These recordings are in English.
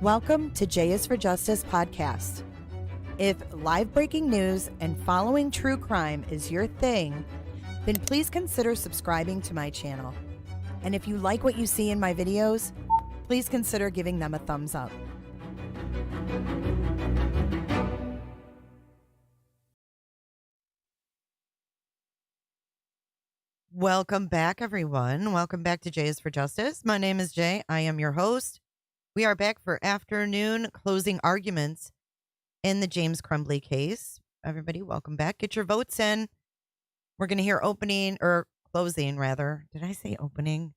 Welcome to J is for Justice podcast. If live breaking news and following true crime is your thing, then please consider subscribing to my channel. And if you like what you see in my videos, please consider giving them a thumbs up. Welcome back, everyone. Welcome back to J is for Justice. My name is Jay. I am your host. We are back for afternoon closing arguments in the James Crumbley case. Everybody, welcome back. Get your votes in. We're going to hear closing, rather. Did I say opening?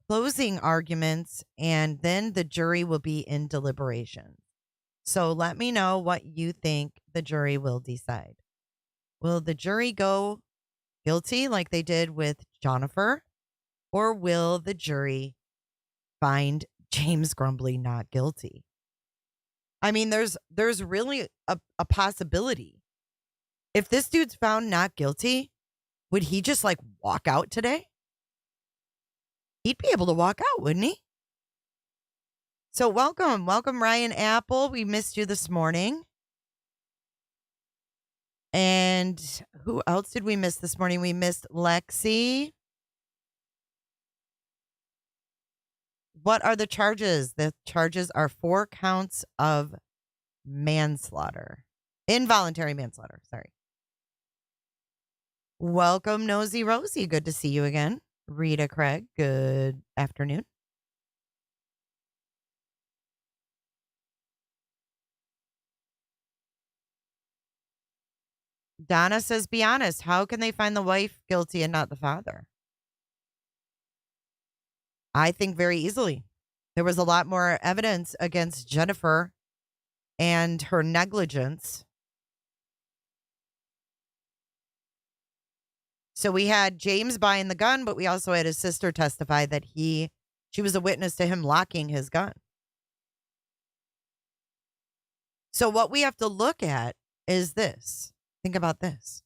Closing arguments, and then the jury will be in deliberation. So let me know what you think the jury will decide. Will the jury go guilty like they did with Jennifer, or will the jury find James Crumbley not guilty? I mean, there's really a possibility. If this dude's found not guilty, would he just like walk out today? He'd be able to walk out, wouldn't he? So welcome Ryan Apple. We missed you this morning. And who else did we miss this morning? We missed Lexi. What are the charges? The charges are 4 counts of manslaughter. Involuntary manslaughter, sorry. Welcome, Nosy Rosie. Good to see you again. Rita Craig, good afternoon. Donna says, be honest. How can they find the wife guilty and not the father? I think very easily. There was a lot more evidence against Jennifer and her negligence. So we had James buying the gun, but we also had his sister testify that she was a witness to him locking his gun. So what we have to look at is this. Think about this.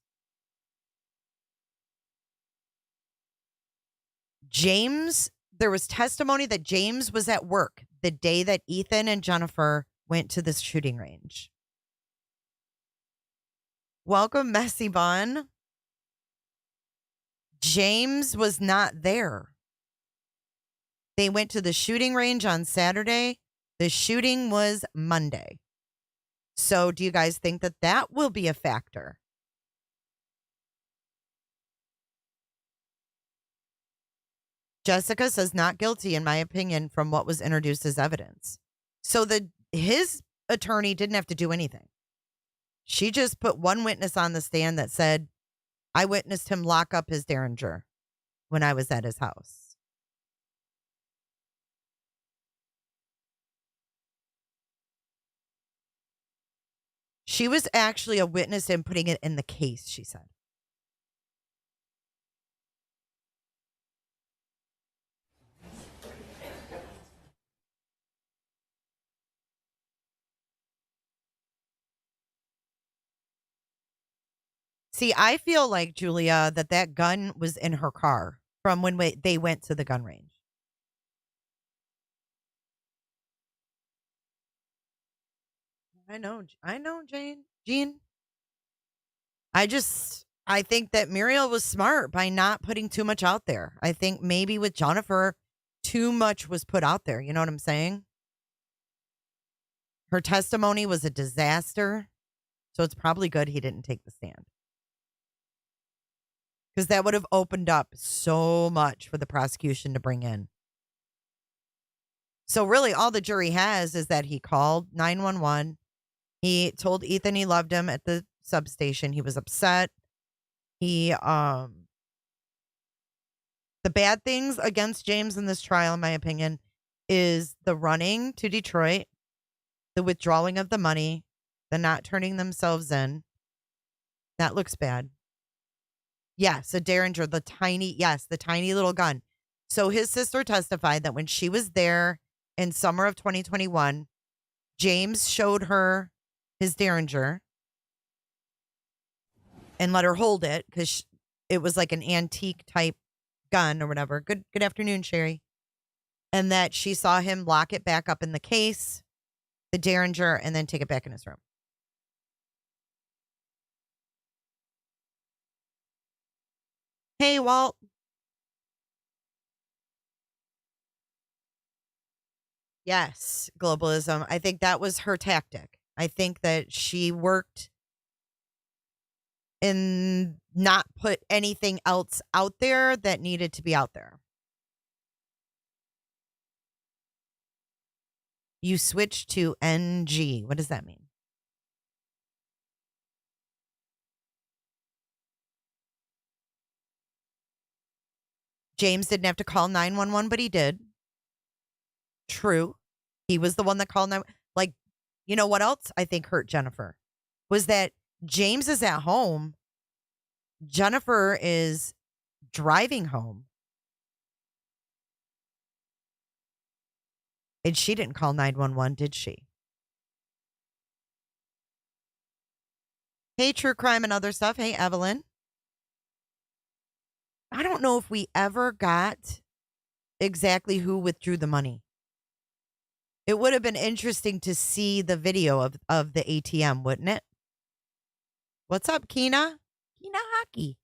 There was testimony that James was at work the day that Ethan and Jennifer went to this shooting range. Welcome, Messy Bun. James was not there. They went to the shooting range on Saturday. The shooting was Monday. So do you guys think that that will be a factor? Jessica says not guilty, in my opinion, from what was introduced as evidence. So his attorney didn't have to do anything. She just put one witness on the stand that said, I witnessed him lock up his Derringer when I was at his house. She was actually a witness in putting it in the case, she said. See, I feel like, Julia, that gun was in her car from when they went to the gun range. I know, Jean. I think that Muriel was smart by not putting too much out there. I think maybe with Jennifer, too much was put out there. You know what I'm saying? Her testimony was a disaster. So it's probably good he didn't take the stand. Because that would have opened up so much for the prosecution to bring in. So really all the jury has is that he called 911. He told Ethan he loved him at the substation. He was upset. The bad things against James in this trial, in my opinion, is the running to Detroit, the withdrawing of the money, the not turning themselves in. That looks bad. Yes, a Derringer, the tiny little gun. So his sister testified that when she was there in summer of 2021, James showed her his Derringer and let her hold it because it was like an antique type gun or whatever. Good afternoon, Sherry. And that she saw him lock it back up in the case the Derringer, and then take it back in his room. Hey, Walt. Yes, globalism. I think that was her tactic. I think that she worked and not put anything else out there that needed to be out there. You switched to NG. What does that mean? James didn't have to call 911, but he did. True. He was the one that called 911. Like, you know what else I think hurt Jennifer? Was that James is at home. Jennifer is driving home. And she didn't call 911, did she? Hey, True Crime and Other Stuff. Hey, Evelyn. I don't know if we ever got exactly who withdrew the money. It would have been interesting to see the video of the ATM, wouldn't it? What's up, Keena? Keena Hockey.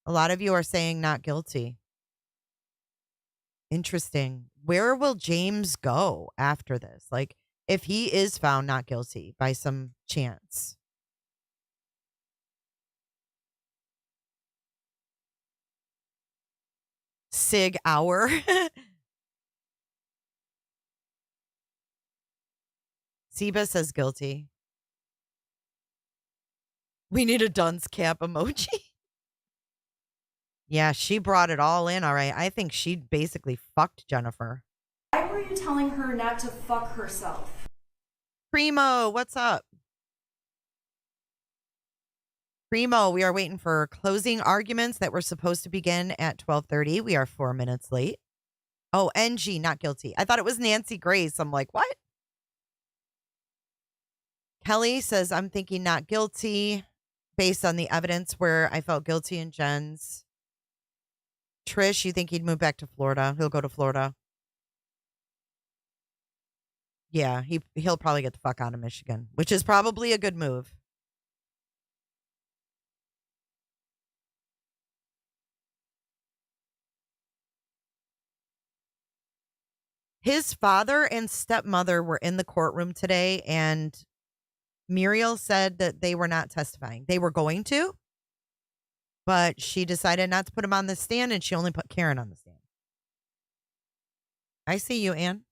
A lot of you are saying not guilty. Interesting. Where will James go after this? Like, if he is found not guilty by some chance. Sig Hour. Seba says guilty. We need a dunce cap emoji. Yeah, she brought it all in. All right. I think she basically fucked Jennifer. Why were you telling her not to fuck herself? Primo, what's up? Primo, we are waiting for closing arguments that were supposed to begin at 12:30. We are 4 minutes late. Oh, NG, not guilty. I thought it was Nancy Grace. I'm like, what? Kelly says, I'm thinking not guilty based on the evidence where I felt guilty in Jen's. Trish, you think he'd move back to Florida? He'll go to Florida. Yeah, he'll probably get the fuck out of Michigan, which is probably a good move. His father and stepmother were in the courtroom today, and Muriel said that they were not testifying. They were going to, but she decided not to put him on the stand, and she only put Karen on the stand. I see you, Ann.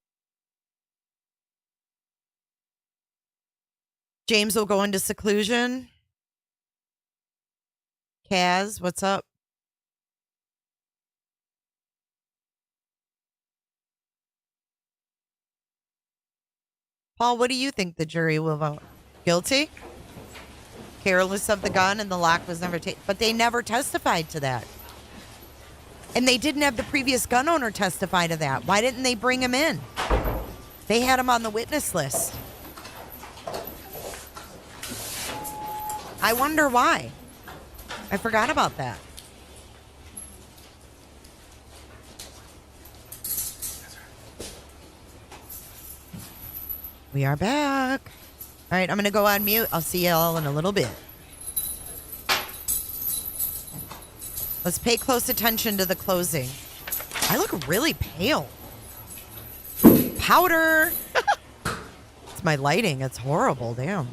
James will go into seclusion. Kaz, what's up? Paul, what do you think the jury will vote? Guilty? Careless of the gun and the lock was never taken. But they never testified to that. And they didn't have the previous gun owner testify to that. Why didn't they bring him in? They had him on the witness list. I wonder why. I forgot about that. We are back. All right, I'm going to go on mute. I'll see you all in a little bit. Let's pay close attention to the closing. I look really pale. Powder. It's my lighting. It's horrible. Damn.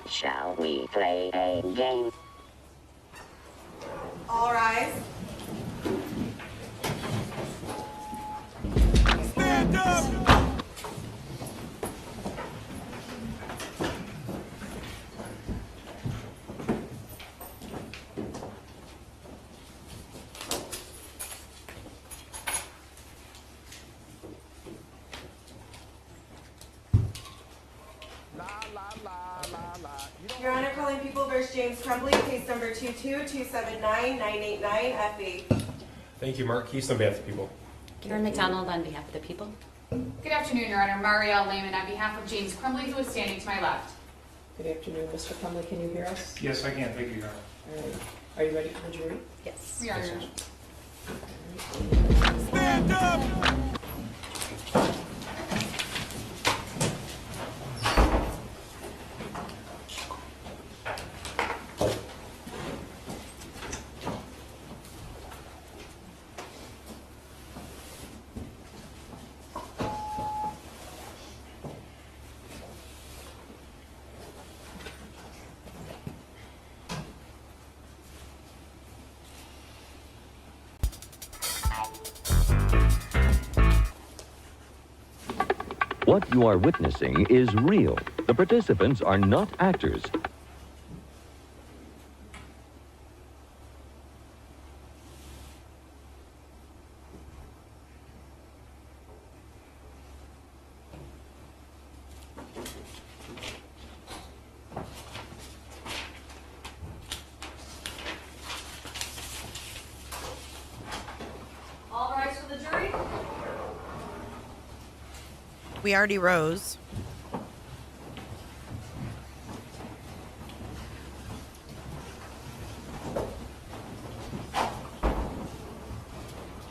Shall we play a game? All rise. Stand up! Your Honor, calling People vs. James Crumbley, case number 22-279-989 FE. Thank you, Mark. Keys on behalf of the people. Karen McDonald on behalf of the people. Good afternoon, Your Honor. Marielle Lehman on behalf of James Crumbley, who is standing to my left. Good afternoon, Mr. Crumbley. Can you hear us? Yes, I can. Thank you, Your Honor. All right. Are you ready for the jury? Yes. We are, Your Honor. Stand up! What you are witnessing is real. The participants are not actors. All rise for the jury. We already rose.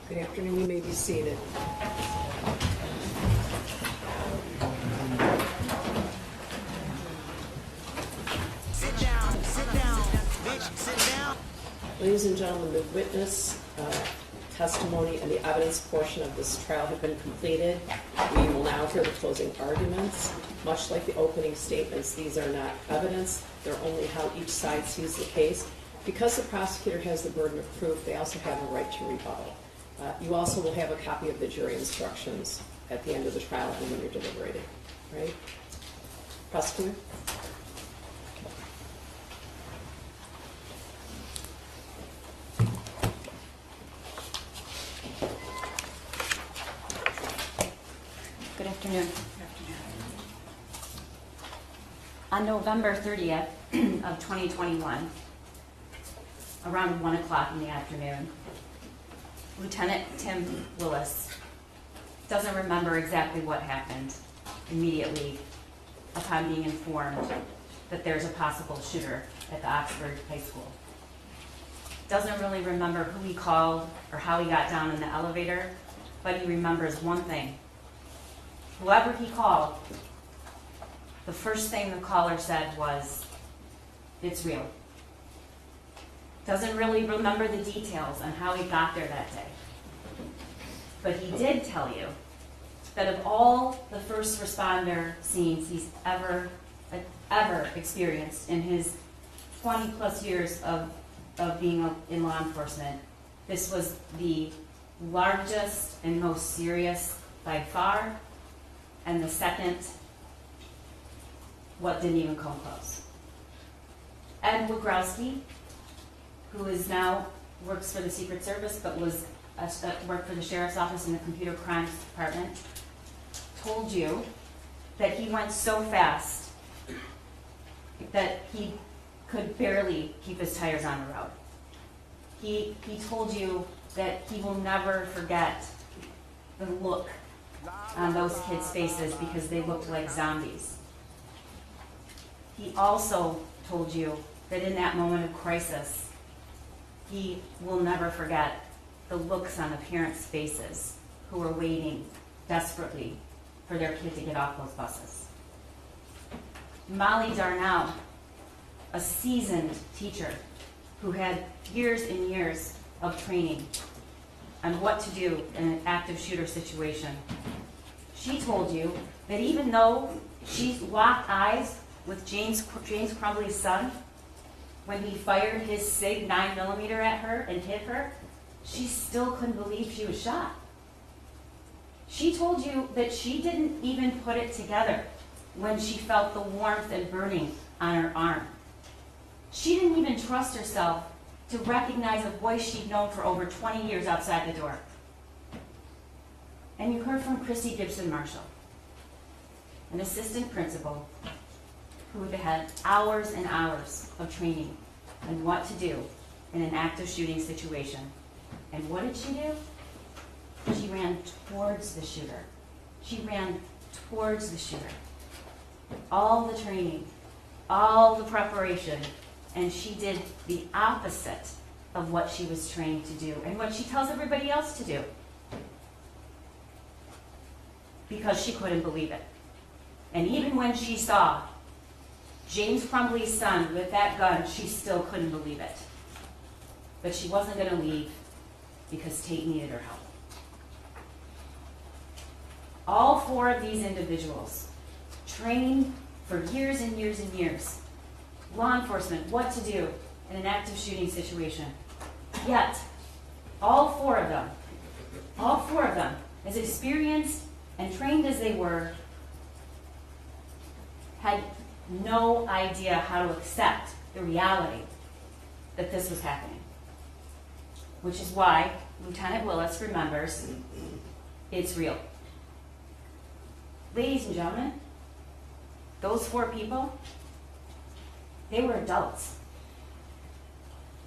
Good afternoon. You may be seated. Sit down, bitch, sit down. Ladies and gentlemen, the witness testimony and the evidence portion of this trial have been completed. We will now hear the closing arguments. Much like the opening statements, these are not evidence. They're only how each side sees the case. Because the prosecutor has the burden of proof, they also have a right to rebuttal. You also will have a copy of the jury instructions at the end of the trial and when you're deliberating. Right? Prosecutor? Good afternoon. On November 30th of 2021, around 1 o'clock in the afternoon, Lieutenant Tim Willis doesn't remember exactly what happened immediately upon being informed that there's a possible shooter at the Oxford High School. Doesn't really remember who he called or how he got down in the elevator, but he remembers one thing. Whoever he called, the first thing the caller said was, "It's real." Doesn't really remember the details on how he got there that day. But he did tell you that of all the first responder scenes he's ever experienced in his 20 plus years of being in law enforcement, this was the largest and most serious by far, and the second, what didn't even come close. Ed Wagrowski, who is now works for the Secret Service, but worked for the Sheriff's Office in the Computer Crimes Department, told you that he went so fast that he could barely keep his tires on the road. He told you that he will never forget the look on those kids' faces because they looked like zombies. He also told you that in that moment of crisis, he will never forget the looks on the parents' faces who were waiting desperately for their kid to get off those buses. Molly Darnell, a seasoned teacher who had years and years of training on what to do in an active shooter situation, she told you that even though she locked eyes with James Crumbley's son when he fired his SIG 9mm at her and hit her, she still couldn't believe she was shot. She told you that she didn't even put it together when she felt the warmth and burning on her arm. She didn't even trust herself to recognize a voice she'd known for over 20 years outside the door. And you heard from Chrissy Gibson Marshall, an assistant principal who had had hours and hours of training on what to do in an active shooting situation. And what did she do? She ran towards the shooter. She ran towards the shooter. All the training, all the preparation, and she did the opposite of what she was trained to do and what she tells everybody else to do. Because she couldn't believe it. And even when she saw James Crumbley's son with that gun, she still couldn't believe it. But she wasn't going to leave because Tate needed her help. All four of these individuals trained for years and years and years. Law enforcement, what to do in an active shooting situation. Yet, all four of them, as experienced and trained as they were, had no idea how to accept the reality that this was happening. Which is why Lieutenant Willis remembers it's real. Ladies and gentlemen, those four people, they were adults.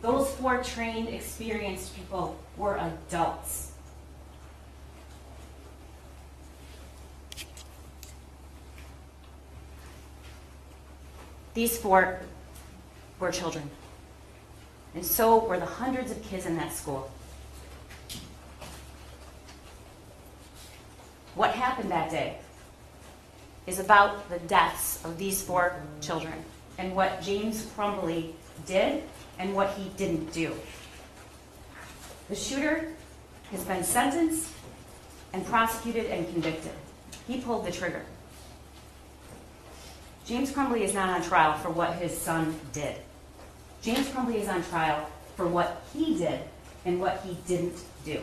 Those four trained, experienced people were adults. These four were children. And so were the hundreds of kids in that school. What happened that day is about the deaths of these four children and what James Crumbley did and what he didn't do. The shooter has been sentenced and prosecuted and convicted. He pulled the trigger. James Crumbley is not on trial for what his son did. James Crumbley is on trial for what he did and what he didn't do.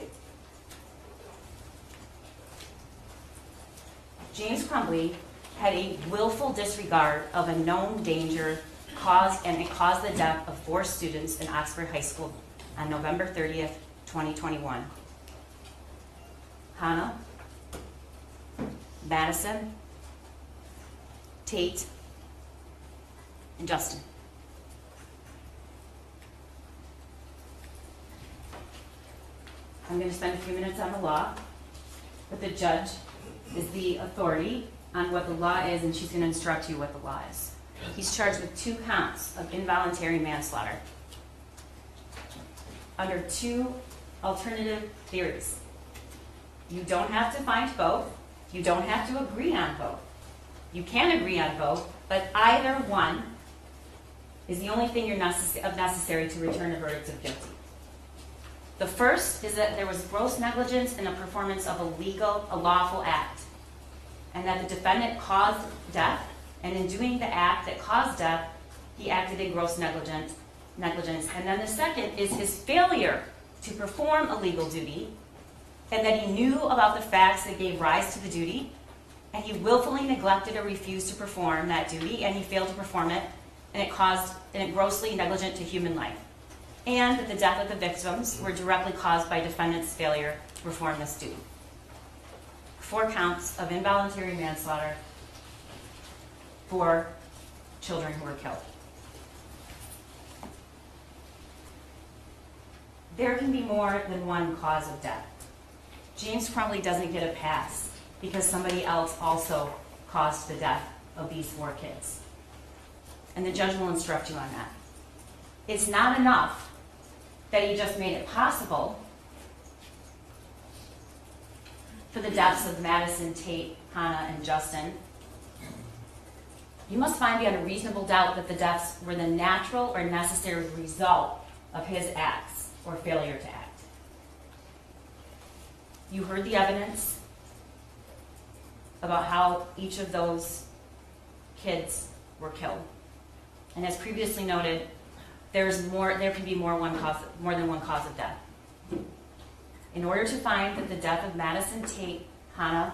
James Crumbley had a willful disregard of a known danger and it caused the death of 4 students in Oxford High School on November 30th, 2021. Hannah, Madison, Tate, and Justin. I'm going to spend a few minutes on the law, but the judge is the authority on what the law is, and she's going to instruct you what the law is. He's charged with 2 counts of involuntary manslaughter under 2 alternative theories. You don't have to find both. You don't have to agree on both. You can agree on both, but either one is the only thing necessary to return a verdict of guilty. The first is that there was gross negligence in the performance of a lawful act, and that the defendant caused death, and in doing the act that caused death, he acted in gross negligence. And then the second is his failure to perform a legal duty, and that he knew about the facts that gave rise to the duty, and he willfully neglected or refused to perform that duty, and he failed to perform it, and it grossly negligent to human life. And that the death of the victims were directly caused by defendant's failure to perform this duty. 4 counts of involuntary manslaughter for children who were killed. There can be more than one cause of death. James Crumbley doesn't get a pass because somebody else also caused the death of these 4 kids. And the judge will instruct you on that. It's not enough that he just made it possible for the deaths of Madison, Tate, Hannah, and Justin. You must find beyond a reasonable doubt that the deaths were the natural or necessary result of his acts or failure to act. You heard the evidence about how each of those kids were killed. And as previously noted, there can be more than one cause of death. In order to find that the death of Madison, Tate, Hannah,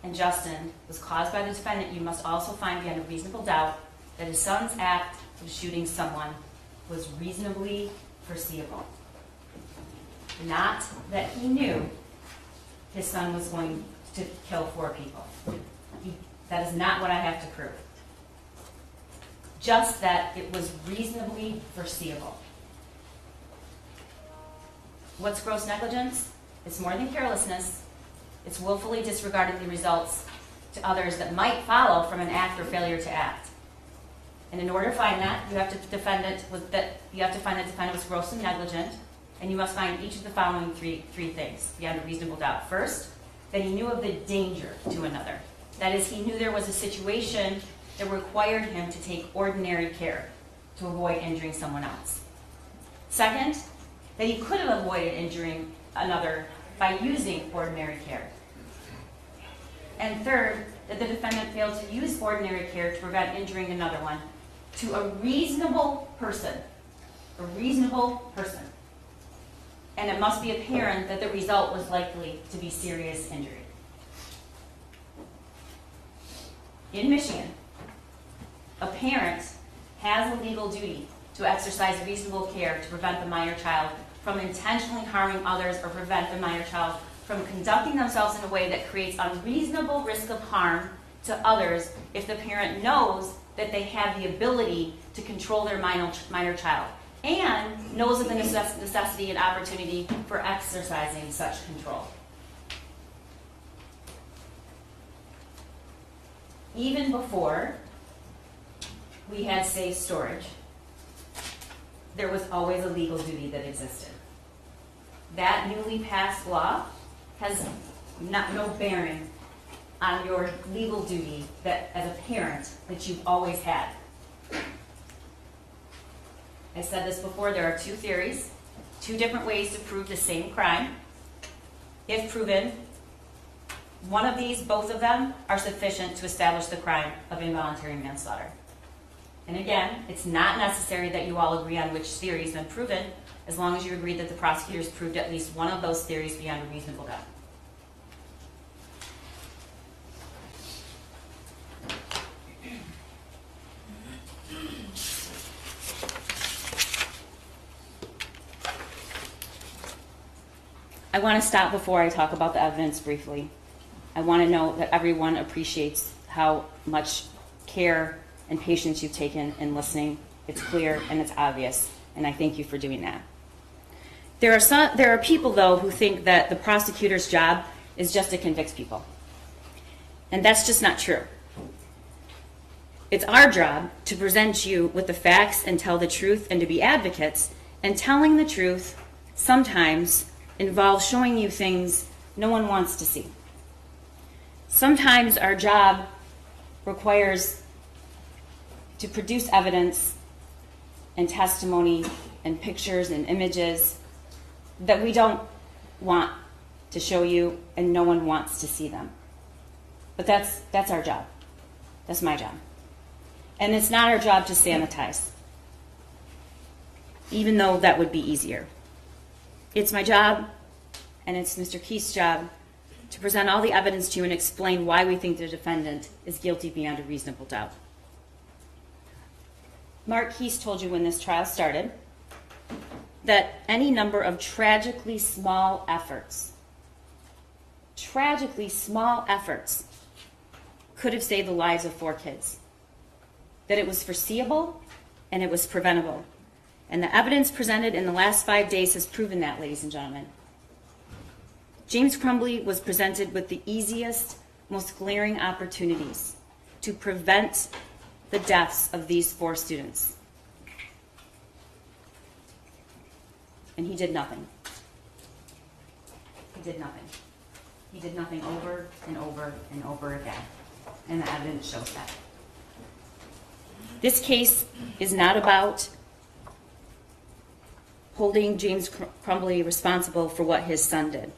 and Justin was caused by the defendant, you must also find beyond a reasonable doubt that his son's act of shooting someone was reasonably foreseeable. Not that he knew his son was going to kill 4 people. That is not what I have to prove. Just that it was reasonably foreseeable. What's gross negligence? It's more than carelessness. It's willfully disregarding the results to others that might follow from an act or failure to act. And in order to find that, you have to find the defendant was grossly negligent, and you must find each of the following three things beyond a reasonable doubt. First, that he knew of the danger to another. That is, he knew there was a situation that required him to take ordinary care to avoid injuring someone else. Second, that he could have avoided injuring another by using ordinary care. And third, that the defendant failed to use ordinary care to prevent injuring another one to a reasonable person. A reasonable person. And it must be apparent that the result was likely to be serious injury. In Michigan, a parent has a legal duty to exercise reasonable care to prevent the minor child from intentionally harming others or prevent the minor child from conducting themselves in a way that creates unreasonable risk of harm to others if the parent knows that they have the ability to control their minor child and knows of the necessity and opportunity for exercising such control. Even before we had safe storage, there was always a legal duty that existed. That newly passed law has no bearing on your legal duty that, as a parent, that you've always had. I said this before, there are 2 theories, 2 different ways to prove the same crime. If proven, one of these, both of them, are sufficient to establish the crime of involuntary manslaughter. And again, it's not necessary that you all agree on which theory has been proven, as long as you agree that the prosecutors proved at least one of those theories beyond a reasonable doubt. I want to stop before I talk about the evidence briefly. I want to know that everyone appreciates how much care and patience you've taken in listening. It's clear and it's obvious, and I thank you for doing that. There are people, though, who think that the prosecutor's job is just to convict people. And that's just not true. It's our job to present you with the facts and tell the truth and to be advocates, and telling the truth sometimes involves showing you things no one wants to see. Sometimes our job requires to produce evidence and testimony and pictures and images that we don't want to show you and no one wants to see them. But that's our job. That's my job. And it's not our job to sanitize, even though that would be easier. It's my job, and it's Mr. Keith's job, to present all the evidence to you and explain why we think the defendant is guilty beyond a reasonable doubt. Mark Keith told you when this trial started that any number of tragically small efforts could have saved the lives of 4 kids. That it was foreseeable and it was preventable. And the evidence presented in the last 5 days has proven that, ladies and gentlemen. James Crumbley was presented with the easiest, most glaring opportunities to prevent the deaths of these 4 students. And he did nothing. He did nothing. He did nothing over and over and over again. And the evidence shows that. This case is not about holding James Crumbley responsible for what his son did.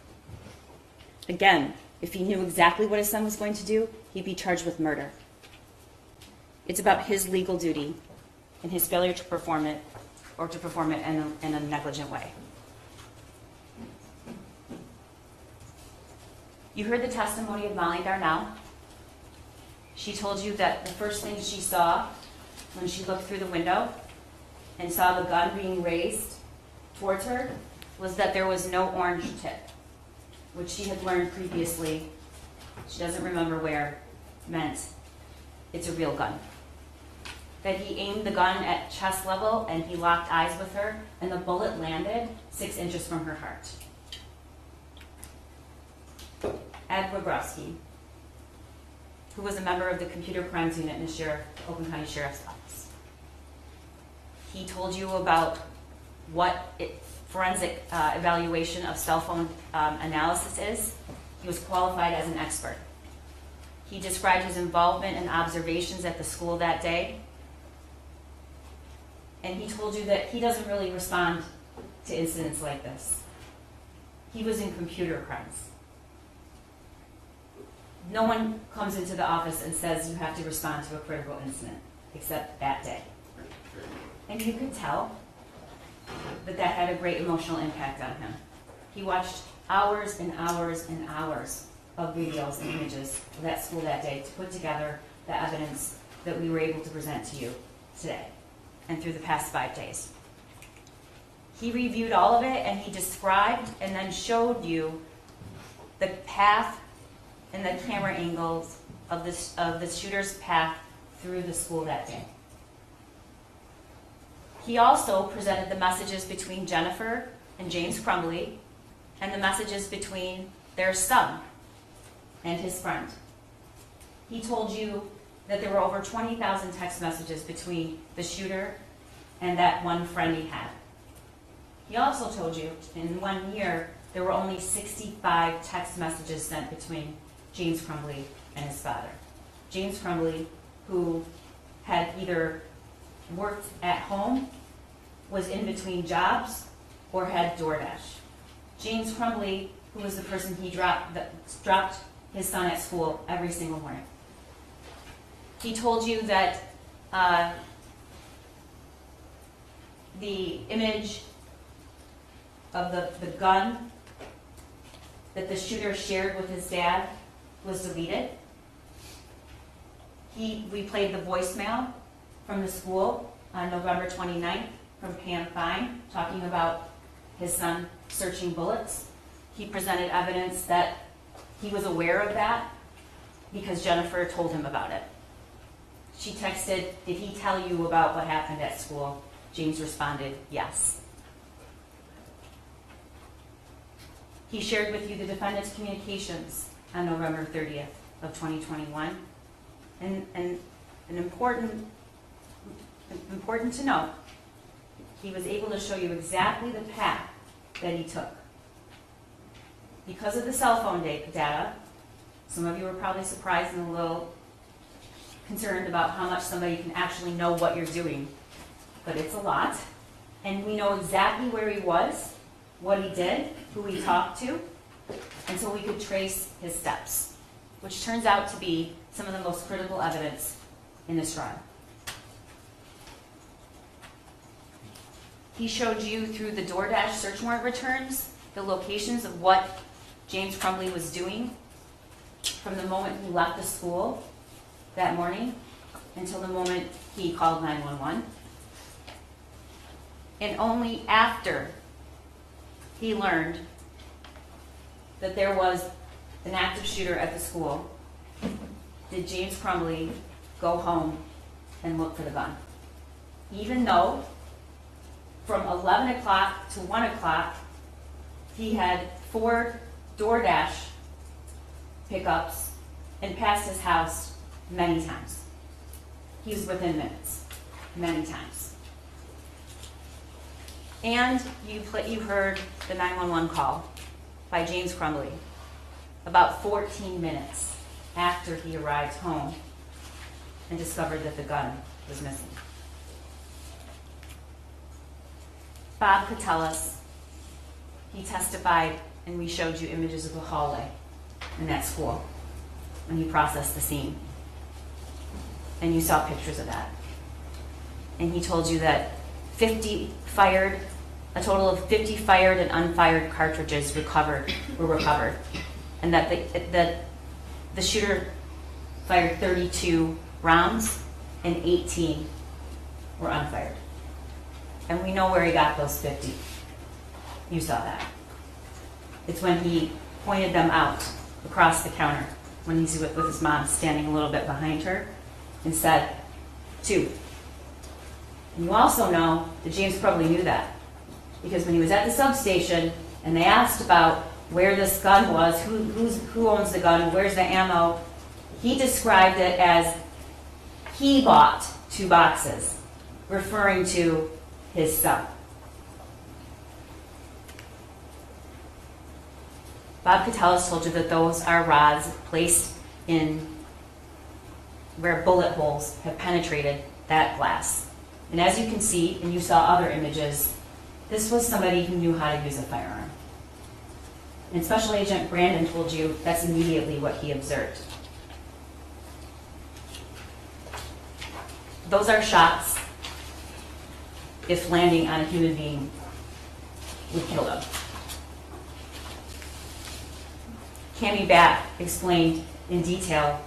Again, if he knew exactly what his son was going to do, he'd be charged with murder. It's about his legal duty and his failure to perform it, or to perform it in a negligent way. You heard the testimony of Molly Darnell. She told you that the first thing she saw when she looked through the window and saw the gun being raised towards her was that there was no orange tip, which she had learned previously, she doesn't remember where, meant it's a real gun. That he aimed the gun at chest level and he locked eyes with her and the bullet landed 6 inches from her heart. Ed Wagrowski, who was a member of the computer crimes unit in the Oakland County Sheriff's Office. He told you about what forensic evaluation of cell phone analysis is. He was qualified as an expert. He described his involvement and observations at the school that day. And he told you that he doesn't really respond to incidents like this. He was in computer crimes. No one comes into the office and says you have to respond to a critical incident, except that day. And you could tell that that had a great emotional impact on him. He watched hours and hours and hours of videos and images of that school that day to put together the evidence that we were able to present to you today and through the past 5 days. He reviewed all of it and he described and then showed you the path and the camera angles of the shooter's path through the school that day. He also presented the messages between Jennifer and James Crumbley and the messages between their son and his friend. He told you that there were over 20,000 text messages between the shooter and that one friend he had. He also told you in 1 year there were only 65 text messages sent between James Crumbley and his father. James Crumbley, who had either worked at home, was in between jobs, or had DoorDash. James Crumbley, who was the person he dropped his son at school every single morning. He told you that the image of the gun that the shooter shared with his dad was deleted. He replayed the voicemail from the school on November 29th from Pam Fine, talking about his son searching bullets. He presented evidence that he was aware of that because Jennifer told him about it. She texted, "Did he tell you about what happened at school?" James responded, "Yes." He shared with you the defendant's communications on November 30th of 2021. And important to note, he was able to show you exactly the path that he took. Because of the cell phone data, some of you were probably surprised and a little concerned about how much somebody can actually know what you're doing, but it's a lot. And we know exactly where he was, what he did, who he talked to, and so we could trace his steps, which turns out to be some of the most critical evidence in this trial. He showed you through the DoorDash search warrant returns the locations of what James Crumbley was doing from the moment he left the school that morning until the moment he called 911. And only after he learned that there was an active shooter at the school did James Crumbley go home and look for the gun. Even though from 11 o'clock to 1 o'clock, he had 4 DoorDash pickups and passed his house many times. He was within minutes, many times. And you heard the 911 call by James Crumbley about 14 minutes after he arrived home and discovered that the gun was missing. Bob could tell us, he testified, and we showed you images of the hallway in that school when he processed the scene. And you saw pictures of that. And he told you that a total of 50 fired and unfired cartridges were recovered. And that the shooter fired 32 rounds and 18 were unfired. And we know where he got those 50. You saw that. It's when he pointed them out across the counter when he's with his mom standing a little bit behind her and said, 2. And you also know that James probably knew that because when he was at the substation and they asked about where this gun was, who owns the gun, where's the ammo, he described it as he bought 2 boxes, referring to his son. Bob Catellis told you that those are rods placed in where bullet holes have penetrated that glass. And as you can see, and you saw other images, this was somebody who knew how to use a firearm. And Special Agent Brandon told you that's immediately what he observed. Those are shots, if landing on a human being, would kill them. Cammie Batt explained in detail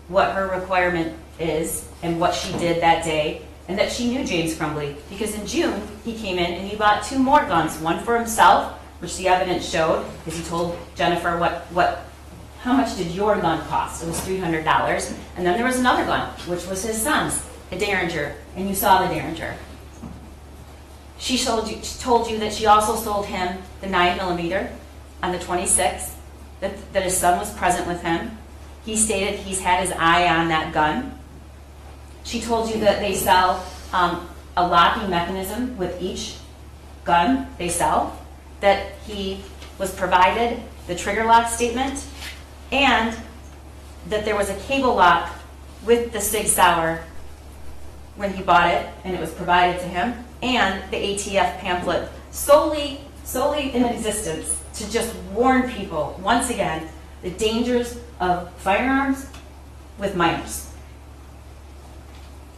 what her requirement is and what she did that day, and that she knew James Crumbley because in June he came in and he bought 2 more guns, one for himself, which the evidence showed, because he told Jennifer how much did your gun cost? It was $300, and then there was another gun, which was his son's, a Derringer, and you saw the Derringer. She told you that she also sold him the 9mm on the 26th, that his son was present with him. He stated he's had his eye on that gun. She told you that they sell a locking mechanism with each gun they sell, that he was provided the trigger lock statement, and that there was a cable lock with the Sig Sauer when he bought it, and it was provided to him, and the ATF pamphlet solely in existence to just warn people, once again, the dangers of firearms with minors.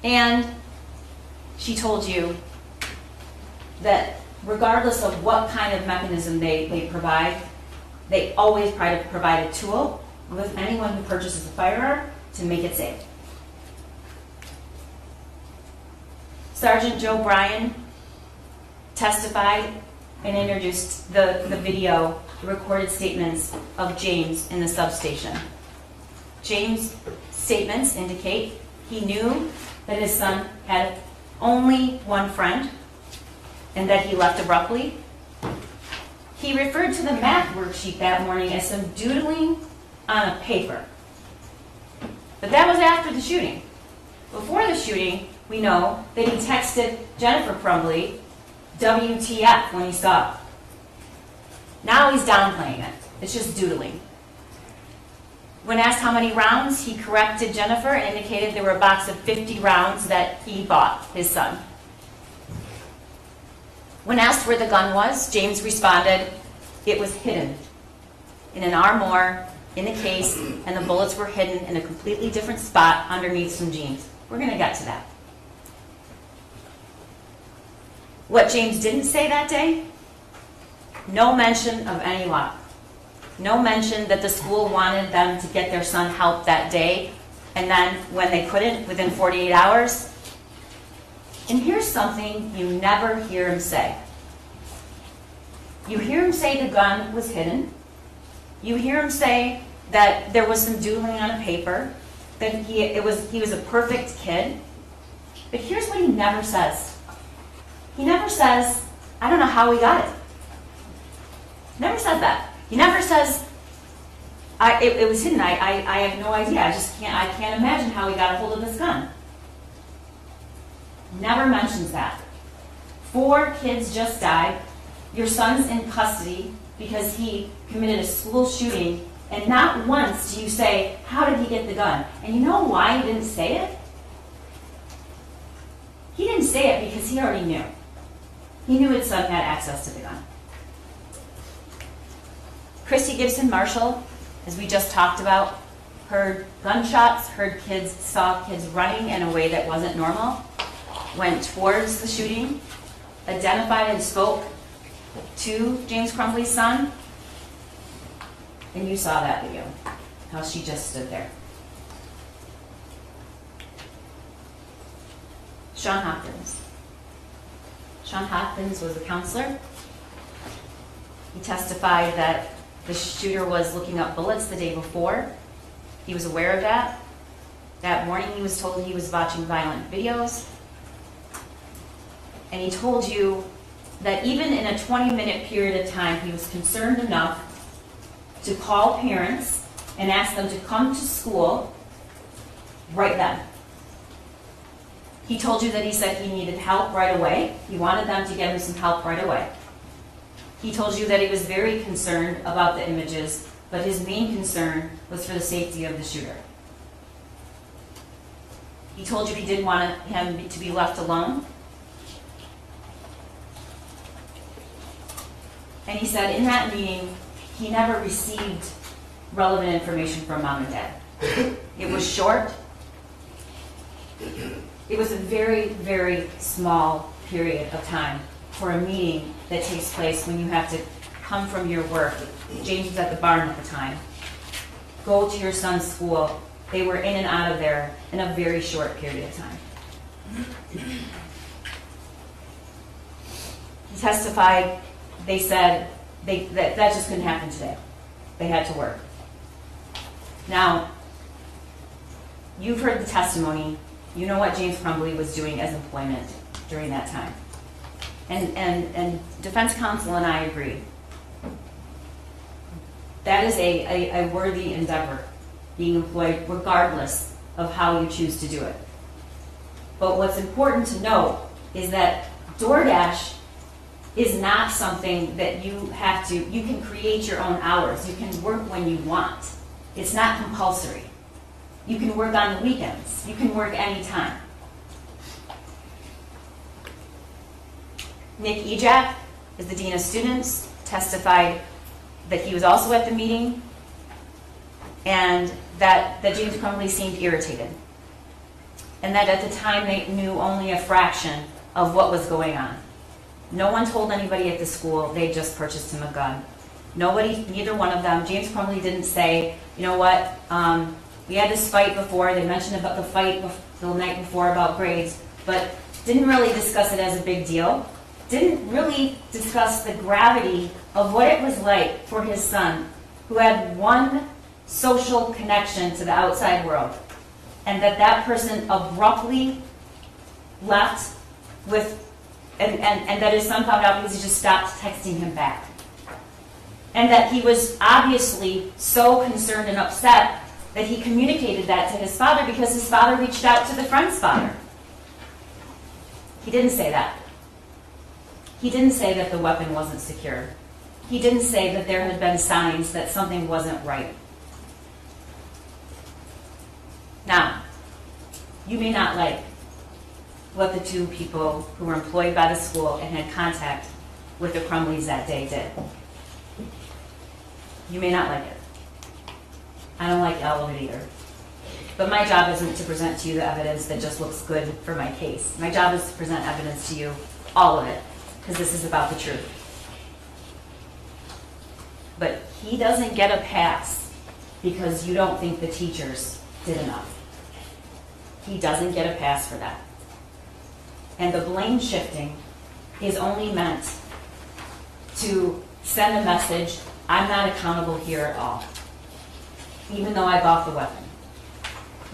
And she told you that regardless of what kind of mechanism they provide, they always provide a tool with anyone who purchases a firearm to make it safe. Sergeant Joe Bryan testified and introduced the video, the recorded statements of James in the substation. James' statements indicate he knew that his son had only one friend and that he left abruptly. He referred to the math worksheet that morning as some doodling on a paper. But that was after the shooting. Before the shooting, we know that he texted Jennifer Crumbley WTF when he saw it. Now he's downplaying it. It's just doodling. When asked how many rounds, he corrected Jennifer and indicated there were a box of 50 rounds that he bought his son. When asked where the gun was, James responded, it was hidden in an armoire, in a case, and the bullets were hidden in a completely different spot underneath some jeans. We're going to get to that. What James didn't say that day, no mention of any lock. No mention that the school wanted them to get their son help that day, and then when they couldn't, within 48 hours. And here's something you never hear him say. You hear him say the gun was hidden. You hear him say that there was some doodling on a paper, that he was a perfect kid. But here's what he never says. He never says, I don't know how we got it. Never said that. He never says, It was hidden. I have no idea. I can't imagine how he got a hold of this gun. Never mentions that. 4 kids just died. Your son's in custody because he committed a school shooting, and not once do you say, how did he get the gun? And you know why he didn't say it? He didn't say it because he already knew. He knew his son had access to the gun. Christy Gibson Marshall, as we just talked about, heard gunshots, saw kids running in a way that wasn't normal, went towards the shooting, identified and spoke to James Crumbley's son, and you saw that video, how she just stood there. Sean Hopkins. Sean Hopkins was a counselor. He testified that the shooter was looking up bullets the day before. He was aware of that. That morning he was told he was watching violent videos. And he told you that even in a 20-minute period of time, he was concerned enough to call parents and ask them to come to school right then. He told you that he said he needed help right away. He wanted them to get him some help right away. He told you that he was very concerned about the images, but his main concern was for the safety of the shooter. He told you he didn't want him to be left alone. And he said in that meeting, he never received relevant information from mom and dad. It was short. It was a very, very small period of time for a meeting that takes place when you have to come from your work. James was at the barn at the time. Go to your son's school. They were in and out of there in a very short period of time. He testified, they said that just couldn't happen today. They had to work. Now, you've heard the testimony. You know what James Crumbley was doing as employment during that time. And defense counsel and I agree. That is a worthy endeavor, being employed regardless of how you choose to do it. But what's important to note is that DoorDash is not something that you can create your own hours. You can work when you want. It's not compulsory. You can work on the weekends. You can work anytime. Nick Ejak is the Dean of Students, testified that he was also at the meeting and that James Crumbley seemed irritated. And that at the time they knew only a fraction of what was going on. No one told anybody at the school. They just purchased him a gun. Neither one of them. James Crumbley didn't say, you know what, we had this fight before. They mentioned about the fight the night before about grades, but didn't really discuss it as a big deal. Didn't really discuss the gravity of what it was like for his son, who had one social connection to the outside world, and that person abruptly left and that his son found out because he just stopped texting him back. And that he was obviously so concerned and upset that he communicated that to his father because his father reached out to the friend's father. He didn't say that. He didn't say that the weapon wasn't secure. He didn't say that there had been signs that something wasn't right. Now, you may not like what the 2 people who were employed by the school and had contact with the Crumbleys that day did. You may not like it. I don't like all of it either. But my job isn't to present to you the evidence that just looks good for my case. My job is to present evidence to you, all of it, because this is about the truth. But he doesn't get a pass because you don't think the teachers did enough. He doesn't get a pass for that. And the blame shifting is only meant to send a message, I'm not accountable here at all. Even though I bought the weapon.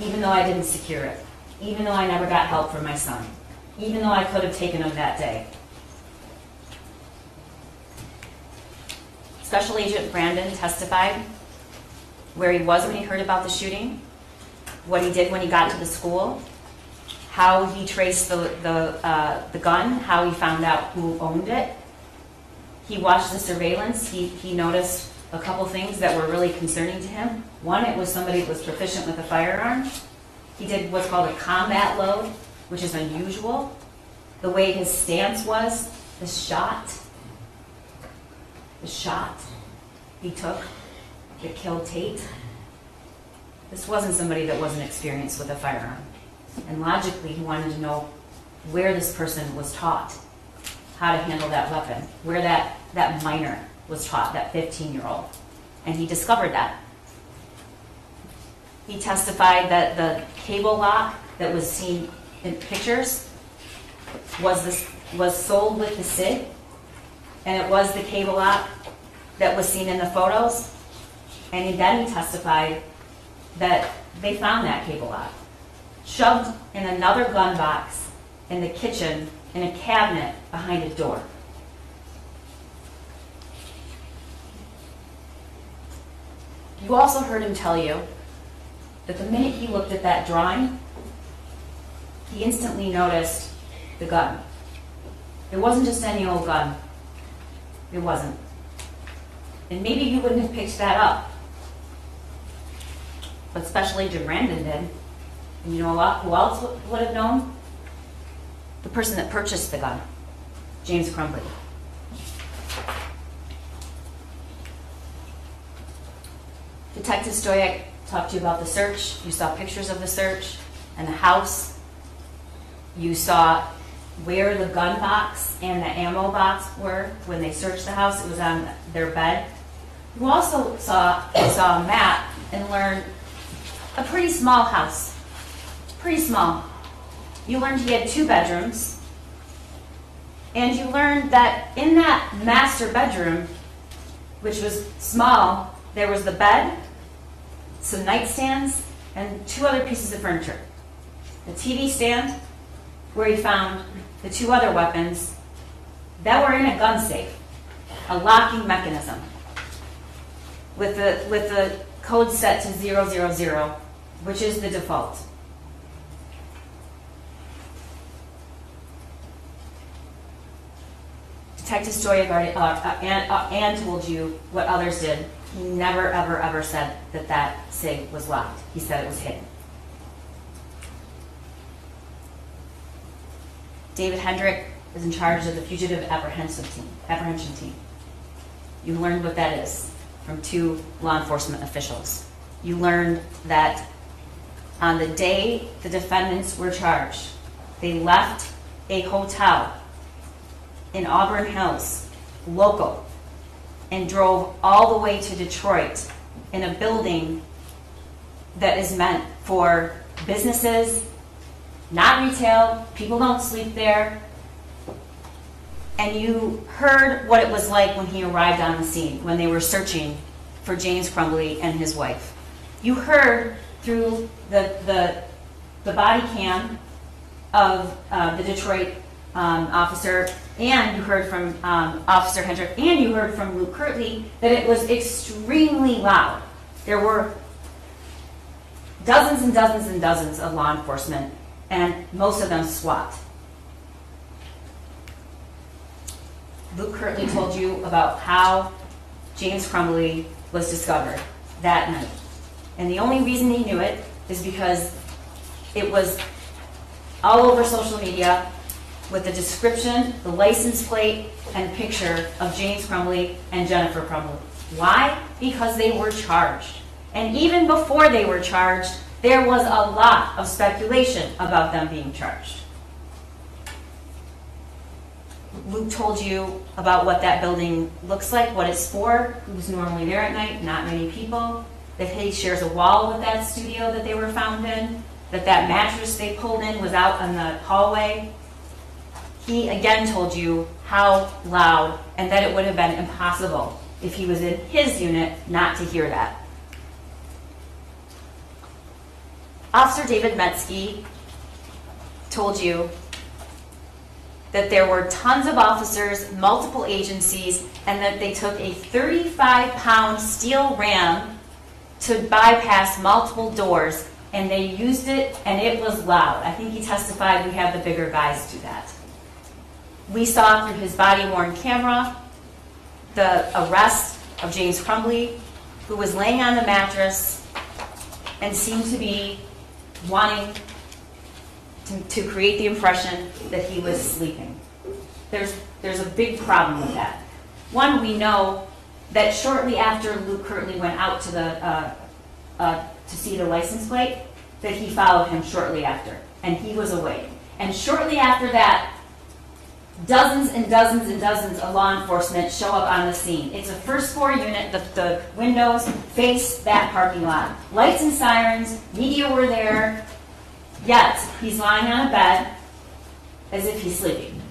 Even though I didn't secure it. Even though I never got help from my son. Even though I could have taken him that day. Special Agent Brandon testified where he was when he heard about the shooting, what he did when he got to the school, how he traced the gun, how he found out who owned it. He watched the surveillance. He noticed a couple things that were really concerning to him. One, it was somebody that was proficient with a firearm. He did what's called a combat load, which is unusual. The way his stance was, the shot he took that killed Tate. This wasn't somebody that wasn't experienced with a firearm. And logically, he wanted to know where this person was taught how to handle that weapon, where that minor was taught, that 15-year-old. And he discovered that. He testified that the cable lock that was seen in pictures was sold with the SIG, and it was the cable lock that was seen in the photos. And then he testified that they found that cable lock shoved in another gun box in the kitchen in a cabinet behind a door. You also heard him tell you that the minute he looked at that drawing, he instantly noticed the gun. It wasn't just any old gun. It wasn't. And maybe you wouldn't have picked that up. But Special Agent Brandon did. And you know who else would have known? The person that purchased the gun, James Crumbley. Detective Stoyak talked to you about the search. You saw pictures of the search and the house. You saw where the gun box and the ammo box were when they searched the house. It was on their bed. You also saw a map and learned a pretty small house. Pretty small. You learned he had 2 bedrooms. And you learned that in that master bedroom, which was small, there was the bed, some nightstands, and 2 other pieces of furniture. The TV stand, where he found the 2 other weapons that were in a gun safe, a locking mechanism, with the code set to 000, which is the default. Detective Stoyak and told you what others did. He never, ever, ever said that SIG was locked. He said it was hidden. David Hendrick is in charge of the fugitive apprehension team. You learned what that is from 2 law enforcement officials. You learned that on the day the defendants were charged, they left a hotel in Auburn Hills, local, and drove all the way to Detroit in a building that is meant for businesses, not retail. People don't sleep there. And you heard what it was like when he arrived on the scene, when they were searching for James Crumbley and his wife. You heard through the body cam of the Detroit officer, and you heard from Officer Hendrick, and you heard from Luke Kirtley that it was extremely loud. There were dozens and dozens and dozens of law enforcement, and most of them SWAT. Luke Kirtley told you about how James Crumbley was discovered that night. And the only reason he knew it is because it was all over social media with the description, the license plate, and picture of James Crumbley and Jennifer Crumbley. Why? Because they were charged. And even before they were charged, there was a lot of speculation about them being charged. Luke told you about what that building looks like, what it's for, who's normally there at night, not many people, that he shares a wall with that studio that they were found in, that mattress they pulled in was out in the hallway. He again told you how loud, and that it would have been impossible if he was in his unit not to hear that. Officer David Metzke told you that there were tons of officers, multiple agencies, and that they took a 35-pound steel ram to bypass multiple doors, and they used it, and it was loud. I think he testified we have the bigger guys do that. We saw through his body-worn camera the arrest of James Crumbley, who was laying on the mattress and seemed to be wanting to create the impression that he was sleeping. There's a big problem with that. One, we know that shortly after Luke Kirtley went out to see the license plate, that he followed him shortly after, and he was awake. And shortly after that, dozens and dozens and dozens of law enforcement show up on the scene. It's a first floor unit. The windows face that parking lot. Lights and sirens, media were there, yet he's lying on a bed as if he's sleeping.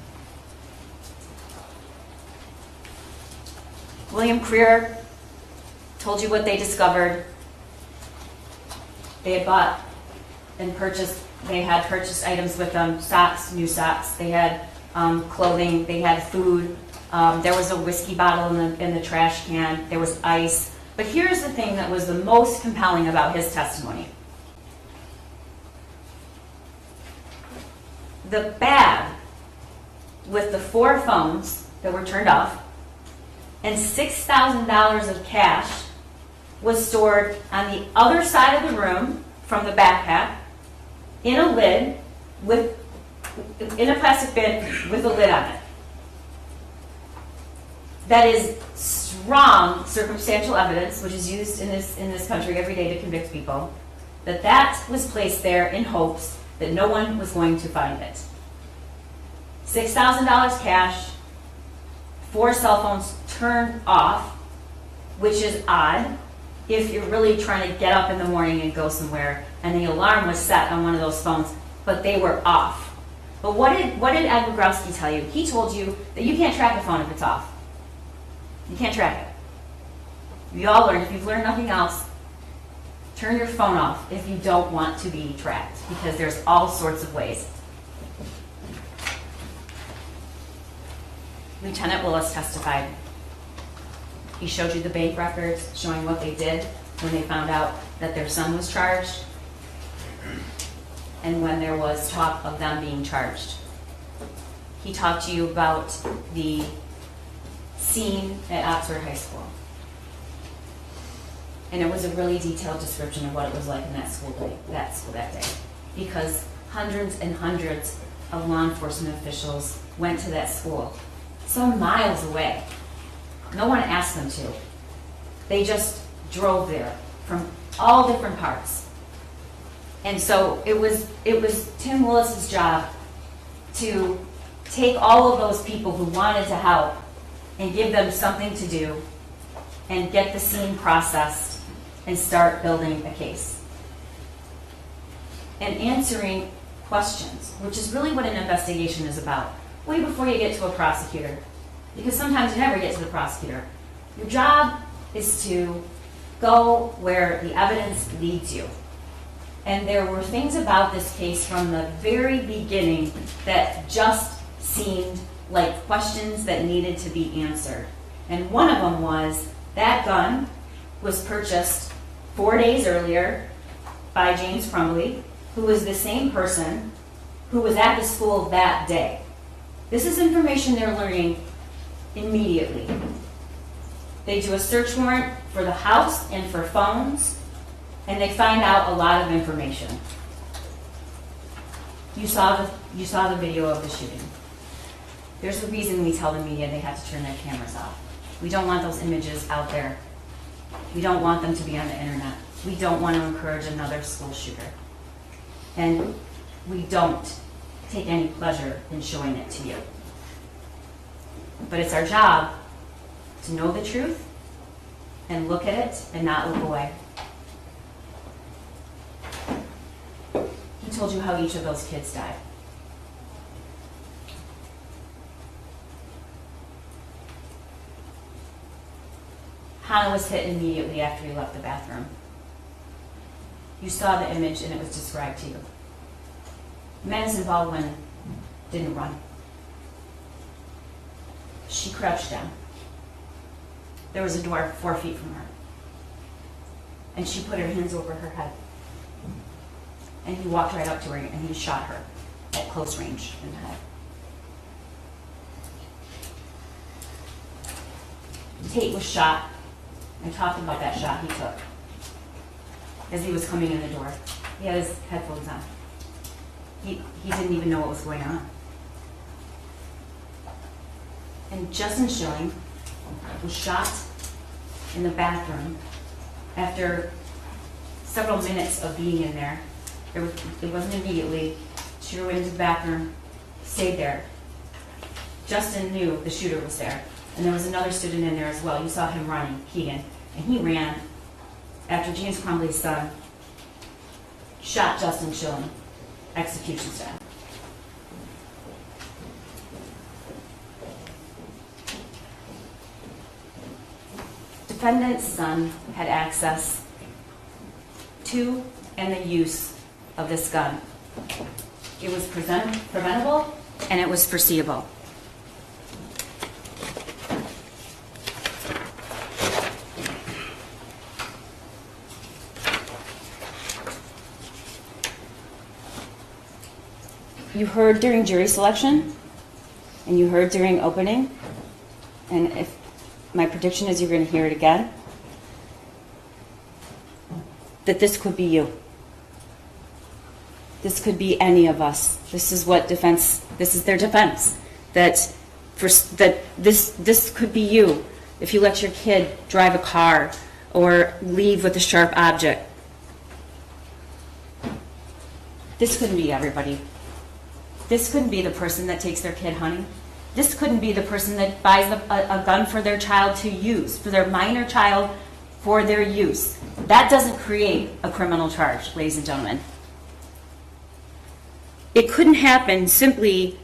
William Creer told you what they discovered. They had bought and purchased, they had purchased items with them, socks, new socks. They had clothing, they had food. There was a whiskey bottle in the trash can. There was ice. But here's the thing that was the most compelling about his testimony. The bag with the 4 phones that were turned off and $6,000 of cash was stored on the other side of the room from the backpack in a lid in a plastic bin with a lid on it. That is strong circumstantial evidence, which is used in this country every day to convict people, that was placed there in hopes that no one was going to find it. $6,000 cash, 4 cell phones turned off, which is odd if you're really trying to get up in the morning and go somewhere, and the alarm was set on one of those phones, but they were off. But what did Ed Wogrowski tell you? He told you that you can't track a phone if it's off. You can't track it. We all learned, if you've learned nothing else, turn your phone off if you don't want to be tracked, because there's all sorts of ways. Lieutenant Willis testified. He showed you the bank records showing what they did when they found out that their son was charged and when there was talk of them being charged. He talked to you about the scene at Oxford High School. And it was a really detailed description of what it was like in that school that day. Because hundreds and hundreds of law enforcement officials went to that school, some miles away. No one asked them to. They just drove there from all different parts. And so it was Tim Willis's job to take all of those people who wanted to help and give them something to do and get the scene processed and start building a case. And answering questions, which is really what an investigation is about, way before you get to a prosecutor. Because sometimes you never get to the prosecutor. Your job is to go where the evidence leads you. And there were things about this case from the very beginning that just seemed like questions that needed to be answered. And one of them was, that gun was purchased 4 days earlier by James Crumbley, who was the same person who was at the school that day. This is information they're learning immediately. They do a search warrant for the house and for phones, and they find out a lot of information. You saw the video of the shooting. There's a reason we tell the media they have to turn their cameras off. We don't want those images out there. We don't want them to be on the internet. We don't want to encourage another school shooter. And we don't take any pleasure in showing it to you. But it's our job to know the truth and look at it and not look away. He told you how each of those kids died. Hannah was hit immediately after he left the bathroom. You saw the image and it was described to you. Madison Baldwin didn't run. She crouched down. There was a door 4 feet from her. and she put her hands over her head. And he walked right up to her and he shot her at close range in the head. Tate was shot. I talked about that shot he took as he was coming in the door. He had his headphones on. He didn't even know what was going on. And Justin Schilling was shot in the bathroom after several minutes of being in there. It wasn't immediately. Shooter went into the bathroom, stayed there. Justin knew the shooter was there. And there was another student in there as well. You saw him running, Keegan. And he ran after James Crumbley's son shot Justin Schilling, execution style. Defendant's son had access to and the use of this gun. It was preventable and it was foreseeable. You heard during jury selection, and you heard during opening, and if my prediction is you're going to hear it again, that this could be you. This could be any of us. This is what defense, this is their defense, that this could be you if you let your kid drive a car or leave with a sharp object. This couldn't be everybody. This couldn't be the person that takes their kid hunting. This couldn't be the person that buys a gun for their child to use, for their minor child for their use. That doesn't create a criminal charge, ladies and gentlemen. It couldn't happen simply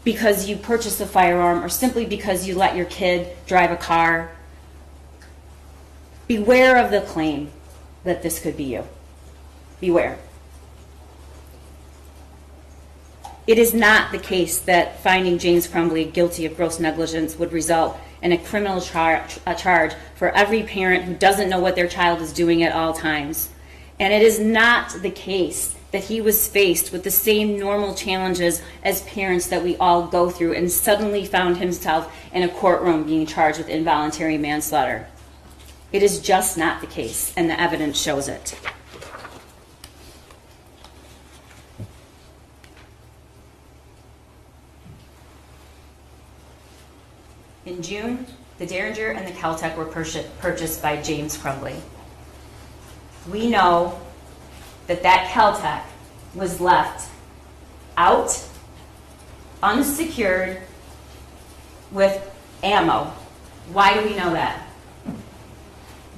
because you purchased a firearm or simply because you let your kid drive a car. Beware of the claim that this could be you. Beware. It is not the case that finding James Crumbley guilty of gross negligence would result in a criminal charge for every parent who doesn't know what their child is doing at all times. And it is not the case that he was faced with the same normal challenges as parents that we all go through and suddenly found himself in a courtroom being charged with involuntary manslaughter. It is just not the case, and the evidence shows it. In June, the Derringer and the Caltech were purchased by James Crumbley. We know that Caltech was left out, unsecured, with ammo. Why do we know that?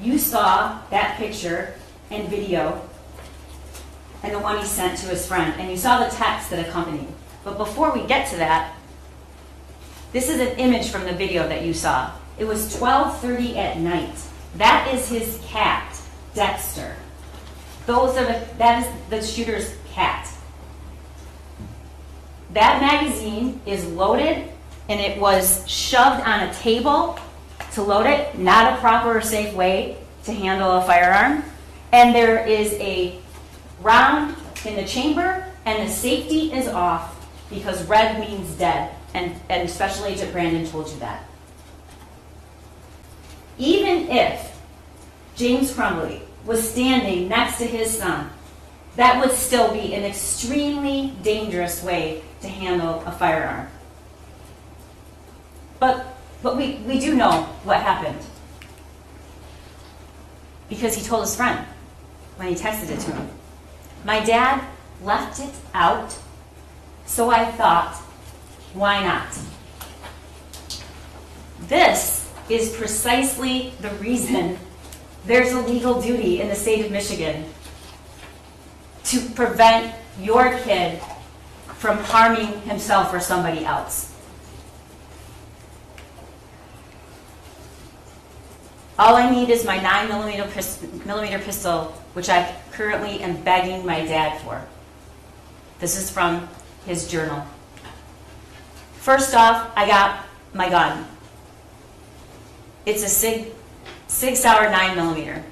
You saw that picture and video and the one he sent to his friend, and you saw the text that accompanied. But before we get to that, this is an image from the video that you saw. It was 12:30 at night. That is his cat, Dexter. That is the shooter's cat. That magazine is loaded, and it was shoved on a table to load it, not a proper or safe way to handle a firearm. And there is a round in the chamber, and the safety is off because red means dead. And Special Agent Brandon told you that. Even if James Crumbley was standing next to his son, that would still be an extremely dangerous way to handle a firearm. But we do know what happened. Because he told his friend when he texted it to him. My dad left it out, so I thought, why not? This is precisely the reason there's a legal duty in the state of Michigan to prevent your kid from harming himself or somebody else. All I need is my 9mm pistol, which I currently am begging my dad for. This is from his journal. First off, I got my gun. It's a Sig Sauer 9mm.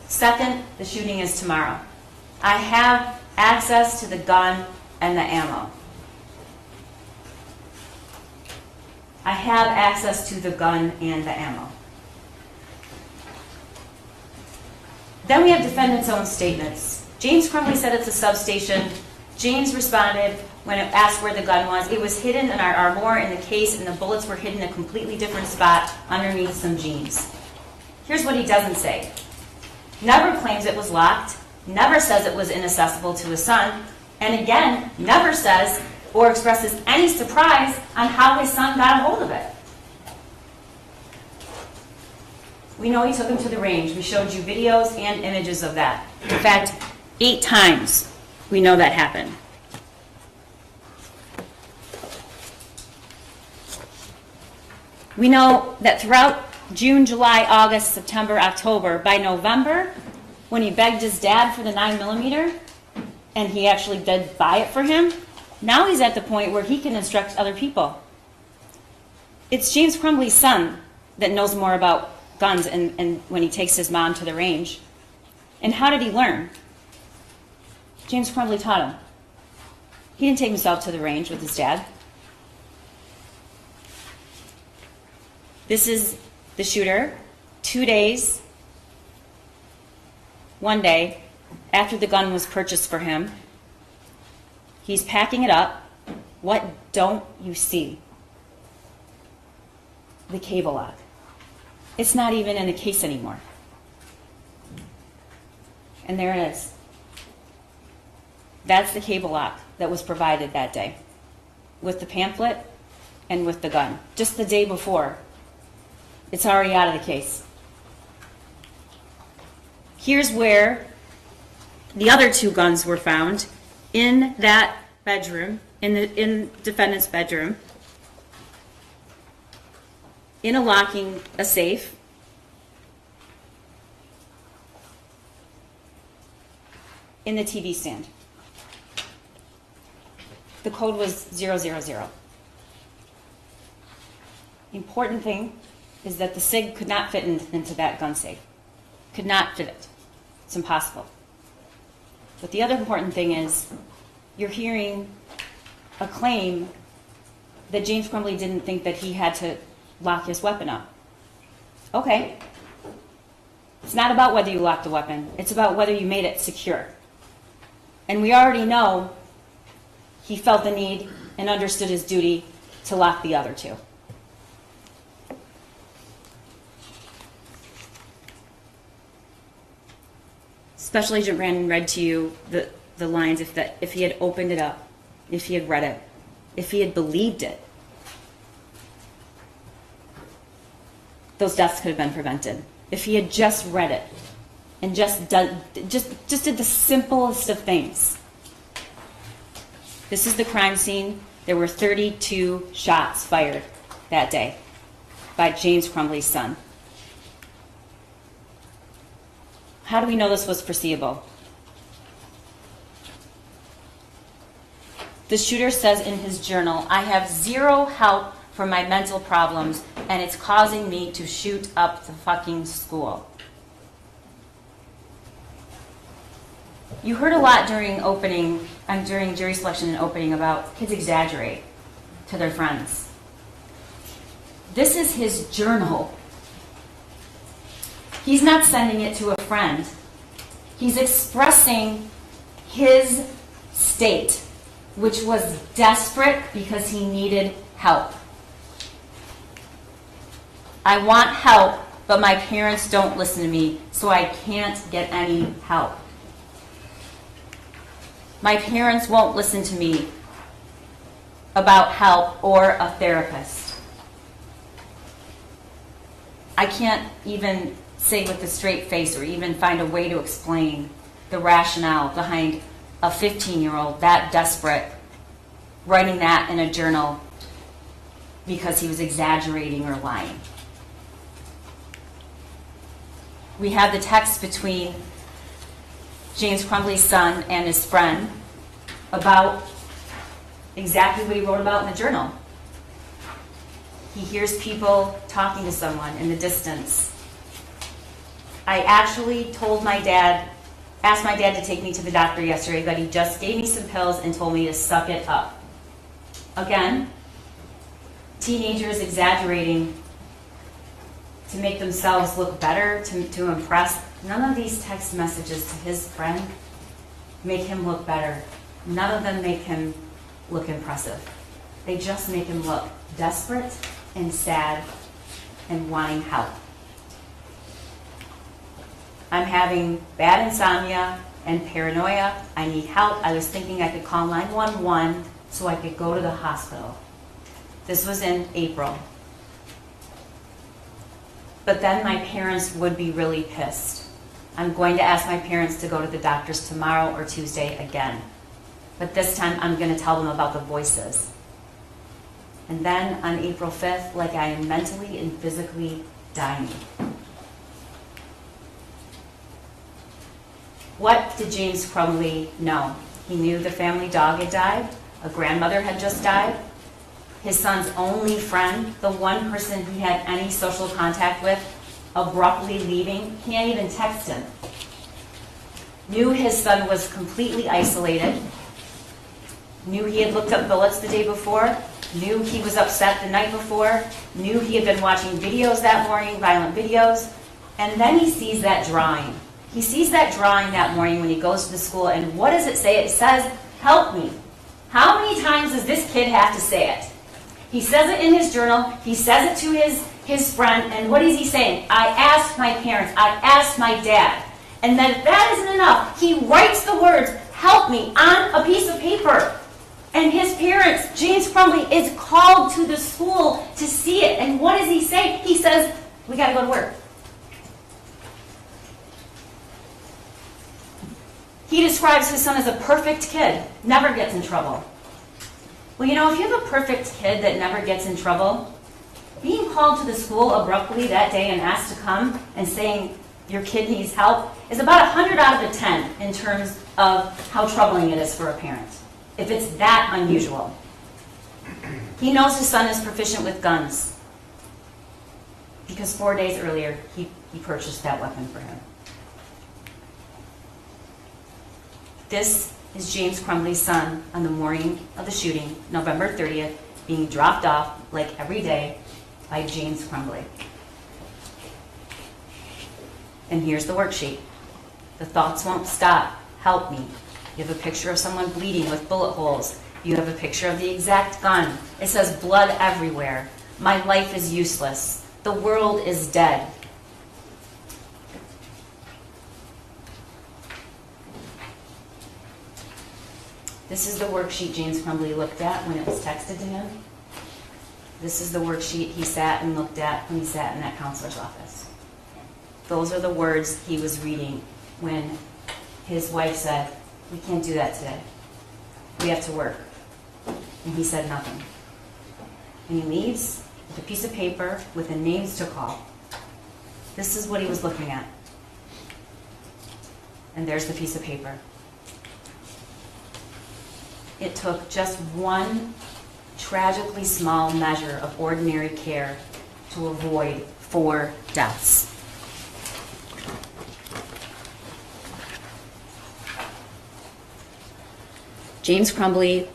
Second, the shooting is tomorrow. I have access to the gun and the ammo. I have access to the gun and the ammo. Then we have defendant's own statements. James Crumbley said it's a substation. James responded when it asked where the gun was. It was hidden in our armoire in the case, and the bullets were hidden in a completely different spot underneath some jeans. Here's what he doesn't say. Never claims it was locked, never says it was inaccessible to his son, and again, never says or expresses any surprise on how his son got a hold of it. We know he took him to the range. We showed you videos and images of that. In fact, 8 times we know that happened. We know that throughout June, July, August, September, October, by November, when he begged his dad for the 9mm, and he actually did buy it for him, now he's at the point where he can instruct other people. It's James Crumbley's son that knows more about guns and when he takes his mom to the range. And how did he learn? James Crumbley taught him. He didn't take himself to the range with his dad. This is the shooter 2 days, 1 day after the gun was purchased for him. He's packing it up. What don't you see? The cable lock. It's not even in the case anymore. And there it is. That's the cable lock that was provided that day with the pamphlet and with the gun. Just the day before. It's already out of the case. Here's where the other 2 guns were found in that bedroom, in defendant's bedroom, interlocking a safe. In the TV stand. The code was 000. The important thing is that the SIG could not fit into that gun safe. Could not fit it. It's impossible. But the other important thing is you're hearing a claim that James Crumbley didn't think that he had to lock his weapon up. Okay. It's not about whether you locked the weapon. It's about whether you made it secure. And we already know he felt the need and understood his duty to lock the other 2. Special Agent Brandon read to you the lines, if he had opened it up, if he had read it, if he had believed it, those deaths could have been prevented. If he had just read it and just did the simplest of things. This is the crime scene. There were 32 shots fired that day by James Crumbley's son. How do we know this was foreseeable? The shooter says in his journal, I have 0 help for my mental problems, and it's causing me to shoot up the fucking school. You heard a lot during jury selection and opening about kids exaggerate to their friends. This is his journal. He's not sending it to a friend. He's expressing his state, which was desperate because he needed help. I want help, but my parents don't listen to me, so I can't get any help. My parents won't listen to me about help or a therapist. I can't even say with a straight face or even find a way to explain the rationale behind a 15-year-old that desperate writing that in a journal because he was exaggerating or lying. We have the text between James Crumbley's son and his friend about exactly what he wrote about in the journal. He hears people talking to someone in the distance. I actually told my dad, asked my dad to take me to the doctor yesterday, but he just gave me some pills and told me to suck it up. Again, teenagers exaggerating to make themselves look better, to impress. None of these text messages to his friend make him look better. None of them make him look impressive. They just make him look desperate and sad and wanting help. I'm having bad insomnia and paranoia. I need help. I was thinking I could call 911 so I could go to the hospital. This was in April. But then my parents would be really pissed. I'm going to ask my parents to go to the doctors tomorrow or Tuesday again. But this time I'm going to tell them about the voices. And then on April 5th, like I am mentally and physically dying. What did James Crumbley know? He knew the family dog had died, a grandmother had just died, his son's only friend, the one person he had any social contact with, abruptly leaving, can't even text him. Knew his son was completely isolated, knew he had looked up bullets the day before, knew he was upset the night before, knew he had been watching videos that morning, violent videos, and then he sees that drawing. He sees that drawing that morning when he goes to the school, and what does it say? It says, "Help me." How many times does this kid have to say it? He says it in his journal, he says it to his friend, and what is he saying? I asked my parents, I asked my dad. And then if that isn't enough, he writes the words, "Help me," on a piece of paper. And his parents, James Crumbley, is called to the school to see it. And what does he say? He says, "We gotta go to work." He describes his son as a perfect kid, never gets in trouble. Well, you know, if you have a perfect kid that never gets in trouble, being called to the school abruptly that day and asked to come and saying your kid needs help is about 100 out of 10 in terms of how troubling it is for a parent, if it's that unusual. He knows his son is proficient with guns because 4 days earlier he purchased that weapon for him. This is James Crumbley's son on the morning of the shooting, November 30th, being dropped off, like every day, by James Crumbley. And here's the worksheet. The thoughts won't stop. Help me. You have a picture of someone bleeding with bullet holes. You have a picture of the exact gun. It says blood everywhere. My life is useless. The world is dead. This is the worksheet James Crumbley looked at when it was texted to him. This is the worksheet he sat and looked at when he sat in that counselor's office. Those are the words he was reading when his wife said, "We can't do that today. We have to work." And he said nothing. And he leaves with a piece of paper with the names to call. This is what he was looking at. And there's the piece of paper. It took just one tragically small measure of ordinary care to avoid 4 deaths. James Crumbley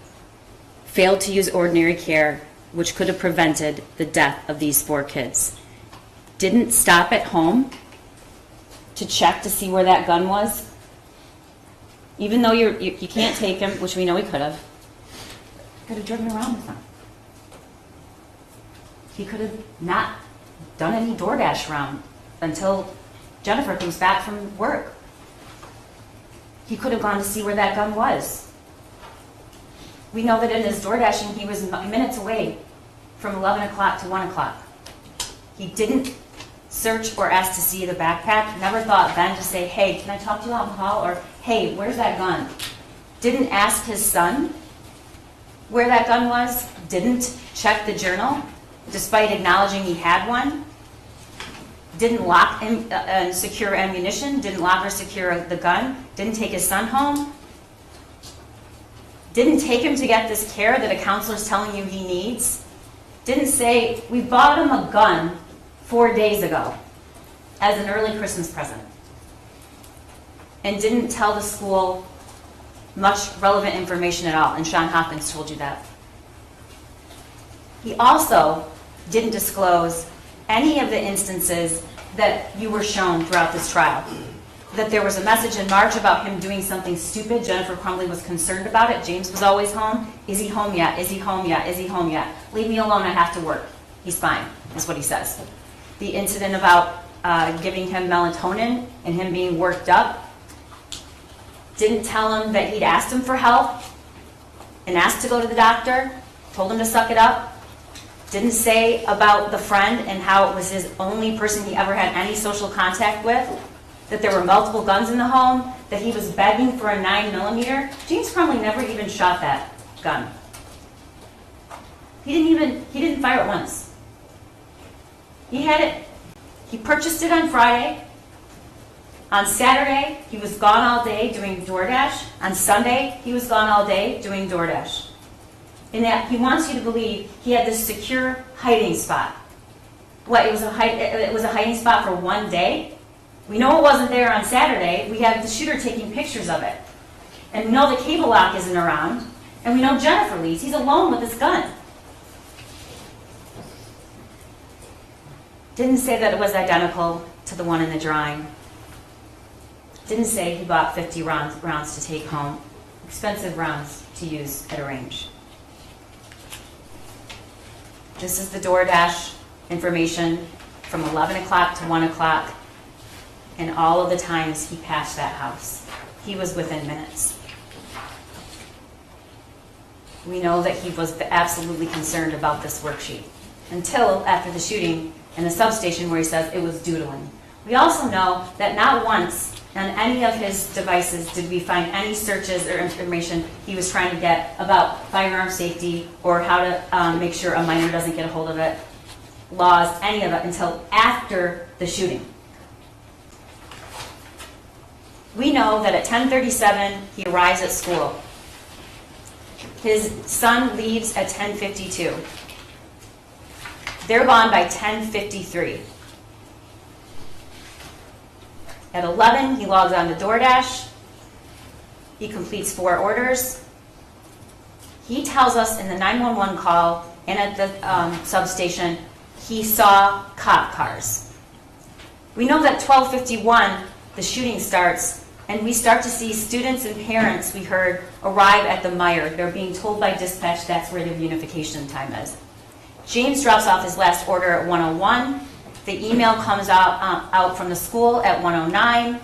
failed to use ordinary care, which could have prevented the death of these 4 kids. Didn't stop at home to check to see where that gun was. Even though you can't take him, which we know he could have driven around with him. He could have not done any DoorDash round until Jennifer comes back from work. He could have gone to see where that gun was. We know that in his DoorDashing, he was minutes away from 11 o'clock to 1 o'clock. He didn't search or ask to see the backpack, never thought then to say, "Hey, can I talk to you out in the hall?" or "Hey, where's that gun?" Didn't ask his son where that gun was, didn't check the journal, despite acknowledging he had one, didn't lock and secure ammunition, didn't lock or secure the gun, didn't take his son home, didn't take him to get this care that a counselor's telling you he needs, didn't say, "We bought him a gun 4 days ago." as an early Christmas present and didn't tell the school much relevant information at all, and Sean Hopkins told you that. He also didn't disclose any of the instances that you were shown throughout this trial. That there was a message in March about him doing something stupid. Jennifer Crumbley was concerned about it. James was always home. Is he home yet? Is he home yet? Is he home yet? Leave me alone, I have to work. He's fine, is what he says. The incident about giving him melatonin and him being worked up, didn't tell him that he'd asked him for help and asked to go to the doctor, told him to suck it up. Didn't say about the friend and how it was his only person he ever had any social contact with, that there were multiple guns in the home, that he was begging for a 9mm. James Crumbley never even shot that gun. He didn't fire it once. He had it, he purchased it on Friday. On Saturday, he was gone all day doing DoorDash. On Sunday, he was gone all day doing DoorDash. And that he wants you to believe he had this secure hiding spot. What, it was a hiding spot for one day? We know it wasn't there on Saturday. We have the shooter taking pictures of it. And we know the cable lock isn't around. And we know Jennifer leaves. He's alone with his gun. Didn't say that it was identical to the one in the drawing. Didn't say he bought 50 rounds to take home. Expensive rounds to use at a range. This is the DoorDash information from 11 o'clock to 1 o'clock and all of the times he passed that house. He was within minutes. We know that he was absolutely concerned about this worksheet until after the shooting in the substation where he says it was doodling. We also know that not once on any of his devices did we find any searches or information he was trying to get about firearm safety or how to make sure a minor doesn't get a hold of it, laws, any of it, until after the shooting. We know that at 10:37 he arrives at school. His son leaves at 10:52. They're gone by 10:53. At 11, he logs on to DoorDash. He completes 4 orders. He tells us in the 911 call and at the substation, he saw cop cars. We know that 12:51, the shooting starts, and we start to see students and parents, we heard, arrive at the Meijer. They're being told by dispatch that's where their unification time is. James drops off his last order at 1:01. The email comes out from the school at 1:09.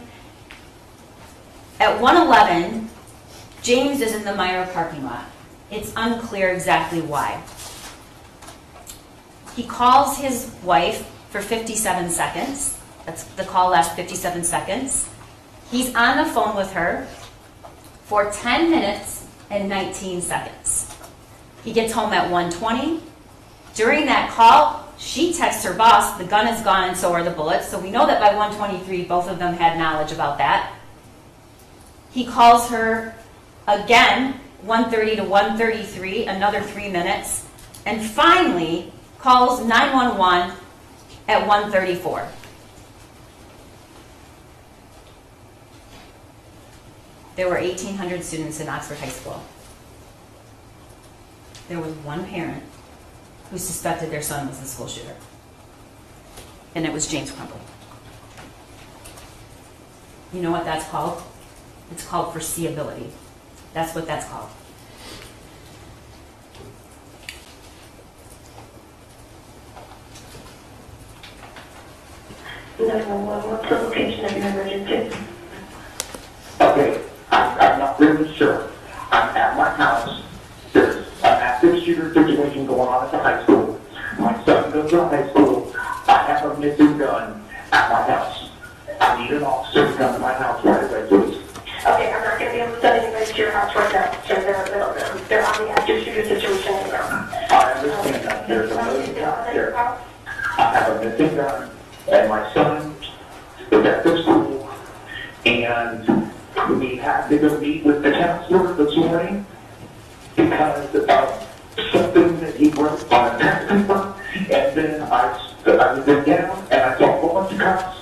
At 1:11, James is in the Meijer parking lot. It's unclear exactly why. He calls his wife for 57 seconds. That's the call lasts 57 seconds. He's on the phone with her for 10 minutes and 19 seconds. He gets home at 1:20. During that call, she texts her boss, the gun is gone and so are the bullets. So we know that by 1:23, both of them had knowledge about that. He calls her again, 1:30 to 1:33, another 3 minutes, and finally calls 911 at 1:34. There were 1,800 students in Oxford High School. There was one parent who suspected their son was the school shooter. And it was James Crumbley. You know what that's called? It's called foreseeability. That's what that's called. What's the location of your emergency? Okay, I'm not really sure. I'm at my house. There's an active shooter situation going on at the high school. My son goes to high school. I have a missing gun at my house. I need an officer to come to my house right away, please. Okay, I'm not going to be able to send anybody to your house right now. So they're on the active shooter situation right now. I understand that. There's a million guns there. I have a missing gun, and my son is at the school, and we had to go meet with the counselor this morning because of something that he wrote on a tax paper, and then I was in down, and I saw a whole bunch of cops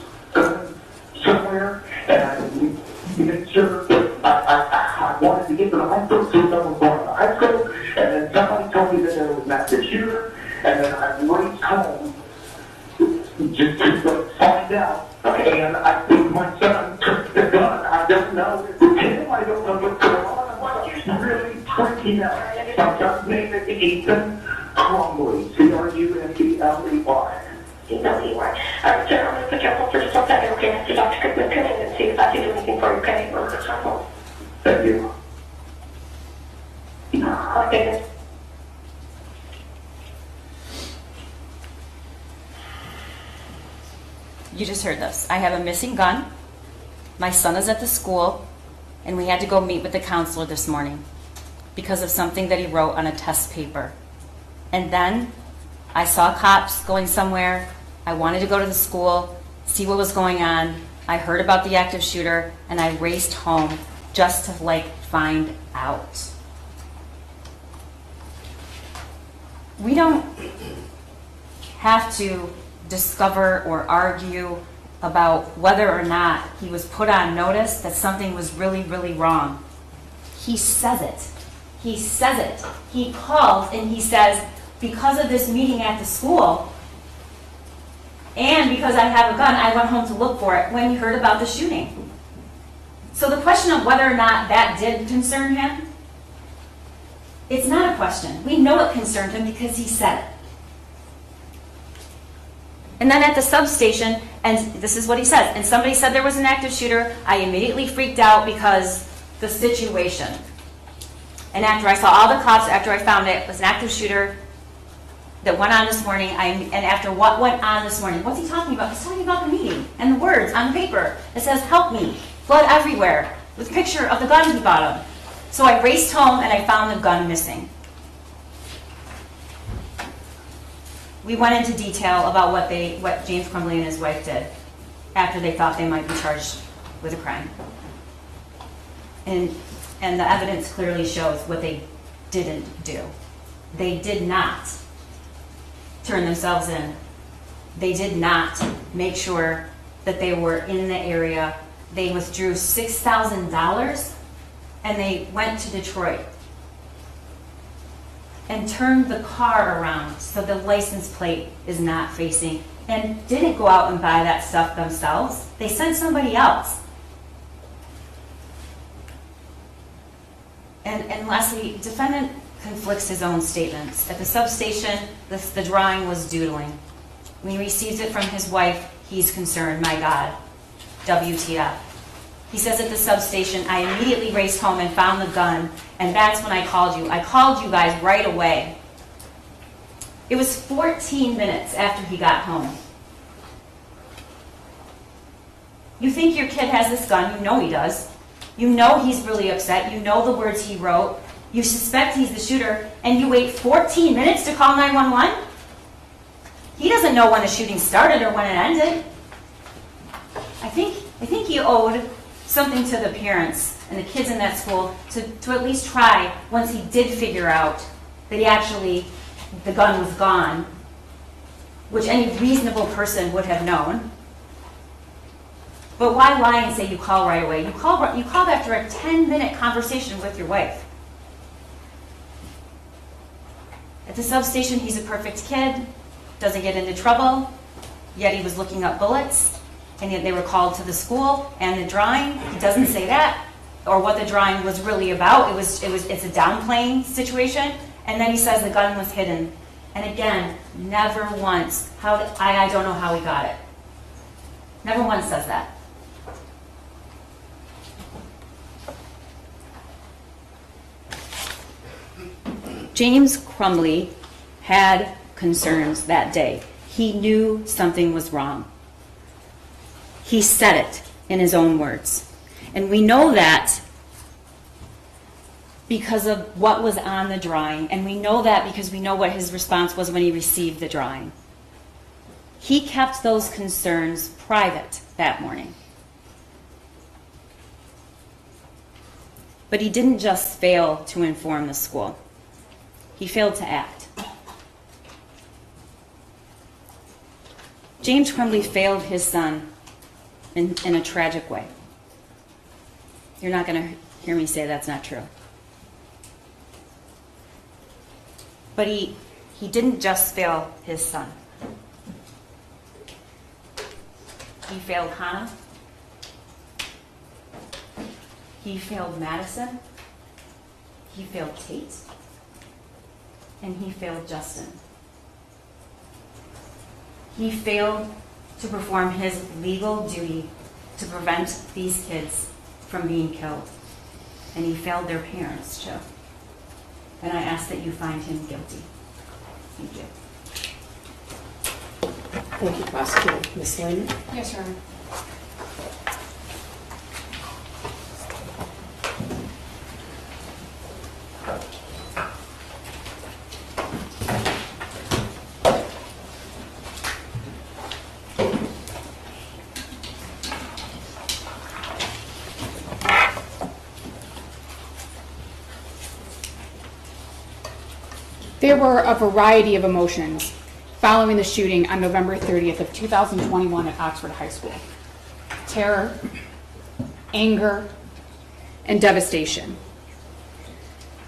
those two fellows going to high school, and then somebody told me that there was an active shooter, and then I raced home just to find out. Okay, and I think my son took the gun. I don't know if it's him. I don't know what's going on. I'm really freaking out. My son's name is Ethan Crumbley. C-R-U-M-B-L-E-Y. C-R-U-M-B-L-E-Y. All right, sir, I'm going to put you on hold for just 1 second, okay? After Dr. Cookman come in and see if I can do anything for you, okay? We'll put you on hold. Thank you. Okay. You just heard this. I have a missing gun. My son is at the school, and we had to go meet with the counselor this morning because of something that he wrote on a test paper. And then I saw cops going somewhere. I wanted to go to the school, see what was going on. I heard about the active shooter, and I raced home just to find out. We don't have to discover or argue about whether or not he was put on notice that something was really, really wrong. He says it. He says it. He calls and he says, because of this meeting at the school and because I have a gun, I went home to look for it when he heard about the shooting. So the question of whether or not that did concern him, it's not a question. We know it concerned him because he said it. And then at the substation, and this is what he says, and somebody said there was an active shooter, I immediately freaked out because the situation. And after I saw all the cops, after I found it was an active shooter that went on this morning, and after what went on this morning, what's he talking about? He's talking about the meeting and the words on the paper. It says, help me, blood everywhere, with a picture of the gun he bought him. So I raced home and I found the gun missing. We went into detail about what James Crumbley and his wife did after they thought they might be charged with a crime. And the evidence clearly shows what they didn't do. They did not turn themselves in. They did not make sure that they were in the area. They withdrew $6,000 and they went to Detroit and turned the car around so the license plate is not facing, and didn't go out and buy that stuff themselves. They sent somebody else. And lastly, defendant conflicts his own statements. At the substation, the drawing was doodling. When he received it from his wife, he's concerned, my God, WTF. He says at the substation, I immediately raced home and found the gun, and that's when I called you. I called you guys right away. It was 14 minutes after he got home. You think your kid has this gun, you know he does. You know he's really upset, you know the words he wrote, you suspect he's the shooter, and you wait 14 minutes to call 911? He doesn't know when the shooting started or when it ended. I think he owed something to the parents and the kids in that school to at least try, once he did figure out that the gun was gone, which any reasonable person would have known. But why lie and say you call right away? You called after a 10-minute conversation with your wife. At the substation, he's a perfect kid, doesn't get into trouble, yet he was looking up bullets, and yet they were called to the school, and the drawing, he doesn't say that, or what the drawing was really about. It's a downplaying situation, and then he says the gun was hidden. And again, never once, I don't know how he got it. Never once says that. James Crumbley had concerns that day. He knew something was wrong. He said it in his own words. And we know that because of what was on the drawing, and we know that because we know what his response was when he received the drawing. He kept those concerns private that morning. But he didn't just fail to inform the school. He failed to act. James Crumbley failed his son in a tragic way. You're not going to hear me say that's not true. But he didn't just fail his son. He failed Hannah. He failed Madison. He failed Tate. And he failed Justin. He failed to perform his legal duty to prevent these kids from being killed. And he failed their parents too. And I ask that you find him guilty. Thank you. Thank you, Prosecutor. Ms. Lehman? Yes, Your Honor. There were a variety of emotions following the shooting on November 30th of 2021 at Oxford High School. Terror, anger, and devastation.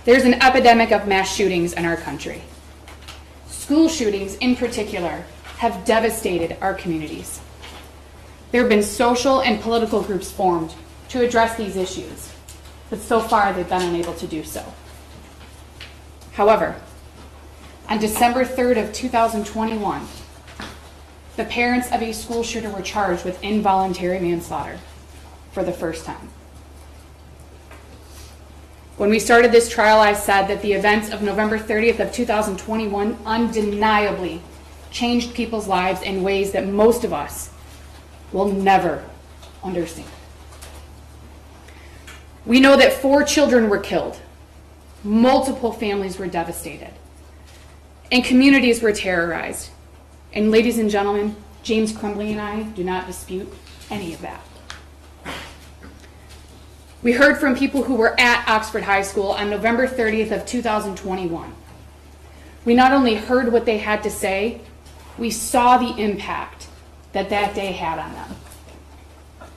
There's an epidemic of mass shootings in our country. School shootings in particular have devastated our communities. There have been social and political groups formed to address these issues, but so far they've been unable to do so. However, on December 3rd of 2021, the parents of a school shooter were charged with involuntary manslaughter for the first time. When we started this trial, I said that the events of November 30th of 2021 undeniably changed people's lives in ways that most of us will never understand. We know that 4 children were killed, multiple families were devastated, and communities were terrorized. And ladies and gentlemen, James Crumbley and I do not dispute any of that. We heard from people who were at Oxford High School on November 30th of 2021. We not only heard what they had to say, we saw the impact that that day had on them.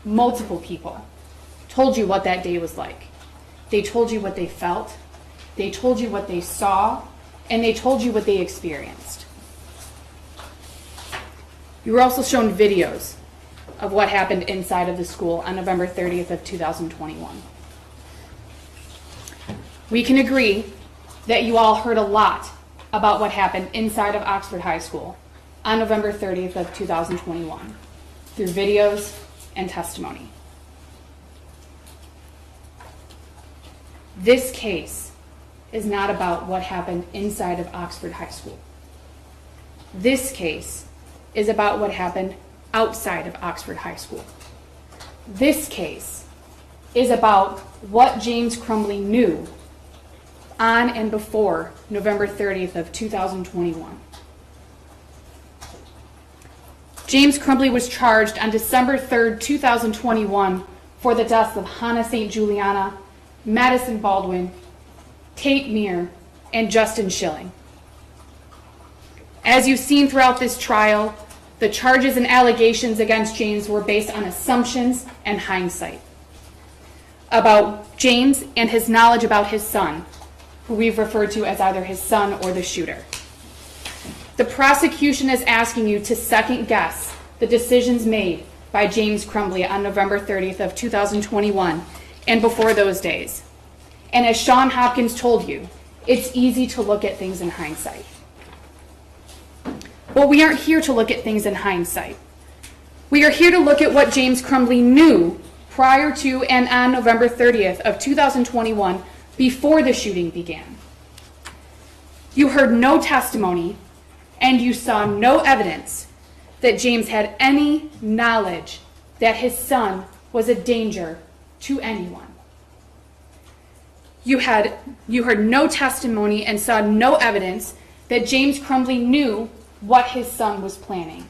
Multiple people told you what that day was like. They told you what they felt, they told you what they saw, and they told you what they experienced. You were also shown videos of what happened inside of the school on November 30th of 2021. We can agree that you all heard a lot about what happened inside of Oxford High School on November 30th of 2021 through videos and testimony. This case is not about what happened inside of Oxford High School. This case is about what happened outside of Oxford High School. This case is about what James Crumbley knew on and before November 30th of 2021. James Crumbley was charged on December 3rd, 2021 for the deaths of Hannah St. Juliana, Madison Baldwin, Tate Meir, and Justin Schilling. As you've seen throughout this trial, the charges and allegations against James were based on assumptions and hindsight about James and his knowledge about his son, who we've referred to as either his son or the shooter. The prosecution is asking you to second guess the decisions made by James Crumbley on November 30th of 2021 and before those days. And as Sean Hopkins told you, it's easy to look at things in hindsight. But we aren't here to look at things in hindsight. We are here to look at what James Crumbley knew prior to and on November 30th of 2021 before the shooting began. You heard no testimony and you saw no evidence that James had any knowledge that his son was a danger to anyone. You heard no testimony and saw no evidence that James Crumbley knew what his son was planning.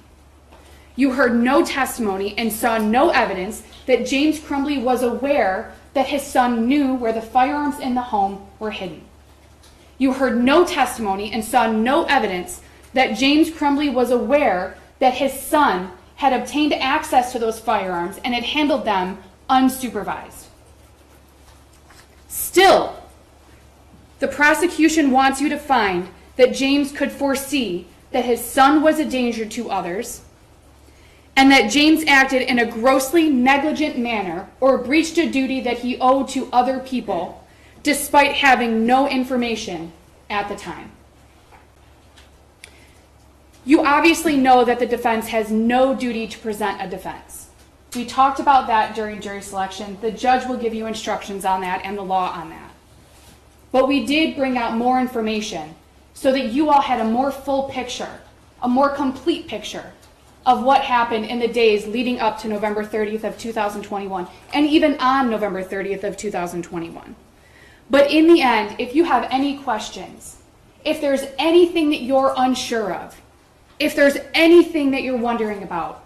You heard no testimony and saw no evidence that James Crumbley was aware that his son knew where the firearms in the home were hidden. You heard no testimony and saw no evidence that James Crumbley was aware that his son had obtained access to those firearms and had handled them unsupervised. Still, the prosecution wants you to find that James could foresee that his son was a danger to others, and that James acted in a grossly negligent manner or breached a duty that he owed to other people, despite having no information at the time. You obviously know that the defense has no duty to present a defense. We talked about that during jury selection. The judge will give you instructions on that and the law on that. But we did bring out more information so that you all had a more full picture, a more complete picture of what happened in the days leading up to November 30th of 2021, and even on November 30th of 2021. But in the end, if you have any questions, if there's anything that you're unsure of, if there's anything that you're wondering about,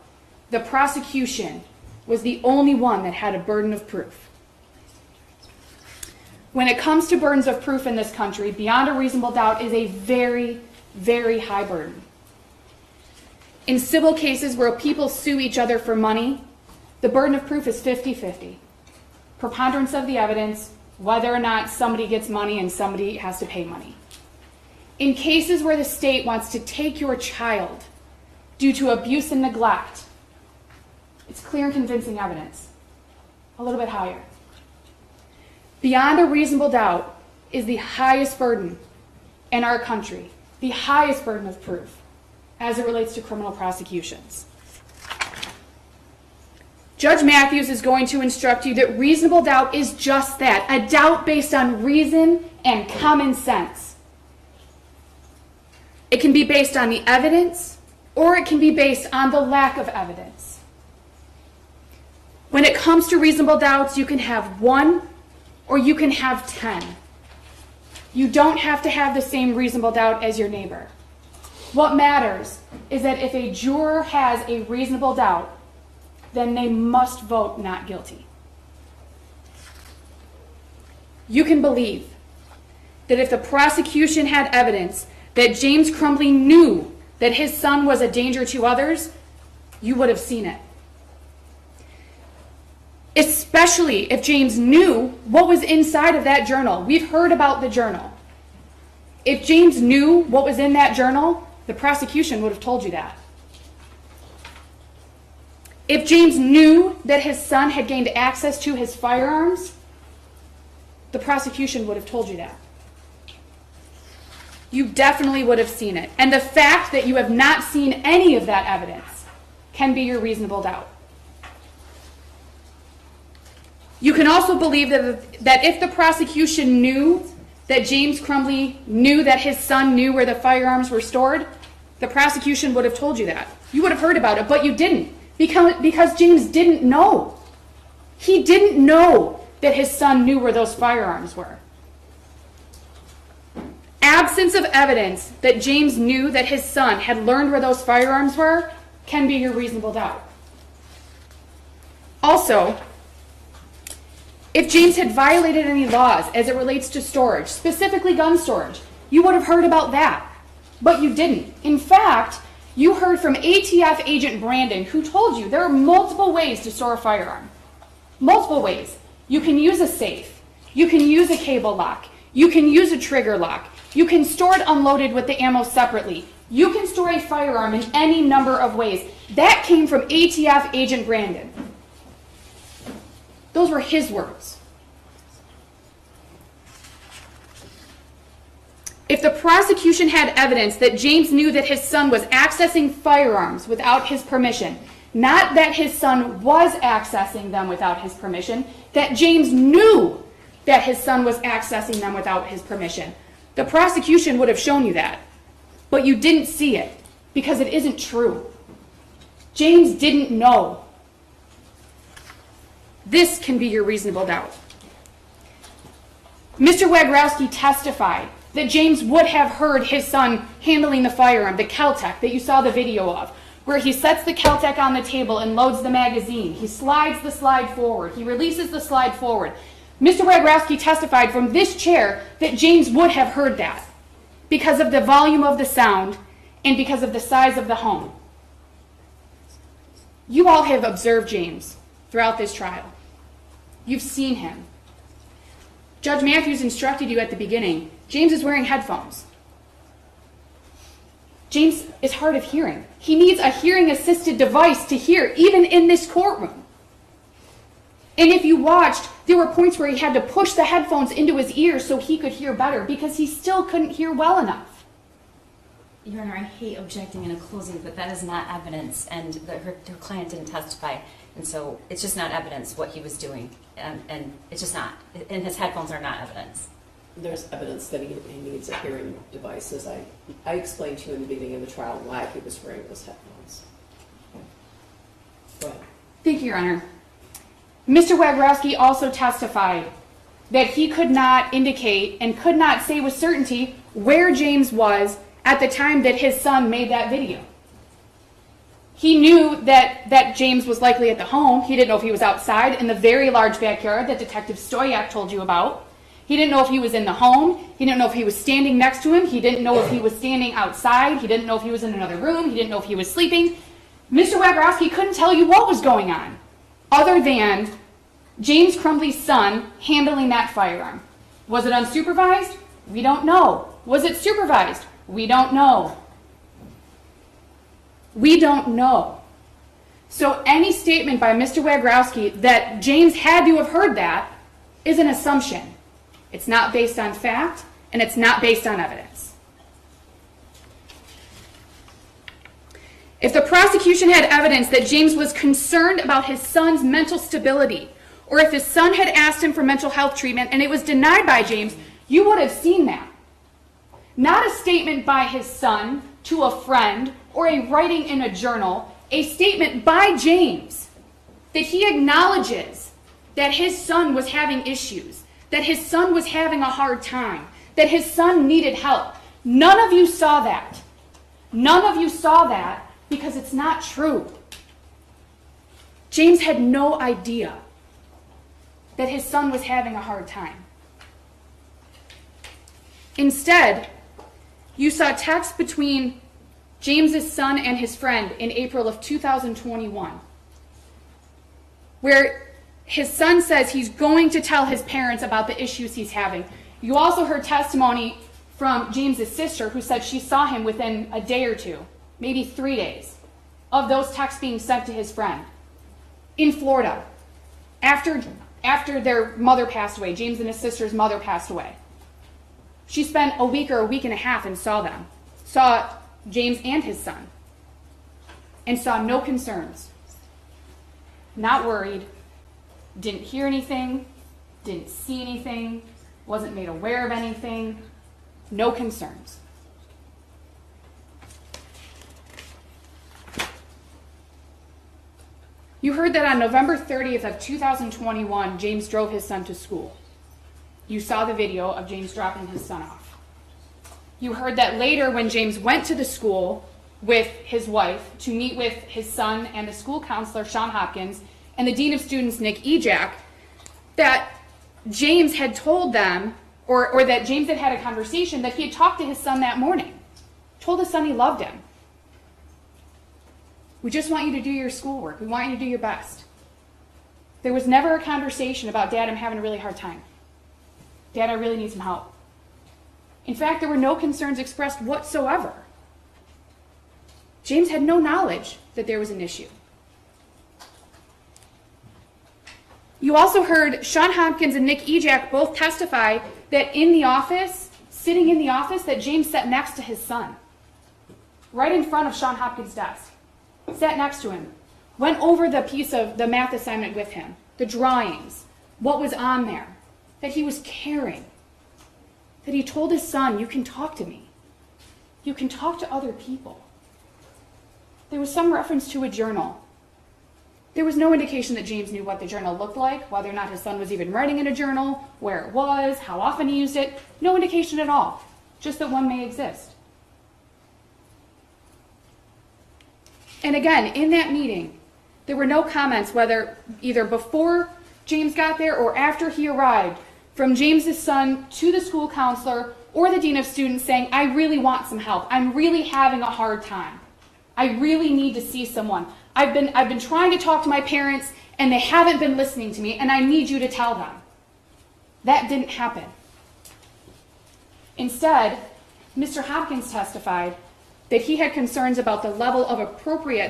the prosecution was the only one that had a burden of proof. When it comes to burdens of proof in this country, beyond a reasonable doubt is a very, very high burden. In civil cases where people sue each other for money, the burden of proof is 50-50. Preponderance of the evidence, whether or not somebody gets money and somebody has to pay money. In cases where the state wants to take your child due to abuse and neglect, it's clear and convincing evidence, a little bit higher. Beyond a reasonable doubt is the highest burden in our country, the highest burden of proof as it relates to criminal prosecutions. Judge Matthews is going to instruct you that reasonable doubt is just that, a doubt based on reason and common sense. It can be based on the evidence, or it can be based on the lack of evidence. When it comes to reasonable doubts, you can have 1 or you can have 10. You don't have to have the same reasonable doubt as your neighbor. What matters is that if a juror has a reasonable doubt, then they must vote not guilty. You can believe that if the prosecution had evidence that James Crumbley knew that his son was a danger to others, you would have seen it. Especially if James knew what was inside of that journal. We've heard about the journal. If James knew what was in that journal, the prosecution would have told you that. If James knew that his son had gained access to his firearms, the prosecution would have told you that. You definitely would have seen it. And the fact that you have not seen any of that evidence can be your reasonable doubt. You can also believe that if the prosecution knew that James Crumbley knew that his son knew where the firearms were stored, the prosecution would have told you that. You would have heard about it, but you didn't, because James didn't know. He didn't know that his son knew where those firearms were. Absence of evidence that James knew that his son had learned where those firearms were can be your reasonable doubt. Also, if James had violated any laws as it relates to storage, specifically gun storage, you would have heard about that, but you didn't. In fact, you heard from ATF agent Brandon, who told you there are multiple ways to store a firearm. Multiple ways. You can use a safe. You can use a cable lock. You can use a trigger lock. You can store it unloaded with the ammo separately. You can store a firearm in any number of ways. That came from ATF agent Brandon. Those were his words. If the prosecution had evidence that James knew that his son was accessing firearms without his permission, not that his son was accessing them without his permission, that James knew that his son was accessing them without his permission, the prosecution would have shown you that. But you didn't see it because it isn't true. James didn't know. This can be your reasonable doubt. Mr. Wagrowski testified that James would have heard his son handling the firearm, the Kel-Tec that you saw the video of, where he sets the Kel-Tec on the table and loads the magazine. He slides the slide forward. He releases the slide forward. Mr. Wagrowski testified from this chair that James would have heard that because of the volume of the sound and because of the size of the home. You all have observed James throughout this trial. You've seen him. Judge Matthews instructed you at the beginning, James is wearing headphones. James is hard of hearing. He needs a hearing-assisted device to hear, even in this courtroom. And if you watched, there were points where he had to push the headphones into his ears so he could hear better because he still couldn't hear well enough. Your Honor, I hate objecting in a closing, but that is not evidence, and her client didn't testify, and so it's just not evidence what he was doing, and it's just not. And his headphones are not evidence. There's evidence that he needs a hearing device, as I explained to you in the beginning of the trial why he was wearing those headphones. Go ahead. Thank you, Your Honor. Mr. Wagrowski also testified that he could not indicate and could not say with certainty where James was at the time that his son made that video. He knew that James was likely at the home. He didn't know if he was outside in the very large backyard that Detective Stoyak told you about. He didn't know if he was in the home. He didn't know if he was standing next to him. He didn't know if he was standing outside. He didn't know if he was in another room. He didn't know if he was sleeping. Mr. Wagrowski couldn't tell you what was going on, other than James Crumbley's son handling that firearm. Was it unsupervised? We don't know. Was it supervised? We don't know. We don't know. So any statement by Mr. Wagrowski that James had to have heard that is an assumption. It's not based on fact, and it's not based on evidence. If the prosecution had evidence that James was concerned about his son's mental stability, or if his son had asked him for mental health treatment and it was denied by James, you would have seen that. Not a statement by his son to a friend or a writing in a journal, a statement by James that he acknowledges that his son was having issues, that his son was having a hard time, that his son needed help. None of you saw that. None of you saw that because it's not true. James had no idea that his son was having a hard time. Instead, you saw texts between James's son and his friend in April of 2021, where his son says he's going to tell his parents about the issues he's having. You also heard testimony from James's sister, who said she saw him within a day or two, maybe 3 days, of those texts being sent to his friend in Florida after their mother passed away. James and his sister's mother passed away. She spent a week or a week and a half and saw them, saw James and his son, and saw no concerns. Not worried, didn't hear anything, didn't see anything, wasn't made aware of anything, no concerns. You heard that on November 30th of 2021, James drove his son to school. You saw the video of James dropping his son off. You heard that later when James went to the school with his wife to meet with his son and the school counselor, Sean Hopkins, and the dean of students, Nick Ejak, that James had told them, or that James had had a conversation that he had talked to his son that morning, told his son he loved him. We just want you to do your schoolwork. We want you to do your best. There was never a conversation about, Dad, I'm having a really hard time. Dad, I really need some help. In fact, there were no concerns expressed whatsoever. James had no knowledge that there was an issue. You also heard Sean Hopkins and Nick Ejak both testify that in the office, sitting in the office, that James sat next to his son, right in front of Sean Hopkins' desk, sat next to him, went over the piece of the math assignment with him, the drawings, what was on there, that he was caring, that he told his son, you can talk to me. You can talk to other people. There was some reference to a journal. There was no indication that James knew what the journal looked like, whether or not his son was even writing in a journal, where it was, how often he used it. No indication at all, just that one may exist. And again, in that meeting, there were no comments, whether either before James got there or after he arrived, from James's son to the school counselor or the dean of students saying, I really want some help. I'm really having a hard time. I really need to see someone. I've been trying to talk to my parents and they haven't been listening to me and I need you to tell them. That didn't happen. Instead, Mr. Hopkins testified that he had concerns about the level of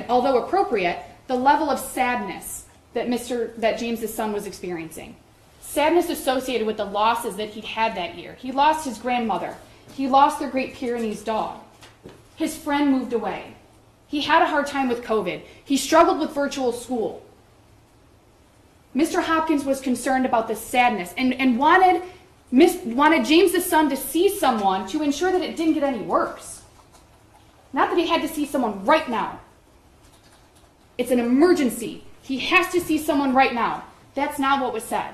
although appropriate, the level of sadness that James's son was experiencing. Sadness associated with the losses that he'd had that year. He lost his grandmother. He lost their Great Pyrenees dog. His friend moved away. He had a hard time with COVID. He struggled with virtual school. Mr. Hopkins was concerned about the sadness and wanted James's son to see someone to ensure that it didn't get any worse. Not that he had to see someone right now. It's an emergency. He has to see someone right now. That's not what was said.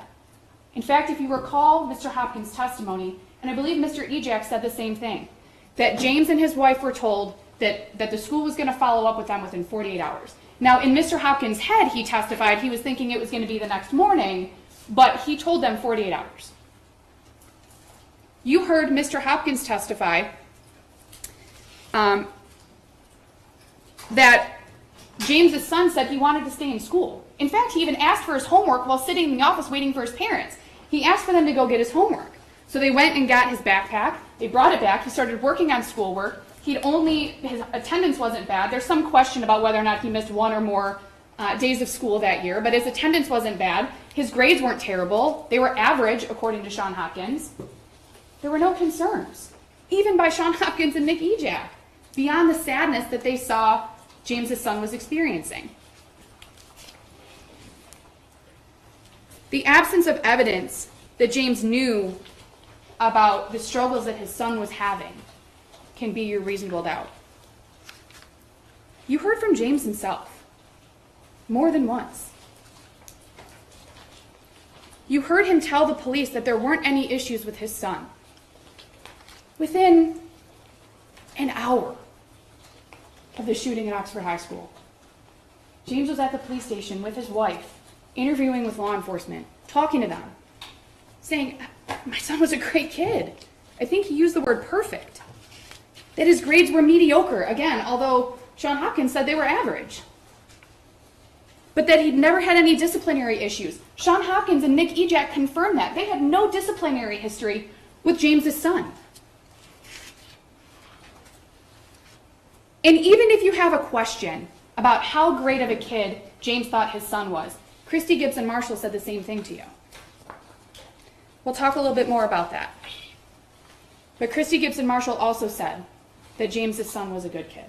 In fact, if you recall Mr. Hopkins' testimony, and I believe Mr. Ejak said the same thing, that James and his wife were told that the school was going to follow up with them within 48 hours. Now, in Mr. Hopkins' head, he testified he was thinking it was going to be the next morning, but he told them 48 hours. You heard Mr. Hopkins testify that James's son said he wanted to stay in school. In fact, he even asked for his homework while sitting in the office waiting for his parents. He asked for them to go get his homework. So they went and got his backpack. They brought it back. He started working on schoolwork. His attendance wasn't bad. There's some question about whether or not he missed one or more days of school that year, but his attendance wasn't bad. His grades weren't terrible. They were average, according to Sean Hopkins. There were no concerns, even by Sean Hopkins and Nick Ejak, beyond the sadness that they saw James's son was experiencing. The absence of evidence that James knew about the struggles that his son was having can be your reasonable doubt. You heard from James himself more than once. You heard him tell the police that there weren't any issues with his son. Within an hour of the shooting at Oxford High School, James was at the police station with his wife, interviewing with law enforcement, talking to them, saying, my son was a great kid. I think he used the word perfect. That his grades were mediocre, again, although Sean Hopkins said they were average. But that he'd never had any disciplinary issues. Sean Hopkins and Nick Ejak confirmed that. They had no disciplinary history with James's son. And even if you have a question about how great of a kid James thought his son was, Christy Gibson Marshall said the same thing to you. We'll talk a little bit more about that. But Christy Gibson Marshall also said that James's son was a good kid.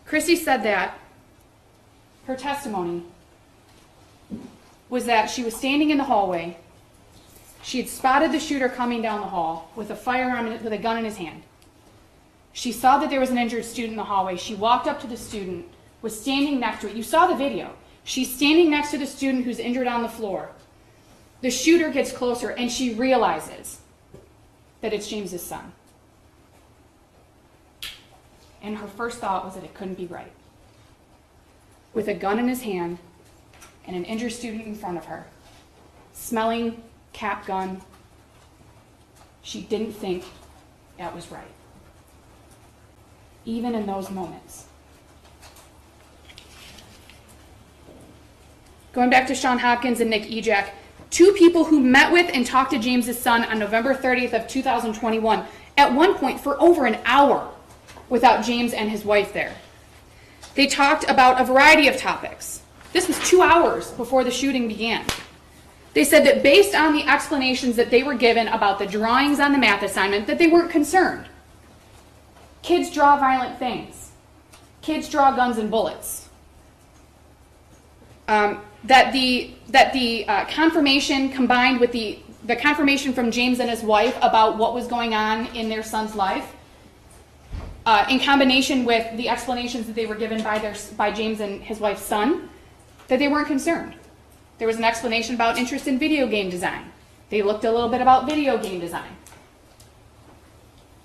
Christy said that her testimony was that she was standing in the hallway. She had spotted the shooter coming down the hall with a firearm, with a gun in his hand. She saw that there was an injured student in the hallway. She walked up to the student, was standing next to it. You saw the video. She's standing next to the student who's injured on the floor. The shooter gets closer and she realizes that it's James's son. And her first thought was that it couldn't be right. With a gun in his hand and an injured student in front of her, smelling cap gun, she didn't think that was right. Even in those moments. Going back to Sean Hopkins and Nick Ejak, two people who met with and talked to James's son on November 30th of 2021, at one point for over an hour without James and his wife there. They talked about a variety of topics. This was 2 hours before the shooting began. They said that based on the explanations that they were given about the drawings on the math assignment, that they weren't concerned. Kids draw violent things. Kids draw guns and bullets. That the confirmation combined with the confirmation from James and his wife about what was going on in their son's life, in combination with the explanations that they were given by James and his wife's son, that they weren't concerned. There was an explanation about interest in video game design. They looked a little bit about video game design.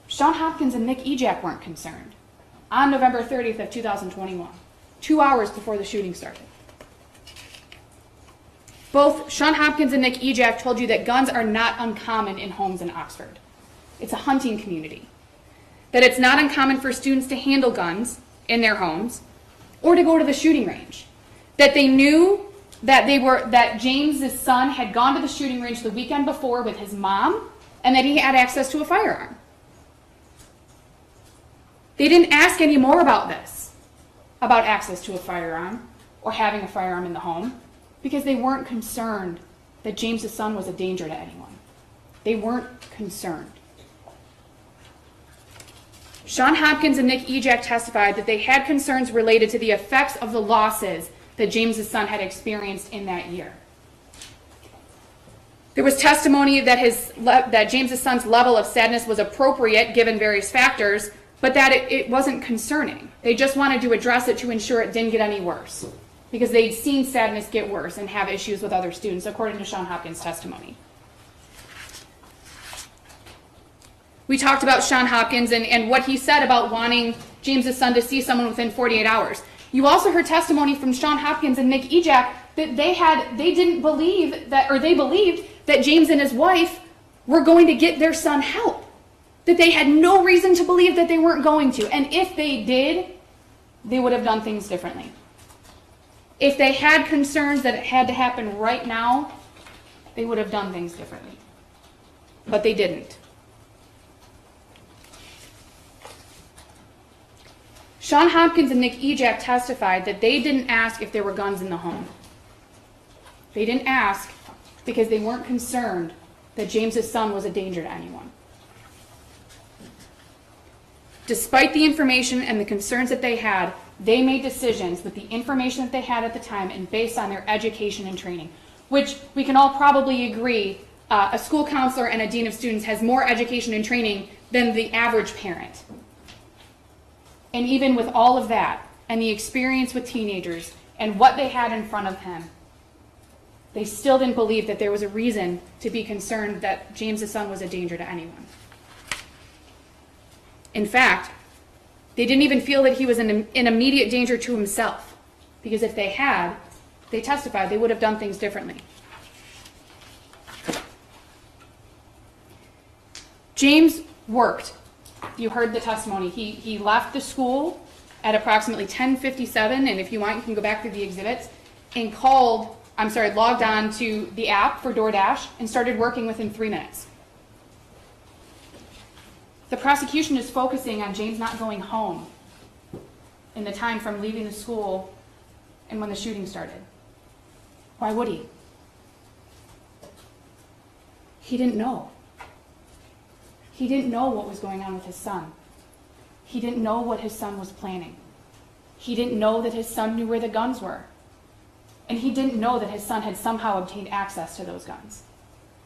Sean Hopkins and Nick Ejak weren't concerned on November 30th of 2021, 2 hours before the shooting started. Both Sean Hopkins and Nick Ejak told you that guns are not uncommon in homes in Oxford. It's a hunting community. That it's not uncommon for students to handle guns in their homes or to go to the shooting range. That they knew that James's son had gone to the shooting range the weekend before with his mom and that he had access to a firearm. They didn't ask any more about this, about access to a firearm or having a firearm in the home, because they weren't concerned that James's son was a danger to anyone. They weren't concerned. Sean Hopkins and Nick Ejak testified that they had concerns related to the effects of the losses that James's son had experienced in that year. There was testimony that James's son's level of sadness was appropriate given various factors, but that it wasn't concerning. They just wanted to address it to ensure it didn't get any worse, because they'd seen sadness get worse and have issues with other students, according to Sean Hopkins' testimony. We talked about Sean Hopkins and what he said about wanting James's son to see someone within 48 hours. You also heard testimony from Sean Hopkins and Nick Ejak that they believed that James and his wife were going to get their son help. That they had no reason to believe that they weren't going to. And if they did, they would have done things differently. If they had concerns that it had to happen right now, they would have done things differently. But they didn't. Sean Hopkins and Nick Ejak testified that they didn't ask if there were guns in the home. They didn't ask because they weren't concerned that James's son was a danger to anyone. Despite the information and the concerns that they had, they made decisions with the information that they had at the time and based on their education and training, which we can all probably agree a school counselor and a dean of students has more education and training than the average parent. And even with all of that and the experience with teenagers and what they had in front of him, they still didn't believe that there was a reason to be concerned that James's son was a danger to anyone. In fact, they didn't even feel that he was in immediate danger to himself, because if they had, they testified they would have done things differently. James worked. You heard the testimony. He left the school at approximately 10:57, and if you want, you can go back through the exhibits, and logged on to the app for DoorDash and started working within 3 minutes. The prosecution is focusing on James not going home in the time from leaving the school and when the shooting started. Why would he? He didn't know. He didn't know what was going on with his son. He didn't know what his son was planning. He didn't know that his son knew where the guns were. And he didn't know that his son had somehow obtained access to those guns,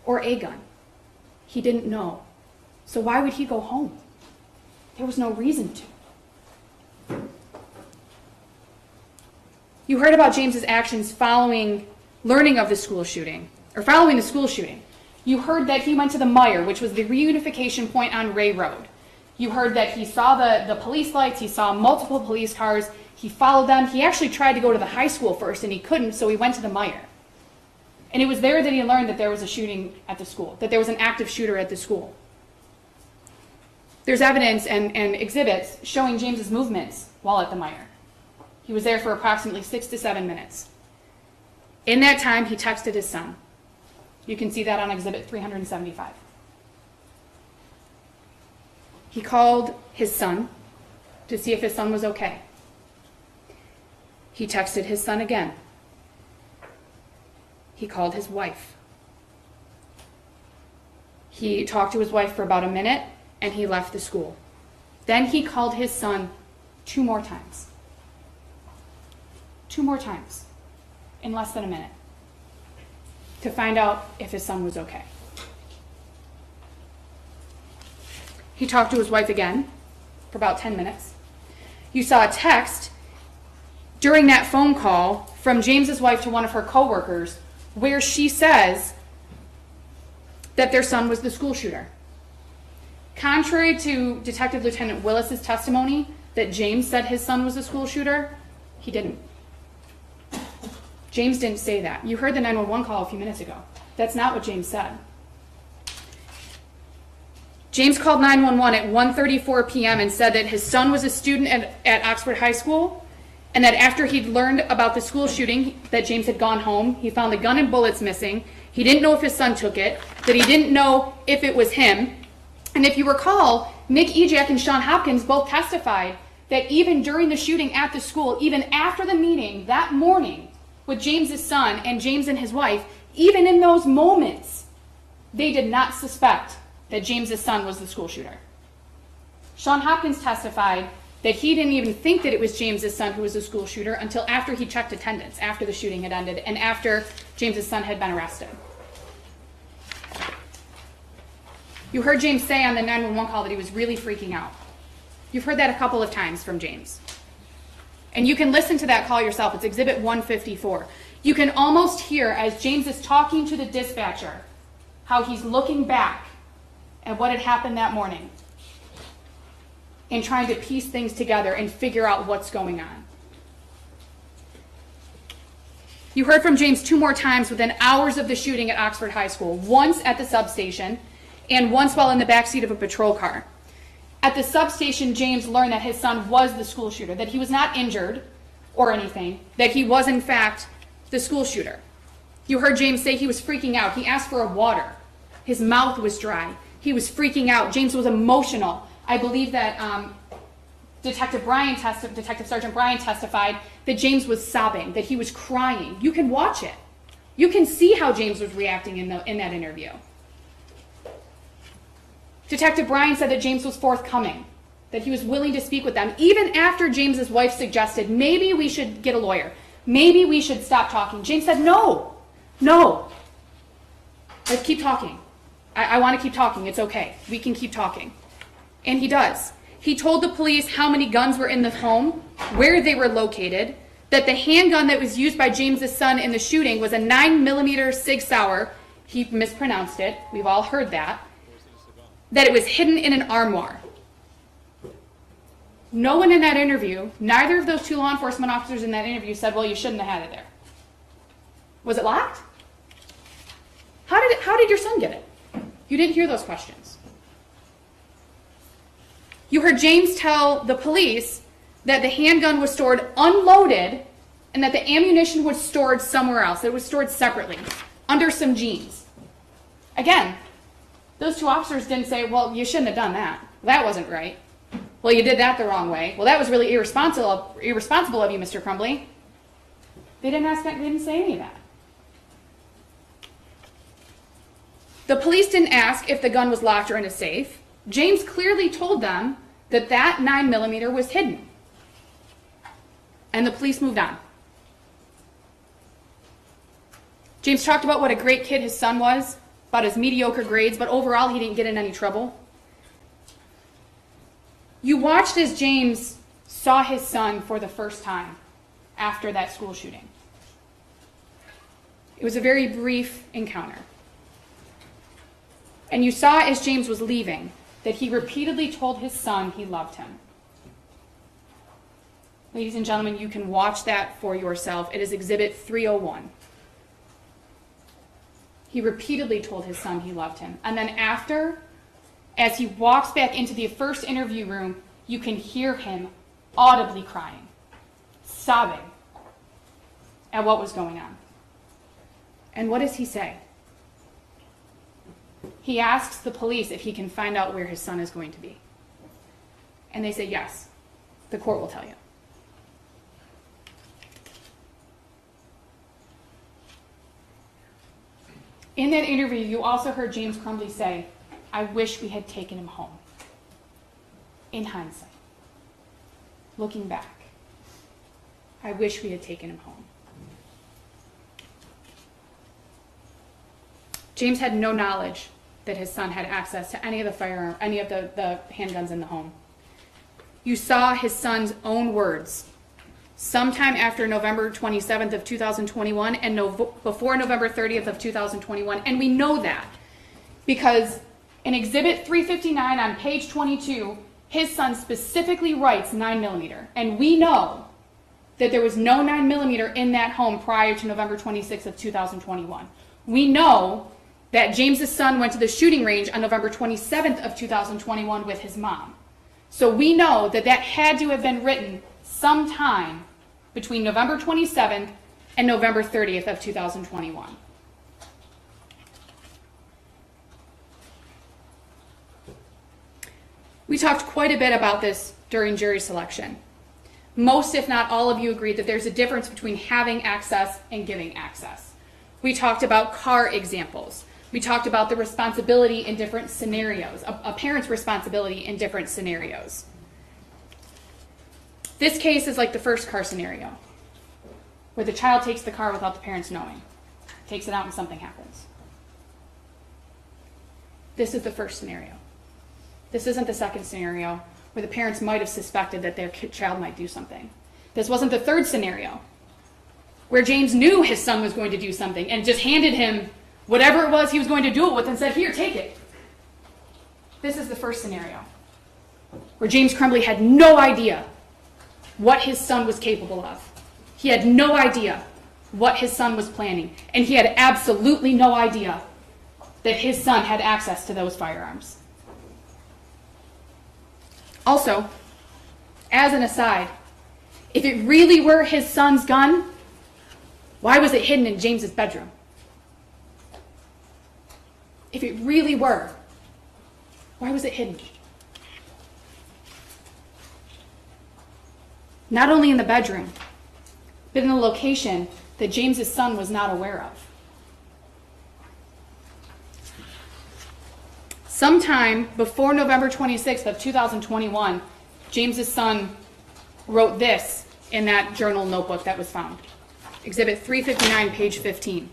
or a gun. He didn't know. So why would he go home? There was no reason to. You heard about James's actions following learning of the school shooting, or following the school shooting. You heard that he went to the Meijer, which was the reunification point on Ray Road. You heard that he saw the police lights, he saw multiple police cars, he followed them. He actually tried to go to the high school first and he couldn't, so he went to the Meijer. And it was there that he learned that there was a shooting at the school, that there was an active shooter at the school. There's evidence and exhibits showing James's movements while at the Meijer. He was there for approximately 6 to 7 minutes. In that time, he texted his son. You can see that on exhibit 375. He called his son to see if his son was okay. He texted his son again. He called his wife. He talked to his wife for about a minute, and he left the school. Then he called his son 2 more times. 2 more times in less than a minute to find out if his son was okay. He talked to his wife again for about 10 minutes. You saw a text during that phone call from James's wife to one of her coworkers where she says that their son was the school shooter. Contrary to Detective Lieutenant Willis's testimony that James said his son was the school shooter, he didn't. James didn't say that. You heard the 911 call a few minutes ago. That's not what James said. James called 911 at 1:34 p.m. and said that his son was a student at Oxford High School, and that after he'd learned about the school shooting, that James had gone home, he found the gun and bullets missing. He didn't know if his son took it. that he didn't know if it was him. And if you recall, Nick Ejak and Sean Hopkins both testified that even during the shooting at the school, even after the meeting that morning with James's son and James and his wife, even in those moments, they did not suspect that James's son was the school shooter. Sean Hopkins testified that he didn't even think that it was James's son who was the school shooter until after he checked attendance, after the shooting had ended, and after James's son had been arrested. You heard James say on the 911 call that he was really freaking out. You've heard that a couple of times from James. And you can listen to that call yourself. It's Exhibit 154. You can almost hear, as James is talking to the dispatcher, how he's looking back at what had happened that morning and trying to piece things together and figure out what's going on. You heard from James 2 more times within hours of the shooting at Oxford High School, once at the substation and once while in the backseat of a patrol car. At the substation, James learned that his son was the school shooter, that he was not injured or anything, that he was in fact the school shooter. You heard James say he was freaking out. He asked for a water. His mouth was dry. He was freaking out. James was emotional. I believe that Detective Sergeant Bryan testified that James was sobbing, that he was crying. You can watch it. You can see how James was reacting in that interview. Detective Bryan said that James was forthcoming, that he was willing to speak with them, even after James's wife suggested, maybe we should get a lawyer. Maybe we should stop talking. James said, no. Let's keep talking. I want to keep talking. It's okay. We can keep talking. And he does. He told the police how many guns were in the home, where they were located, that the handgun that was used by James's son in the shooting was a 9mm Sig Sauer. He mispronounced it. We've all heard that. That it was hidden in an armoire. No one in that interview, neither of those 2 law enforcement officers in that interview said, well, you shouldn't have had it there. Was it locked? How did your son get it? You didn't hear those questions. You heard James tell the police that the handgun was stored unloaded and that the ammunition was stored somewhere else. It was stored separately, under some jeans. Again, those 2 officers didn't say, well, you shouldn't have done that. That wasn't right. Well, you did that the wrong way. Well, that was really irresponsible of you, Mr. Crumbley. They didn't say any of that. The police didn't ask if the gun was locked or in a safe. James clearly told them that that 9mm was hidden. And the police moved on. James talked about what a great kid his son was, about his mediocre grades, but overall he didn't get in any trouble. You watched as James saw his son for the first time after that school shooting. It was a very brief encounter. And you saw as James was leaving that he repeatedly told his son he loved him. Ladies and gentlemen, you can watch that for yourself. It is Exhibit 301. He repeatedly told his son he loved him. And then after, as he walks back into the first interview room, you can hear him audibly crying, sobbing at what was going on. And what does he say? He asks the police if he can find out where his son is going to be. And they say, yes, the court will tell you. In that interview, you also heard James Crumbley say, I wish we had taken him home. In hindsight, looking back, I wish we had taken him home. James had no knowledge that his son had access to any of the handguns in the home. You saw his son's own words sometime after November 27th of 2021 and before November 30th of 2021. And we know that because in Exhibit 359 on page 22, his son specifically writes 9mm. And we know that there was no 9mm in that home prior to November 26th of 2021. We know that James's son went to the shooting range on November 27th of 2021 with his mom. So we know that that had to have been written sometime between November 27th and November 30th of 2021. We talked quite a bit about this during jury selection. Most, if not all of you, agreed that there's a difference between having access and giving access. We talked about car examples. We talked about the responsibility in different scenarios, a parent's responsibility in different scenarios. This case is like the first car scenario, where the child takes the car without the parents knowing, takes it out and something happens. This is the first scenario. This isn't the second scenario, where the parents might have suspected that their child might do something. This wasn't the third scenario, where James knew his son was going to do something and just handed him whatever it was he was going to do it with and said, here, take it. This is the first scenario, where James Crumbley had no idea what his son was capable of. He had no idea what his son was planning, and he had absolutely no idea that his son had access to those firearms. Also, as an aside, if it really were his son's gun, why was it hidden in James's bedroom? If it really were, why was it hidden? Not only in the bedroom, but in a location that James's son was not aware of. Sometime before November 26th of 2021, James's son wrote this in that journal notebook that was found. Exhibit 359, page 15.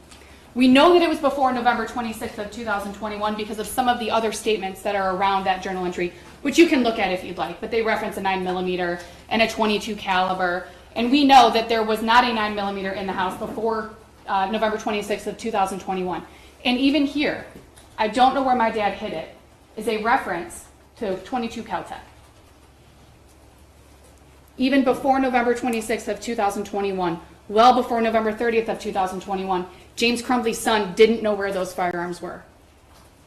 We know that it was before November 26th of 2021 because of some of the other statements that are around that journal entry, which you can look at if you'd like, but they reference a 9mm and a .22 caliber. And we know that there was not a 9mm in the house before November 26th of 2021. And even here, I don't know where my dad hid it, is a reference to .22 Caltech. Even before November 26th of 2021, well before November 30th of 2021, James Crumbley's son didn't know where those firearms were.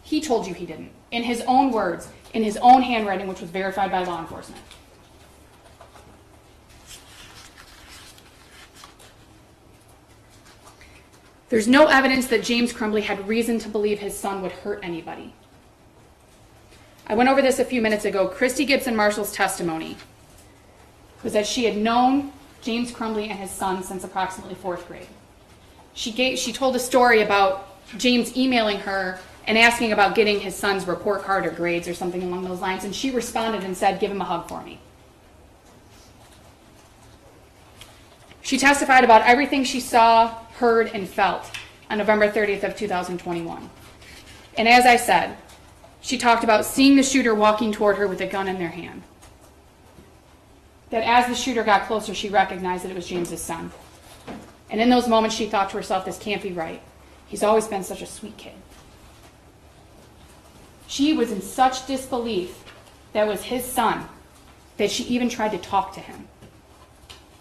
He told you he didn't, in his own words, in his own handwriting, which was verified by law enforcement. There's no evidence that James Crumbley had reason to believe his son would hurt anybody. I went over this a few minutes ago. Christy Gibson Marshall's testimony was that she had known James Crumbley and his son since approximately 4th grade. She told a story about James emailing her and asking about getting his son's report card or grades or something along those lines, and she responded and said, give him a hug for me. She testified about everything she saw, heard, and felt on November 30th of 2021. And as I said, she talked about seeing the shooter walking toward her with a gun in their hand. That as the shooter got closer, she recognized that it was James's son. And in those moments, she thought to herself, this can't be right. He's always been such a sweet kid. She was in such disbelief that was his son that she even tried to talk to him.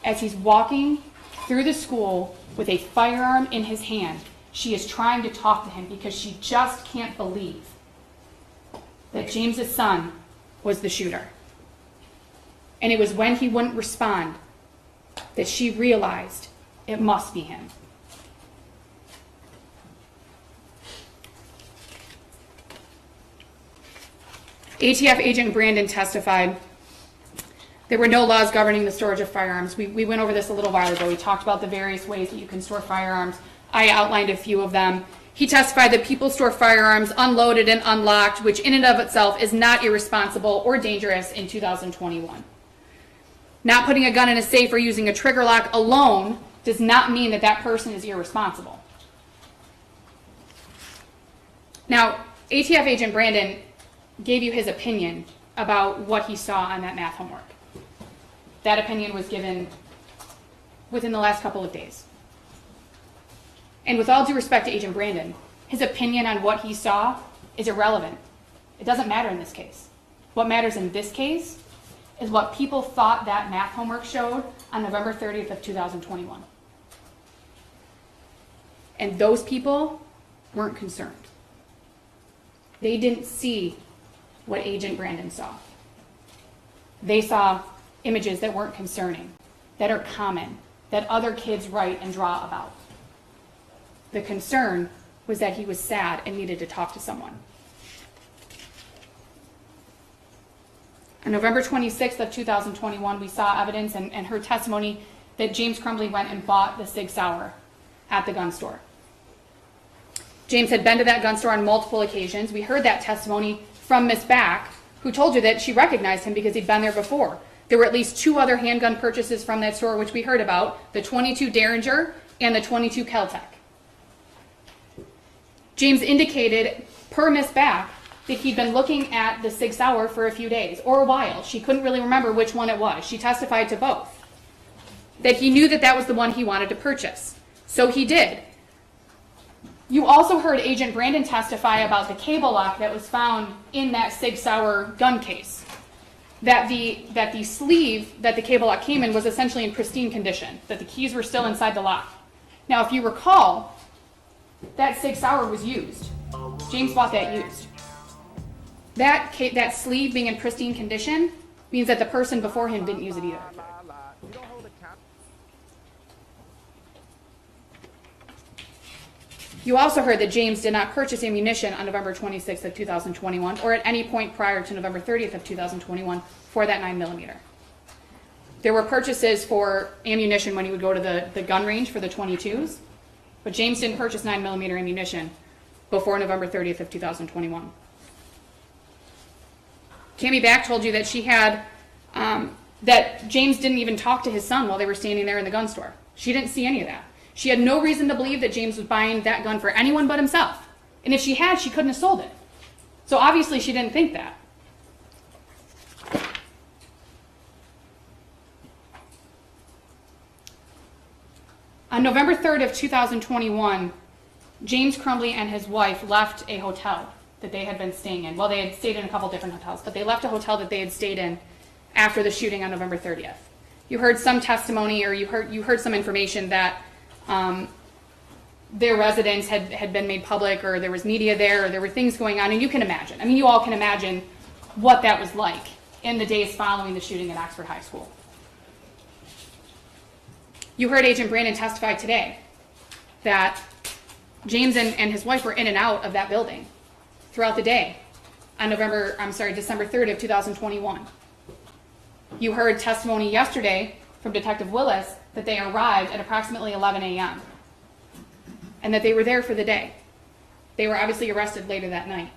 As he's walking through the school with a firearm in his hand, she is trying to talk to him because she just can't believe that James's son was the shooter. And it was when he wouldn't respond that she realized it must be him. ATF agent Brandon testified there were no laws governing the storage of firearms. We went over this a little while ago. We talked about the various ways that you can store firearms. I outlined a few of them. He testified that people store firearms unloaded and unlocked, which in and of itself is not irresponsible or dangerous in 2021. Not putting a gun in a safe or using a trigger lock alone does not mean that that person is irresponsible. Now, ATF agent Brandon gave you his opinion about what he saw on that math homework. That opinion was given within the last couple of days. And with all due respect to Agent Brandon, his opinion on what he saw is irrelevant. It doesn't matter in this case. What matters in this case is what people thought that math homework showed on November 30th of 2021. And those people weren't concerned. They didn't see what Agent Brandon saw. They saw images that weren't concerning, that are common, that other kids write and draw about. The concern was that he was sad and needed to talk to someone. On November 26th of 2021, we saw evidence and her testimony that James Crumbley went and bought the Sig Sauer at the gun store. James had been to that gun store on multiple occasions. We heard that testimony from Miss Back, who told you that she recognized him because he'd been there before. There were at least 2 other handgun purchases from that store, which we heard about, the .22 Derringer and the .22 Keltec. James indicated, per Miss Back, that he'd been looking at the Sig Sauer for a few days, or a while. She couldn't really remember which one it was. She testified to both. That he knew that that was the one he wanted to purchase. So he did. You also heard Agent Brandon testify about the cable lock that was found in that Sig Sauer gun case. That the sleeve that the cable lock came in was essentially in pristine condition, that the keys were still inside the lock. Now, if you recall, that Sig Sauer was used. James bought that used. That sleeve being in pristine condition means that the person before him didn't use it either. You also heard that James did not purchase ammunition on November 26th of 2021 or at any point prior to November 30th of 2021 for that 9mm. There were purchases for ammunition when he would go to the gun range for the .22s, but James didn't purchase 9mm ammunition before November 30th of 2021. Cammie Back told you that she had, that James didn't even talk to his son while they were standing there in the gun store. She didn't see any of that. She had no reason to believe that James was buying that gun for anyone but himself. And if she had, she couldn't have sold it. So obviously she didn't think that. On November 3rd of 2021, James Crumbley and his wife left a hotel that they had been staying in. Well, they had stayed in a couple different hotels, but they left a hotel that they had stayed in after the shooting on November 30th. You heard some testimony, or you heard some information that their residence had been made public, or there was media there, or there were things going on, and you can imagine. I mean, you all can imagine what that was like in the days following the shooting at Oxford High School. You heard Agent Brandon testify today that James and his wife were in and out of that building throughout the day on December 3rd of 2021. You heard testimony yesterday from Detective Willis that they arrived at approximately 11 a.m. and that they were there for the day. They were obviously arrested later that night.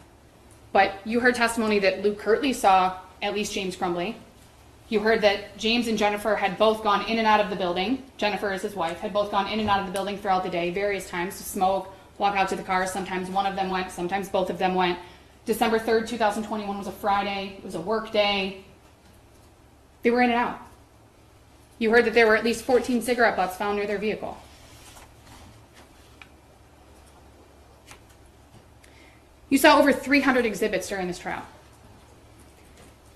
But you heard testimony that Luke Kirtley saw at least James Crumbley. You heard that James and Jennifer had both gone in and out of the building. Jennifer is his wife, had both gone in and out of the building throughout the day, various times to smoke, walk out to the car. Sometimes one of them went, sometimes both of them went. December 3rd, 2021 was a Friday. It was a work day. They were in and out. You heard that there were at least 14 cigarette butts found near their vehicle. You saw over 300 exhibits during this trial.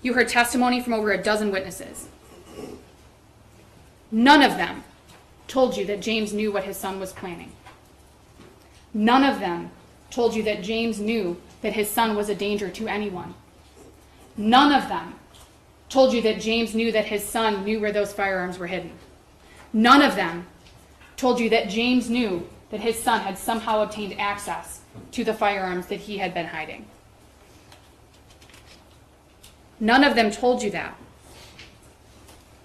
You heard testimony from over a dozen witnesses. None of them told you that James knew what his son was planning. None of them told you that James knew that his son was a danger to anyone. None of them told you that James knew that his son knew where those firearms were hidden. None of them told you that James knew that his son had somehow obtained access to the firearms that he had been hiding. None of them told you that.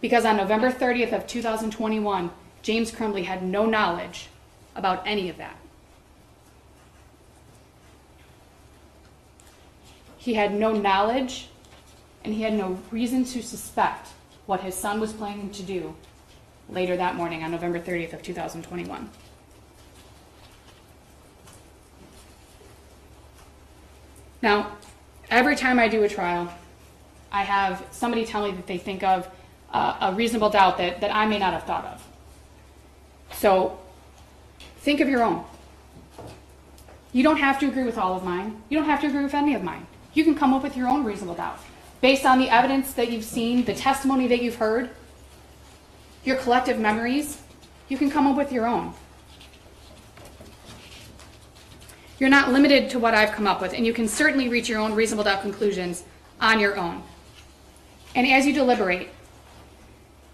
Because on November 30th of 2021, James Crumbley had no knowledge about any of that. He had no knowledge, and he had no reason to suspect what his son was planning to do later that morning on November 30th of 2021. Now, every time I do a trial, I have somebody tell me that they think of a reasonable doubt that I may not have thought of. So, think of your own. You don't have to agree with all of mine. You don't have to agree with any of mine. You can come up with your own reasonable doubt. Based on the evidence that you've seen, the testimony that you've heard, your collective memories, you can come up with your own. You're not limited to what I've come up with, and you can certainly reach your own reasonable doubt conclusions on your own. And as you deliberate,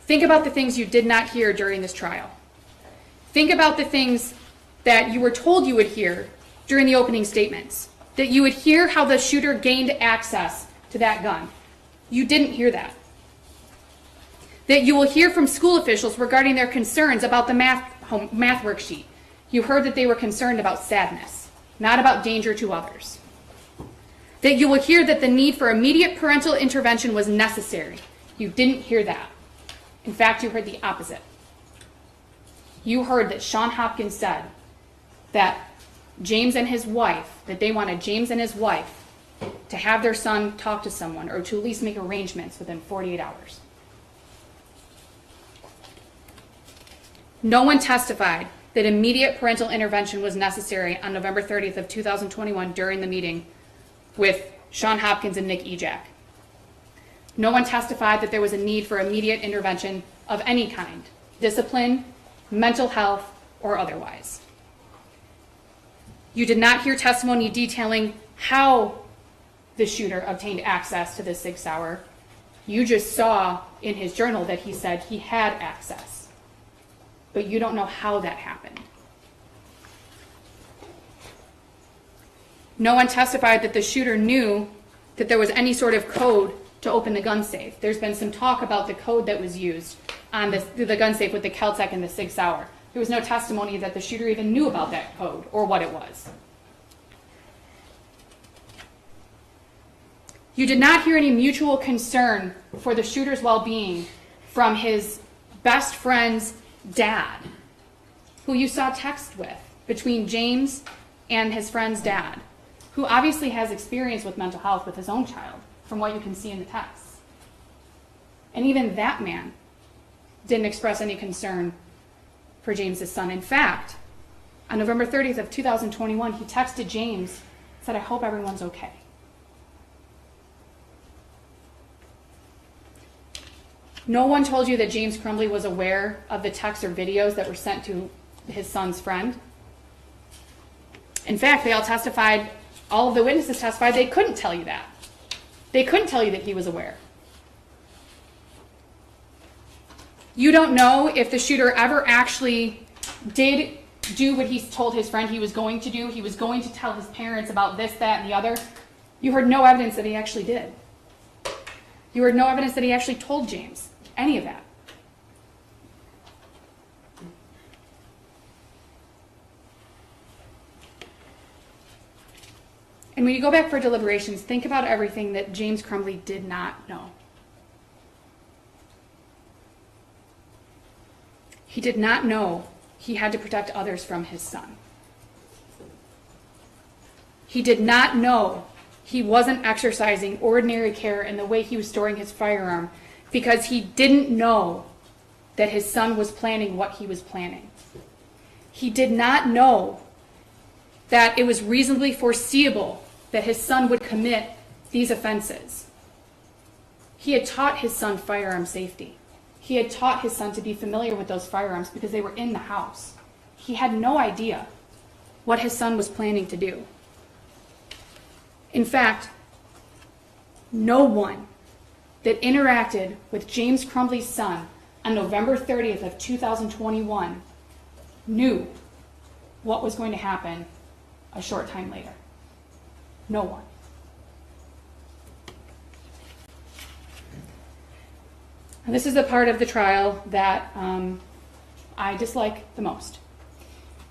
think about the things you did not hear during this trial. Think about the things that you were told you would hear during the opening statements, that you would hear how the shooter gained access to that gun. You didn't hear that. That you will hear from school officials regarding their concerns about the math worksheet. You heard that they were concerned about sadness, not about danger to others. That you will hear that the need for immediate parental intervention was necessary. You didn't hear that. In fact, you heard the opposite. You heard that Sean Hopkins said that James and his wife, that they wanted James and his wife to have their son talk to someone or to at least make arrangements within 48 hours. No one testified that immediate parental intervention was necessary on November 30th of 2021 during the meeting with Sean Hopkins and Nick Ejak. No one testified that there was a need for immediate intervention of any kind, discipline, mental health, or otherwise. You did not hear testimony detailing how the shooter obtained access to the 6 hour. You just saw in his journal that he said he had access, but you don't know how that happened. No one testified that the shooter knew that there was any sort of code to open the gun safe. There's been some talk about the code that was used on the gun safe with the Keltec and the 6 hour. There was no testimony that the shooter even knew about that code or what it was. You did not hear any mutual concern for the shooter's well-being from his best friend's dad, who you saw text with between James and his friend's dad, who obviously has experience with mental health with his own child, from what you can see in the texts. And even that man didn't express any concern for James's son. In fact, on November 30th of 2021, he texted James, said, "I hope everyone's okay." No one told you that James Crumbley was aware of the texts or videos that were sent to his son's friend. In fact, all of the witnesses testified they couldn't tell you that. They couldn't tell you that he was aware. You don't know if the shooter ever actually did do what he told his friend he was going to do. He was going to tell his parents about this, that, and the other. You heard no evidence that he actually did. You heard no evidence that he actually told James any of that. And when you go back for deliberations, think about everything that James Crumbley did not know. He did not know he had to protect others from his son. He did not know he wasn't exercising ordinary care in the way he was storing his firearm because he didn't know that his son was planning what he was planning. He did not know that it was reasonably foreseeable that his son would commit these offenses. He had taught his son firearm safety. He had taught his son to be familiar with those firearms because they were in the house. He had no idea what his son was planning to do. In fact, no one that interacted with James Crumbley's son on November 30th of 2021 knew what was going to happen a short time later. No one. And this is the part of the trial that I dislike the most.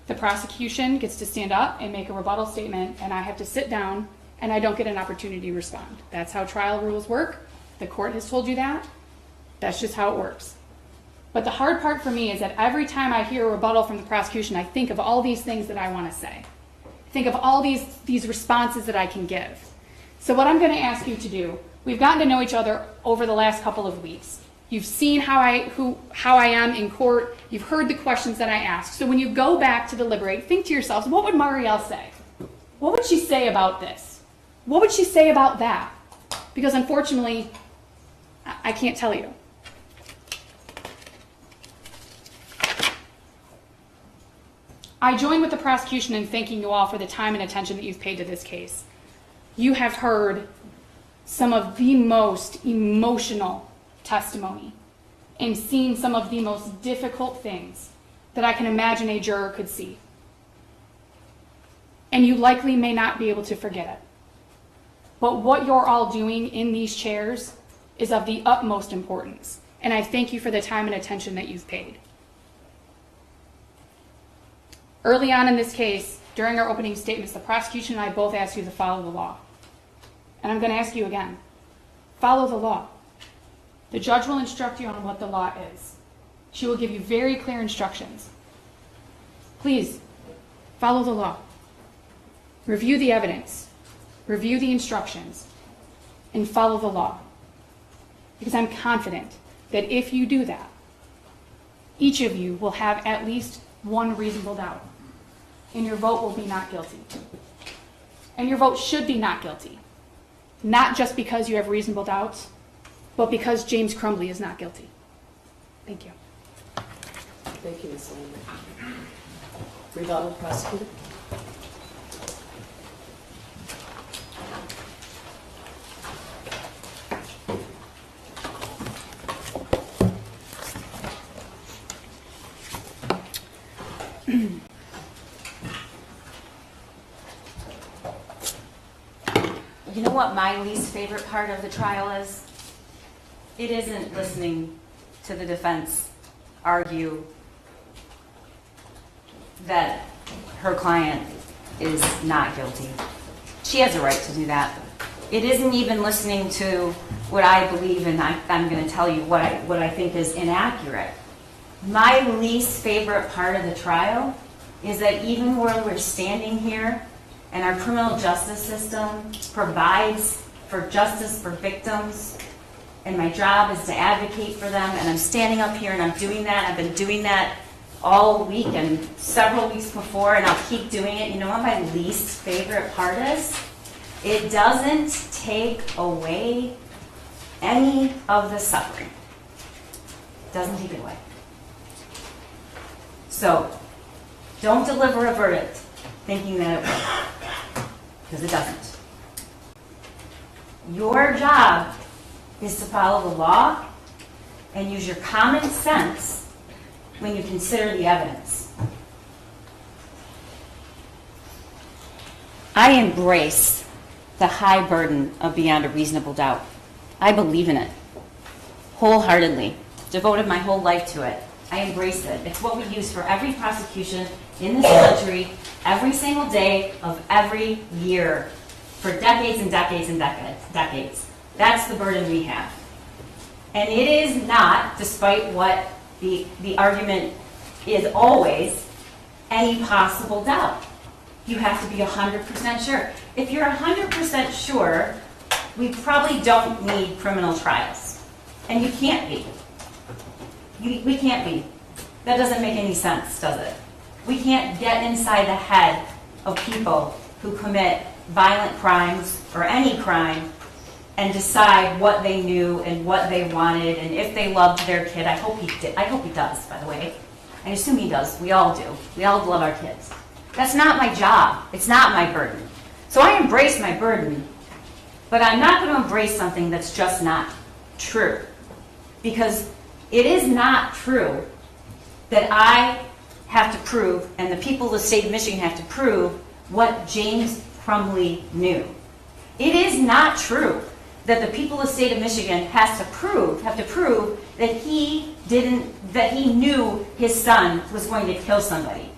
The prosecution gets to stand up and make a rebuttal statement, and I have to sit down, and I don't get an opportunity to respond. That's how trial rules work. The court has told you that. That's just how it works. But the hard part for me is that every time I hear a rebuttal from the prosecution, I think of all these things that I want to say. Think of all these responses that I can give. So what I'm going to ask you to do, we've gotten to know each other over the last couple of weeks. You've seen how I am in court. You've heard the questions that I ask. So when you go back to deliberate, think to yourselves, what would Marielle say? What would she say about this? What would she say about that? Because unfortunately, I can't tell you. I join with the prosecution in thanking you all for the time and attention that you've paid to this case. You have heard some of the most emotional testimony and seen some of the most difficult things that I can imagine a juror could see. And you likely may not be able to forget it. But what you're all doing in these chairs is of the utmost importance, and I thank you for the time and attention that you've paid. Early on in this case, during our opening statements, the prosecution and I both asked you to follow the law. And I'm going to ask you again, follow the law. The judge will instruct you on what the law is. She will give you very clear instructions. Please, follow the law. Review the evidence, review the instructions, and follow the law. Because I'm confident that if you do that, each of you will have at least one reasonable doubt, and your vote will be not guilty. And your vote should be not guilty, not just because you have reasonable doubts, but because James Crumbley is not guilty. Thank you. Thank you, Ms. Lehman. Rebuttal, prosecutor. You know what my least favorite part of the trial is? It isn't listening to the defense argue that her client is not guilty. She has a right to do that. It isn't even listening to what I believe, and I'm going to tell you what I think is inaccurate. My least favorite part of the trial is that even where we're standing here and our criminal justice system provides for justice for victims, and my job is to advocate for them, and I'm standing up here and I'm doing that. I've been doing that all week and several weeks before, and I'll keep doing it. You know what my least favorite part is? It doesn't take away any of the suffering. It doesn't take it away. So, don't deliver a verdict thinking that it will, because it doesn't. Your job is to follow the law and use your common sense when you consider the evidence. I embrace the high burden of beyond a reasonable doubt. I believe in it wholeheartedly, devoted my whole life to it. I embrace it. It's what we use for every prosecution in this country, every single day of every year, for decades and decades and decades. That's the burden we have. And it is not, despite what the argument is always, any possible doubt. You have to be 100% sure. If you're 100% sure, we probably don't need criminal trials. And you can't be. We can't be. That doesn't make any sense, does it? We can't get inside the head of people who commit violent crimes or any crime and decide what they knew and what they wanted and if they loved their kid. I hope he did. I hope he does, by the way. I assume he does. We all do. We all love our kids. That's not my job. It's not my burden. So I embrace my burden, but I'm not going to embrace something that's just not true. Because it is not true that I have to prove, and the people of the state of Michigan have to prove, what James Crumbley knew. It is not true that the people of the state of Michigan have to prove that he knew his son was going to kill somebody.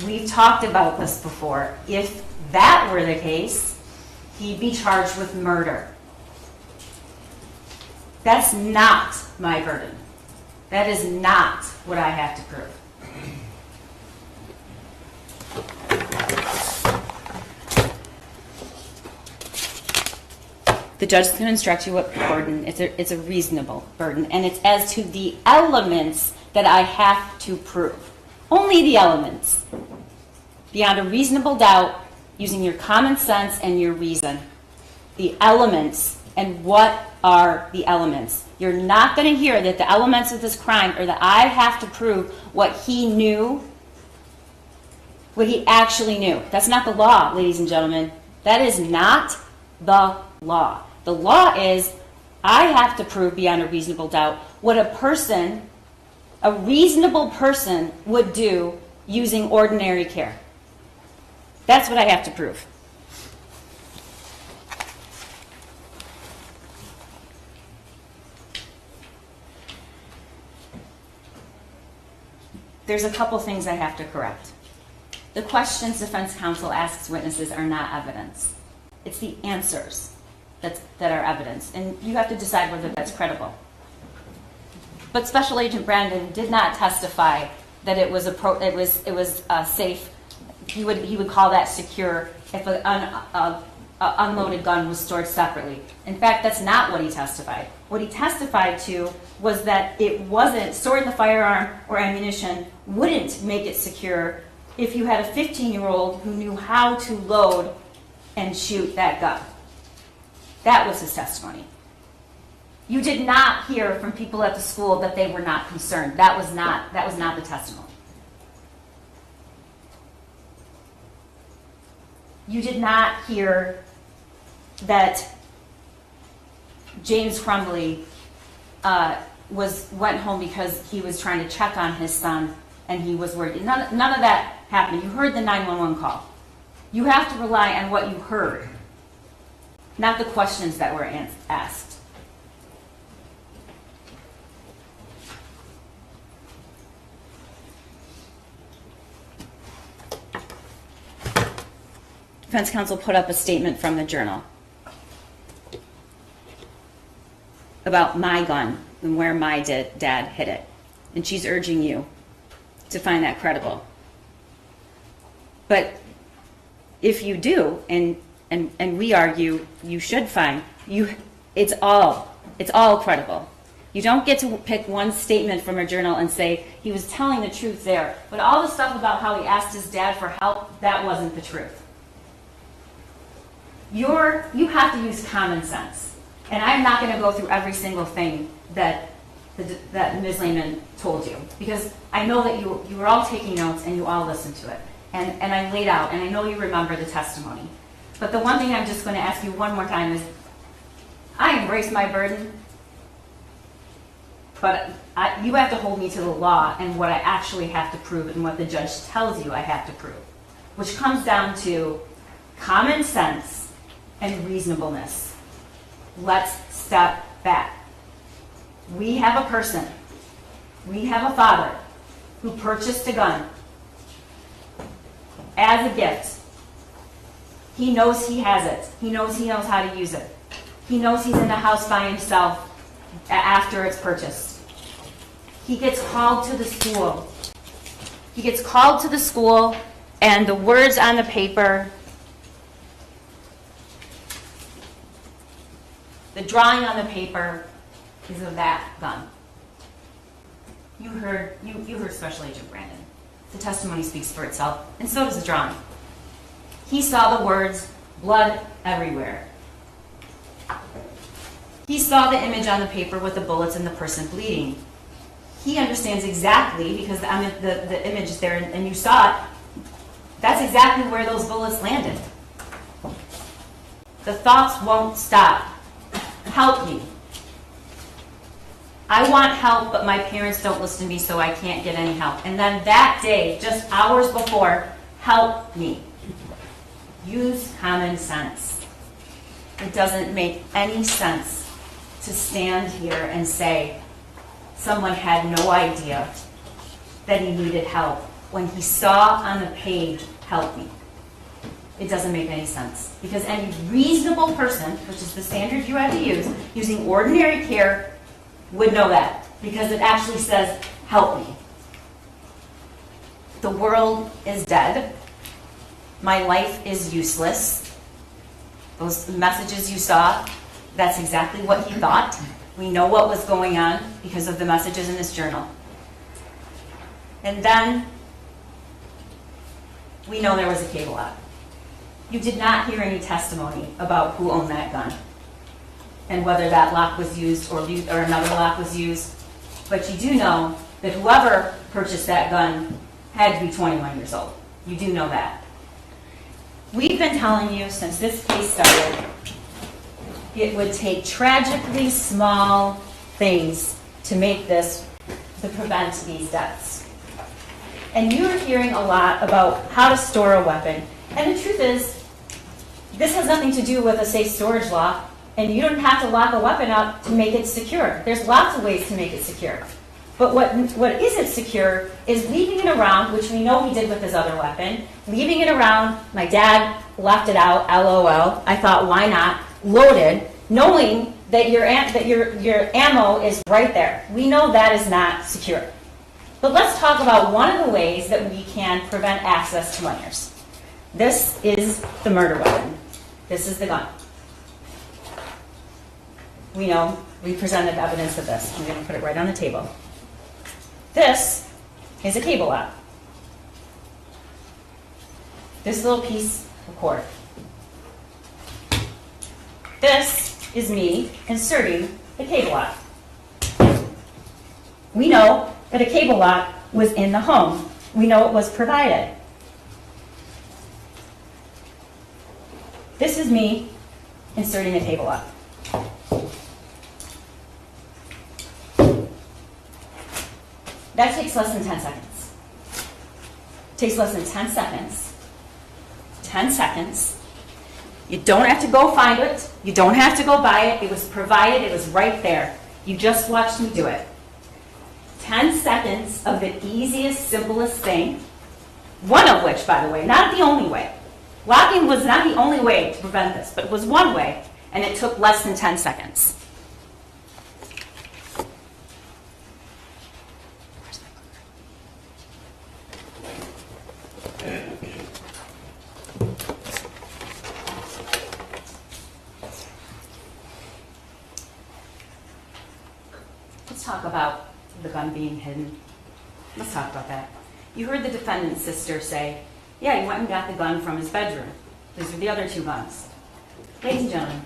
We've talked about this before. If that were the case, he'd be charged with murder. That's not my burden. That is not what I have to prove. The judge is going to instruct you what burden. It's a reasonable burden, and it's as to the elements that I have to prove. Only the elements. Beyond a reasonable doubt, using your common sense and your reason. The elements, and what are the elements? You're not going to hear that the elements of this crime are that I have to prove what he knew, what he actually knew. That's not the law, ladies and gentlemen. That is not the law. The law is I have to prove beyond a reasonable doubt what a reasonable person would do using ordinary care. That's what I have to prove. there's a couple things I have to correct. The questions defense counsel asks witnesses are not evidence. It's the answers that are evidence, and you have to decide whether that's credible. But Special Agent Brandon did not testify that it was safe. He would call that secure if an unloaded gun was stored separately. In fact, that's not what he testified. What he testified to was that it wasn't storing the firearm or ammunition wouldn't make it secure if you had a 15-year-old who knew how to load and shoot that gun. That was his testimony. You did not hear from people at the school that they were not concerned. That was not the testimony. You did not hear that James Crumbley went home because he was trying to check on his son and he was worried. None of that happened. You heard the 911 call. You have to rely on what you heard, not the questions that were asked. Defense counsel put up a statement from the Journal about my gun and where my dad hid it. And she's urging you to find that credible. But if you do, and we argue you should find, it's all credible. You don't get to pick one statement from a journal and say he was telling the truth there. But all the stuff about how he asked his dad for help, that wasn't the truth. You have to use common sense. And I'm not going to go through every single thing that Ms. Lehman told you, because I know that you were all taking notes and you all listened to it. And I laid out, and I know you remember the testimony. But the one thing I'm just going to ask you one more time is, I embrace my burden, but you have to hold me to the law and what I actually have to prove and what the judge tells you I have to prove, which comes down to common sense and reasonableness. Let's step back. We have a person, we have a father who purchased a gun as a gift. He knows he has it. He knows how to use it. He knows he's in the house by himself after it's purchased. He gets called to the school. He gets called to the school, and the words on the paper, the drawing on the paper is of that gun. You heard Special Agent Brandon. The testimony speaks for itself, and so does the drawing. He saw the words, blood everywhere. He saw the image on the paper with the bullets and the person bleeding. He understands exactly, because the image is there and you saw it, that's exactly where those bullets landed. The thoughts won't stop. Help me. I want help, but my parents don't listen to me, so I can't get any help. And then that day, just hours before, help me. Use common sense. It doesn't make any sense to stand here and say someone had no idea that he needed help when he saw on the page, help me. It doesn't make any sense, because any reasonable person, which is the standard you have to use, using ordinary care, would know that, because it actually says, help me. The world is dead. My life is useless. Those messages you saw, that's exactly what he thought. We know what was going on because of the messages in this journal. And then we know there was a cable out. You did not hear any testimony about who owned that gun and whether that lock was used or another lock was used. But you do know that whoever purchased that gun had to be 21 years old. You do know that. We've been telling you since this case started, it would take tragically small things to prevent these deaths. And you're hearing a lot about how to store a weapon. And the truth is, this has nothing to do with a safe storage lock, and you don't have to lock a weapon up to make it secure. There's lots of ways to make it secure. But what isn't secure is leaving it around, which we know he did with his other weapon, leaving it around. My dad left it out, LOL. I thought, why not? Loaded, knowing that your ammo is right there. We know that is not secure. But let's talk about one of the ways that we can prevent access to minors. This is the murder weapon. This is the gun. We know we presented evidence of this. I'm going to put it right on the table. This is a cable lock. This little piece of cord. This is me inserting the cable lock. We know that a cable lock was in the home. We know it was provided. This is me inserting a cable lock. That takes less than 10 seconds. Takes less than 10 seconds. 10 seconds. You don't have to go find it. You don't have to go buy it. It was provided. It was right there. You just watched me do it. 10 seconds of the easiest, simplest thing. One of which, by the way, not the only way. Locking was not the only way to prevent this, but it was one way, and it took less than 10 seconds. Let's talk about the gun being hidden. Let's talk about that. You heard the defendant's sister say, yeah, he went and got the gun from his bedroom. These are the other two guns. Ladies and gentlemen,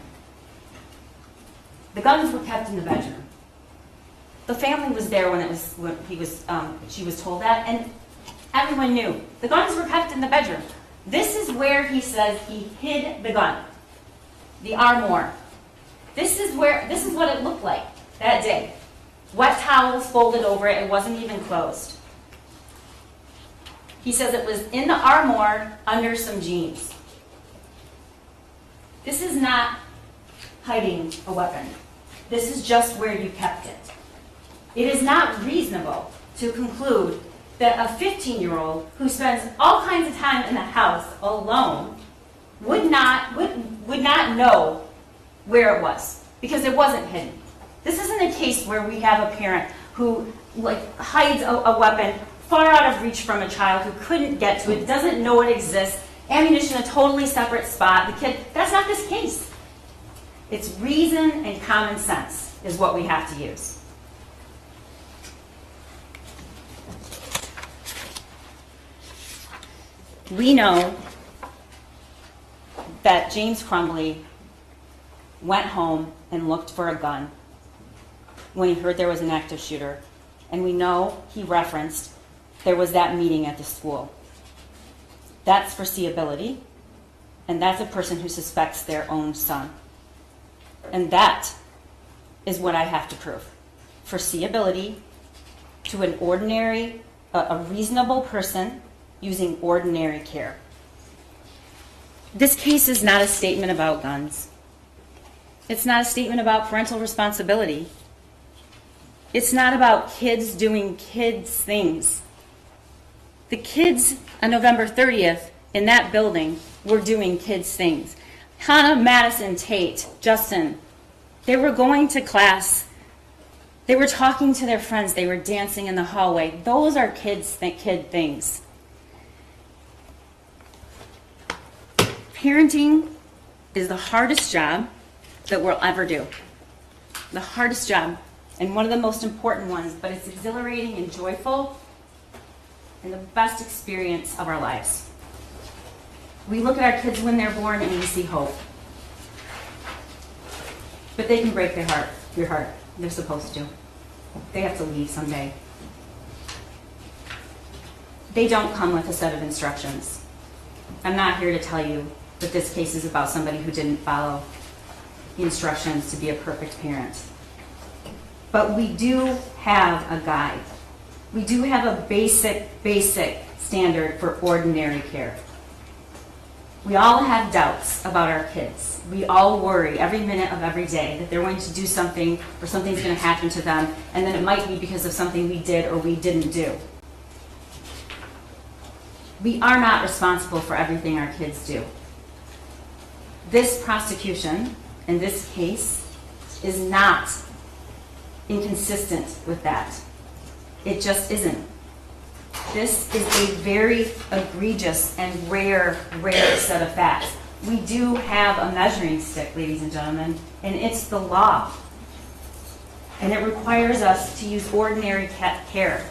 the guns were kept in the bedroom. The family was there when she was told that, and everyone knew. The guns were kept in the bedroom. This is where he says he hid the gun. The armoire. This is what it looked like that day. Wet towels folded over it. It wasn't even closed. He says it was in the armoire under some jeans. This is not hiding a weapon. This is just where you kept it. It is not reasonable to conclude that a 15-year-old who spends all kinds of time in the house alone would not know where it was, because it wasn't hidden. This isn't a case where we have a parent who hides a weapon far out of reach from a child who couldn't get to it, doesn't know it exists, ammunition in a totally separate spot. The kid, that's not this case. It's reason and common sense is what we have to use. We know that James Crumbley went home and looked for a gun when he heard there was an active shooter. And we know he referenced there was that meeting at the school. That's foreseeability, and that's a person who suspects their own son. And that is what I have to prove. Foreseeability to an ordinary, a reasonable person using ordinary care. This case is not a statement about guns. It's not a statement about parental responsibility. It's not about kids doing kids things. The kids on November 30th in that building were doing kids things. Hannah, Madison, Tate, Justin, they were going to class. They were talking to their friends. They were dancing in the hallway. Those are kid things. Parenting is the hardest job that we'll ever do. The hardest job, and one of the most important ones, but it's exhilarating and joyful and the best experience of our lives. We look at our kids when they're born and we see hope. But they can break your heart. They're supposed to. They have to leave someday. They don't come with a set of instructions. I'm not here to tell you that this case is about somebody who didn't follow the instructions to be a perfect parent. But we do have a guide. We do have a basic standard for ordinary care. We all have doubts about our kids. We all worry every minute of every day that they're going to do something or something's going to happen to them, and then it might be because of something we did or we didn't do. We are not responsible for everything our kids do. This prosecution in this case is not inconsistent with that. It just isn't. This is a very egregious and rare set of facts. We do have a measuring stick, ladies and gentlemen, and it's the law. And it requires us to use ordinary care.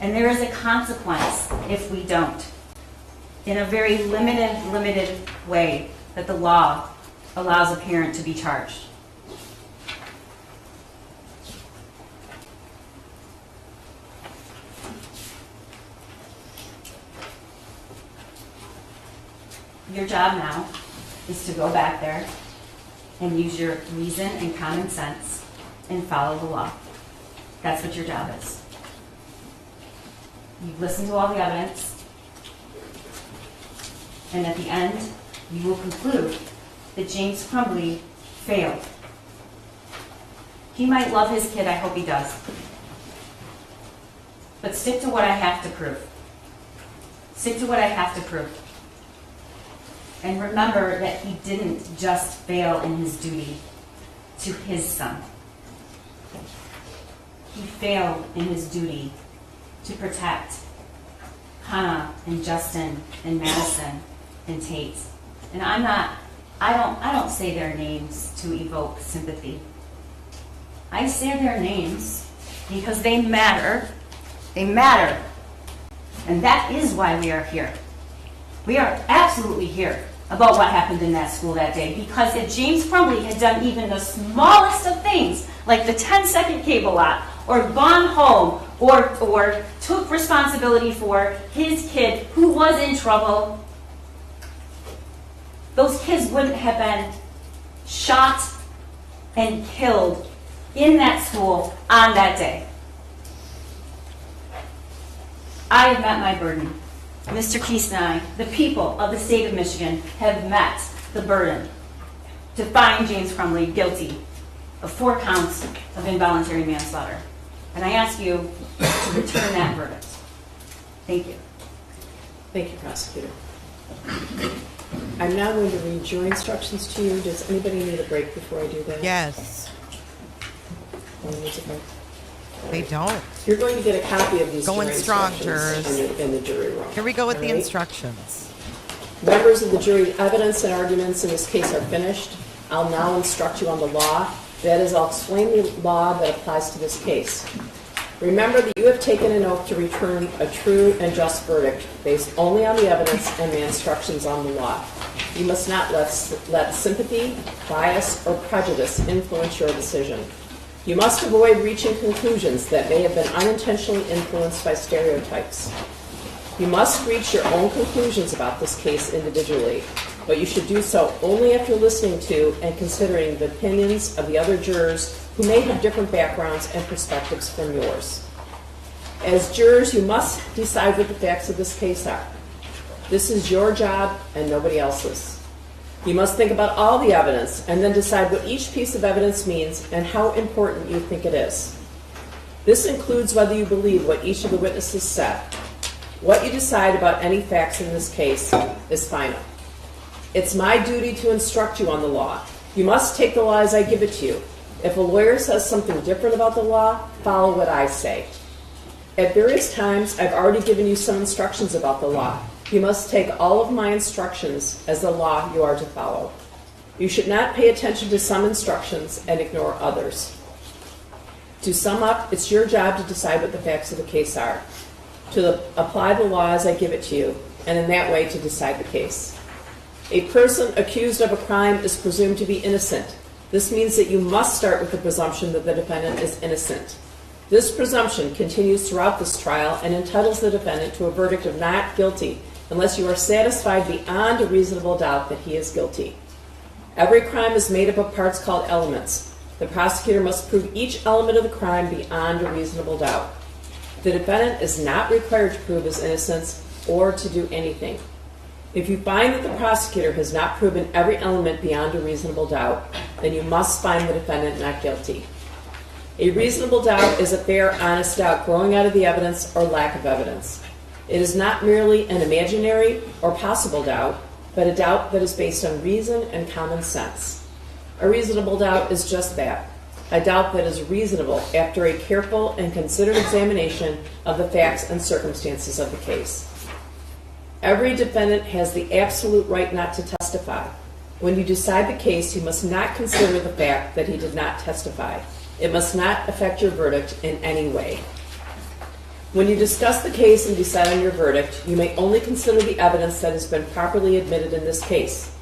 And there is a consequence if we don't. In a very limited way that the law allows a parent to be charged. Your job now is to go back there and use your reason and common sense and follow the law. That's what your job is. You've listened to all the evidence, and at the end, you will conclude that James Crumbley failed. He might love his kid, I hope he does. But stick to what I have to prove. Stick to what I have to prove. And remember that he didn't just fail in his duty to his son. He failed in his duty to protect Hannah and Justin and Madison and Tate. And I don't say their names to evoke sympathy. I say their names because they matter. They matter. And that is why we are here. We are absolutely here about what happened in that school that day, because if James Crumbley had done even the smallest of things, like the 10-second cable lot, or gone home, or took responsibility for his kid who was in trouble, those kids wouldn't have been shot and killed in that school on that day. I have met my burden. Mr. Keese and I, the people of the state of Michigan, have met the burden to find James Crumbley guilty of 4 counts of involuntary manslaughter. And I ask you to return that verdict. Thank you. Thank you, prosecutor. I'm now going to read jury instructions to you. Does anybody need a break before I do that? Yes. One needs a break. They don't. You're going to get a copy of these Going jury strong, instructions jurors. in the jury room. Here we go with All the right? instructions. Members of the jury, evidence and arguments in this case are finished. I'll now instruct you on the law. That is, I'll explain the law that applies to this case. Remember that you have taken an oath to return a true and just verdict based only on the evidence and the instructions on the law. You must not let sympathy, bias, or prejudice influence your decision. You must avoid reaching conclusions that may have been unintentionally influenced by stereotypes. You must reach your own conclusions about this case individually, but you should do so only after listening to and considering the opinions of the other jurors who may have different backgrounds and perspectives from yours. As jurors, you must decide what the facts of this case are. This is your job and nobody else's. You must think about all the evidence and then decide what each piece of evidence means and how important you think it is. This includes whether you believe what each of the witnesses said. What you decide about any facts in this case is final. It's my duty to instruct you on the law. You must take the law as I give it to you. If a lawyer says something different about the law, follow what I say. At various times, I've already given you some instructions about the law. You must take all of my instructions as the law you are to follow. You should not pay attention to some instructions and ignore others. To sum up, it's your job to decide what the facts of the case are, to apply the law as I give it to you, and in that way to decide the case. A person accused of a crime is presumed to be innocent. This means that you must start with the presumption that the defendant is innocent. This presumption continues throughout this trial and entitles the defendant to a verdict of not guilty unless you are satisfied beyond a reasonable doubt that he is guilty. Every crime is made up of parts called elements. The prosecutor must prove each element of the crime beyond a reasonable doubt. The defendant is not required to prove his innocence or to do anything. If you find that the prosecutor has not proven every element beyond a reasonable doubt, then you must find the defendant not guilty. A reasonable doubt is a fair, honest doubt growing out of the evidence or lack of evidence. It is not merely an imaginary or possible doubt, but a doubt that is based on reason and common sense. A reasonable doubt is just that, a doubt that is reasonable after a careful and considered examination of the facts and circumstances of the case. Every defendant has the absolute right not to testify. When you decide the case, you must not consider the fact that he did not testify. It must not affect your verdict in any way. When you discuss the case and decide on your verdict, you may only consider the evidence that has been properly admitted in this case.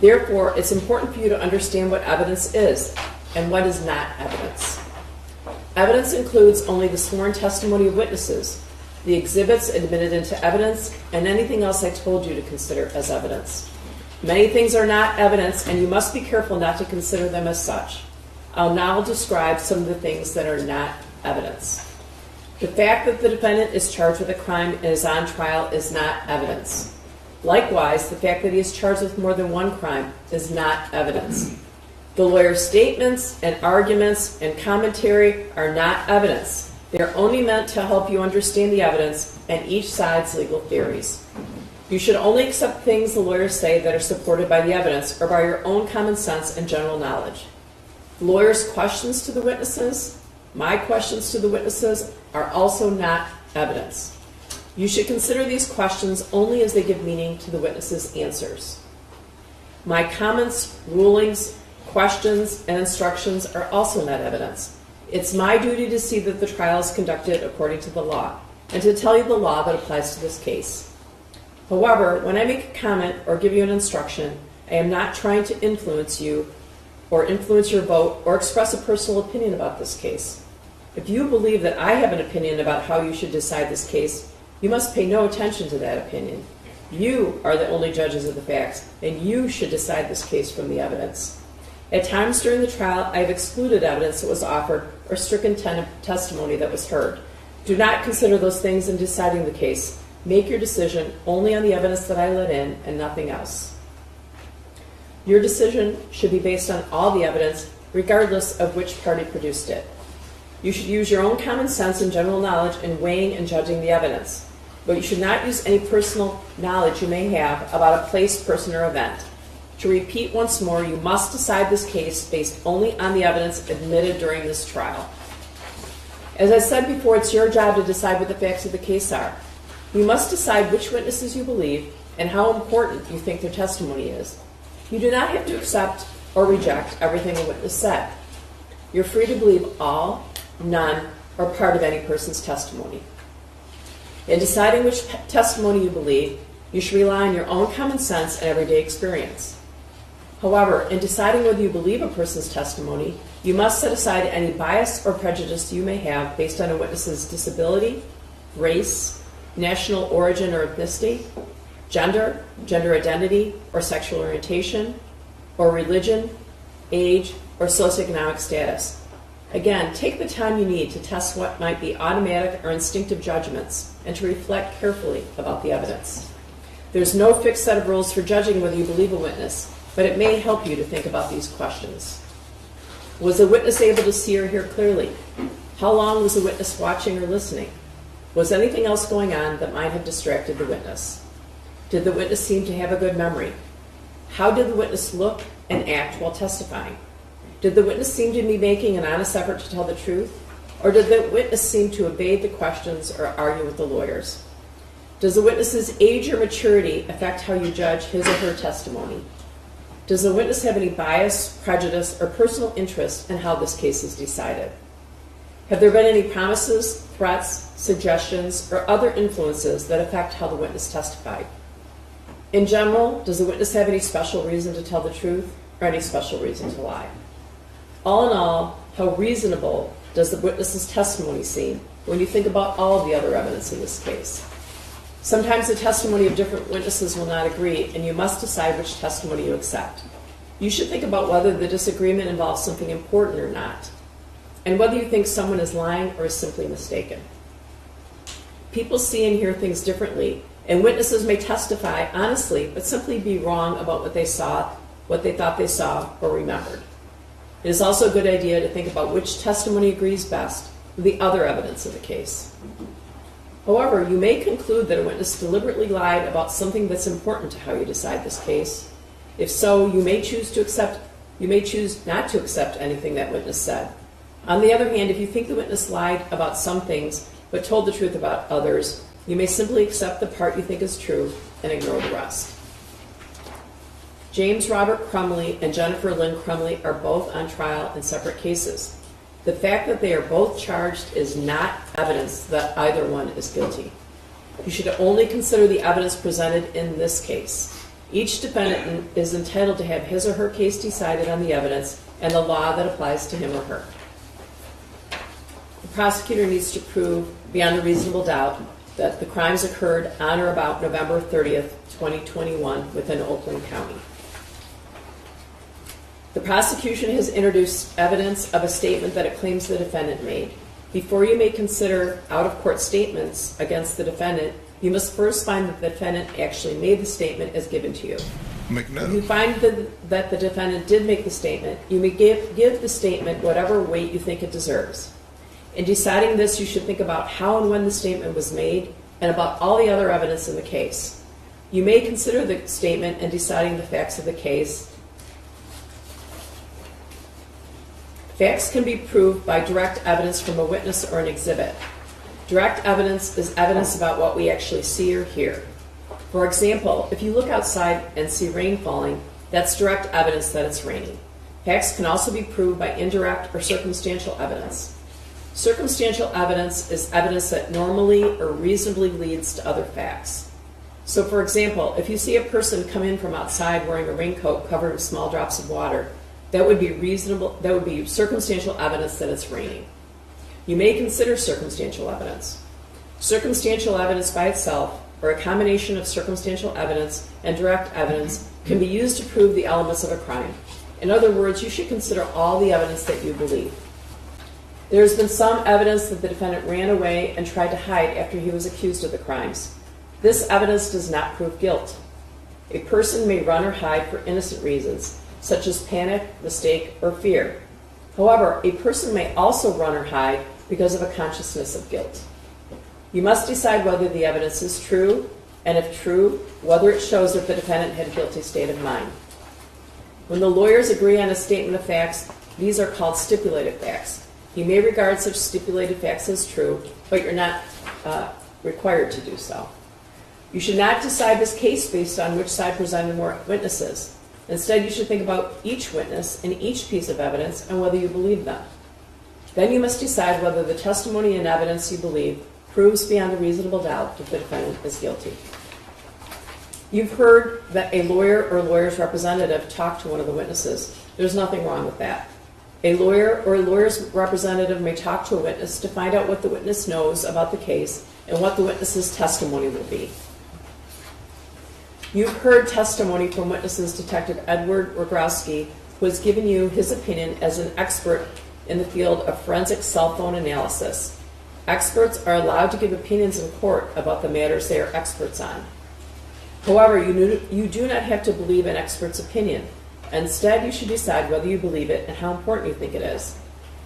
Therefore, it's important for you to understand what evidence is and what is not evidence. Evidence includes only the sworn testimony of witnesses, the exhibits admitted into evidence, and anything else I told you to consider as evidence. Many things are not evidence, and you must be careful not to consider them as such. I'll now describe some of the things that are not evidence. The fact that the defendant is charged with a crime and is on trial is not evidence. Likewise, the fact that he is charged with more than one crime is not evidence. The lawyer's statements and arguments and commentary are not evidence. They are only meant to help you understand the evidence and each side's legal theories. You should only accept things the lawyers say that are supported by the evidence or by your own common sense and general knowledge. The lawyer's questions to the witnesses, my questions to the witnesses, are also not evidence. You should consider these questions only as they give meaning to the witnesses' answers. My comments, rulings, questions, and instructions are also not evidence. It's my duty to see that the trial is conducted according to the law, and to tell you the law that applies to this case. However, when I make a comment or give you an instruction, I am not trying to influence you or influence your vote or express a personal opinion about this case. If you believe that I have an opinion about how you should decide this case, you must pay no attention to that opinion. You are the only judges of the facts, and you should decide this case from the evidence. At times during the trial, I have excluded evidence that was offered or stricken testimony that was heard. Do not consider those things in deciding the case. Make your decision only on the evidence that I let in and nothing else. Your decision should be based on all the evidence, regardless of which party produced it. You should use your own common sense and general knowledge in weighing and judging the evidence, but you should not use any personal knowledge you may have about a place, person, or event. To repeat once more, you must decide this case based only on the evidence admitted during this trial. As I said before, it's your job to decide what the facts of the case are. You must decide which witnesses you believe and how important you think their testimony is. You do not have to accept or reject everything a witness said. You're free to believe all, none, or part of any person's testimony. In deciding which testimony you believe, you should rely on your own common sense and everyday experience. However, in deciding whether you believe a person's testimony, you must set aside any bias or prejudice you may have based on a witness's disability, race, national origin or ethnicity, gender, gender identity, or sexual orientation, or religion, age, or socioeconomic status. Again, take the time you need to test what might be automatic or instinctive judgments and to reflect carefully about the evidence. There's no fixed set of rules for judging whether you believe a witness, but it may help you to think about these questions. Was the witness able to see or hear clearly? How long was the witness watching or listening? Was anything else going on that might have distracted the witness? Did the witness seem to have a good memory? How did the witness look and act while testifying? Did the witness seem to be making an honest effort to tell the truth? Or did the witness seem to evade the questions or argue with the lawyers? Does the witness's age or maturity affect how you judge his or her testimony? Does the witness have any bias, prejudice, or personal interest in how this case is decided? Have there been any promises, threats, suggestions, or other influences that affect how the witness testified? In general, does the witness have any special reason to tell the truth or any special reason to lie? All in all, how reasonable does the witness's testimony seem when you think about all of the other evidence in this case? Sometimes the testimony of different witnesses will not agree, and you must decide which testimony you accept. You should think about whether the disagreement involves something important or not, and whether you think someone is lying or is simply mistaken. People see and hear things differently, And witnesses may testify honestly, but simply be wrong about what they saw, what they thought they saw, or remembered. It is also a good idea to think about which testimony agrees best with the other evidence of the case. However, you may conclude that a witness deliberately lied about something that's important to how you decide this case. If so, you may choose not to accept anything that witness said. On the other hand, if you think the witness lied about some things but told the truth about others, you may simply accept the part you think is true and ignore the rest. James Robert Crumbley and Jennifer Lynn Crumbley are both on trial in separate cases. The fact that they are both charged is not evidence that either one is guilty. You should only consider the evidence presented in this case. Each defendant is entitled to have his or her case decided on the evidence and the law that applies to him or her. The prosecutor needs to prove beyond a reasonable doubt that the crimes occurred on or about November 30th, 2021 within Oakland County. The prosecution has introduced evidence of a statement that it claims the defendant made. Before you may consider out-of-court statements against the defendant, you must first find that the defendant actually made the statement as given to you. If you find that the defendant did make the statement, you may give the statement whatever weight you think it deserves. In deciding this, you should think about how and when the statement was made and about all the other evidence in the case. You may consider the statement in deciding the facts of the case. Facts can be proved by direct evidence from a witness or an exhibit. Direct evidence is evidence about what we actually see or hear. For example, if you look outside and see rain falling, that's direct evidence that it's raining. Facts can also be proved by indirect or circumstantial evidence. Circumstantial evidence is evidence that normally or reasonably leads to other facts. So for example, if you see a person come in from outside wearing a raincoat covered with small drops of water, that would be circumstantial evidence that it's raining. You may consider circumstantial evidence. Circumstantial evidence by itself, or a combination of circumstantial evidence and direct evidence, can be used to prove the elements of a crime. In other words, you should consider all the evidence that you believe. There has been some evidence that the defendant ran away and tried to hide after he was accused of the crimes. This evidence does not prove guilt. A person may run or hide for innocent reasons, such as panic, mistake, or fear. However, a person may also run or hide because of a consciousness of guilt. You must decide whether the evidence is true, and if true, whether it shows that the defendant had a guilty state of mind. When the lawyers agree on a statement of facts, these are called stipulated facts. You may regard such stipulated facts as true, but you're not required to do so. You should not decide this case based on which side presented more witnesses. Instead, you should think about each witness and each piece of evidence and whether you believe them. Then you must decide whether the testimony and evidence you believe proves beyond a reasonable doubt that the defendant is guilty. You've heard that a lawyer or lawyer's representative talked to one of the witnesses. There's nothing wrong with that. A lawyer or a lawyer's representative may talk to a witness to find out what the witness knows about the case and what the witness's testimony will be. You've heard testimony from witnesses Detective Edward Rogowski, who has given you his opinion as an expert in the field of forensic cell phone analysis. Experts are allowed to give opinions in court about the matters they are experts on. However, you do not have to believe an expert's opinion. Instead, you should decide whether you believe it and how important you think it is.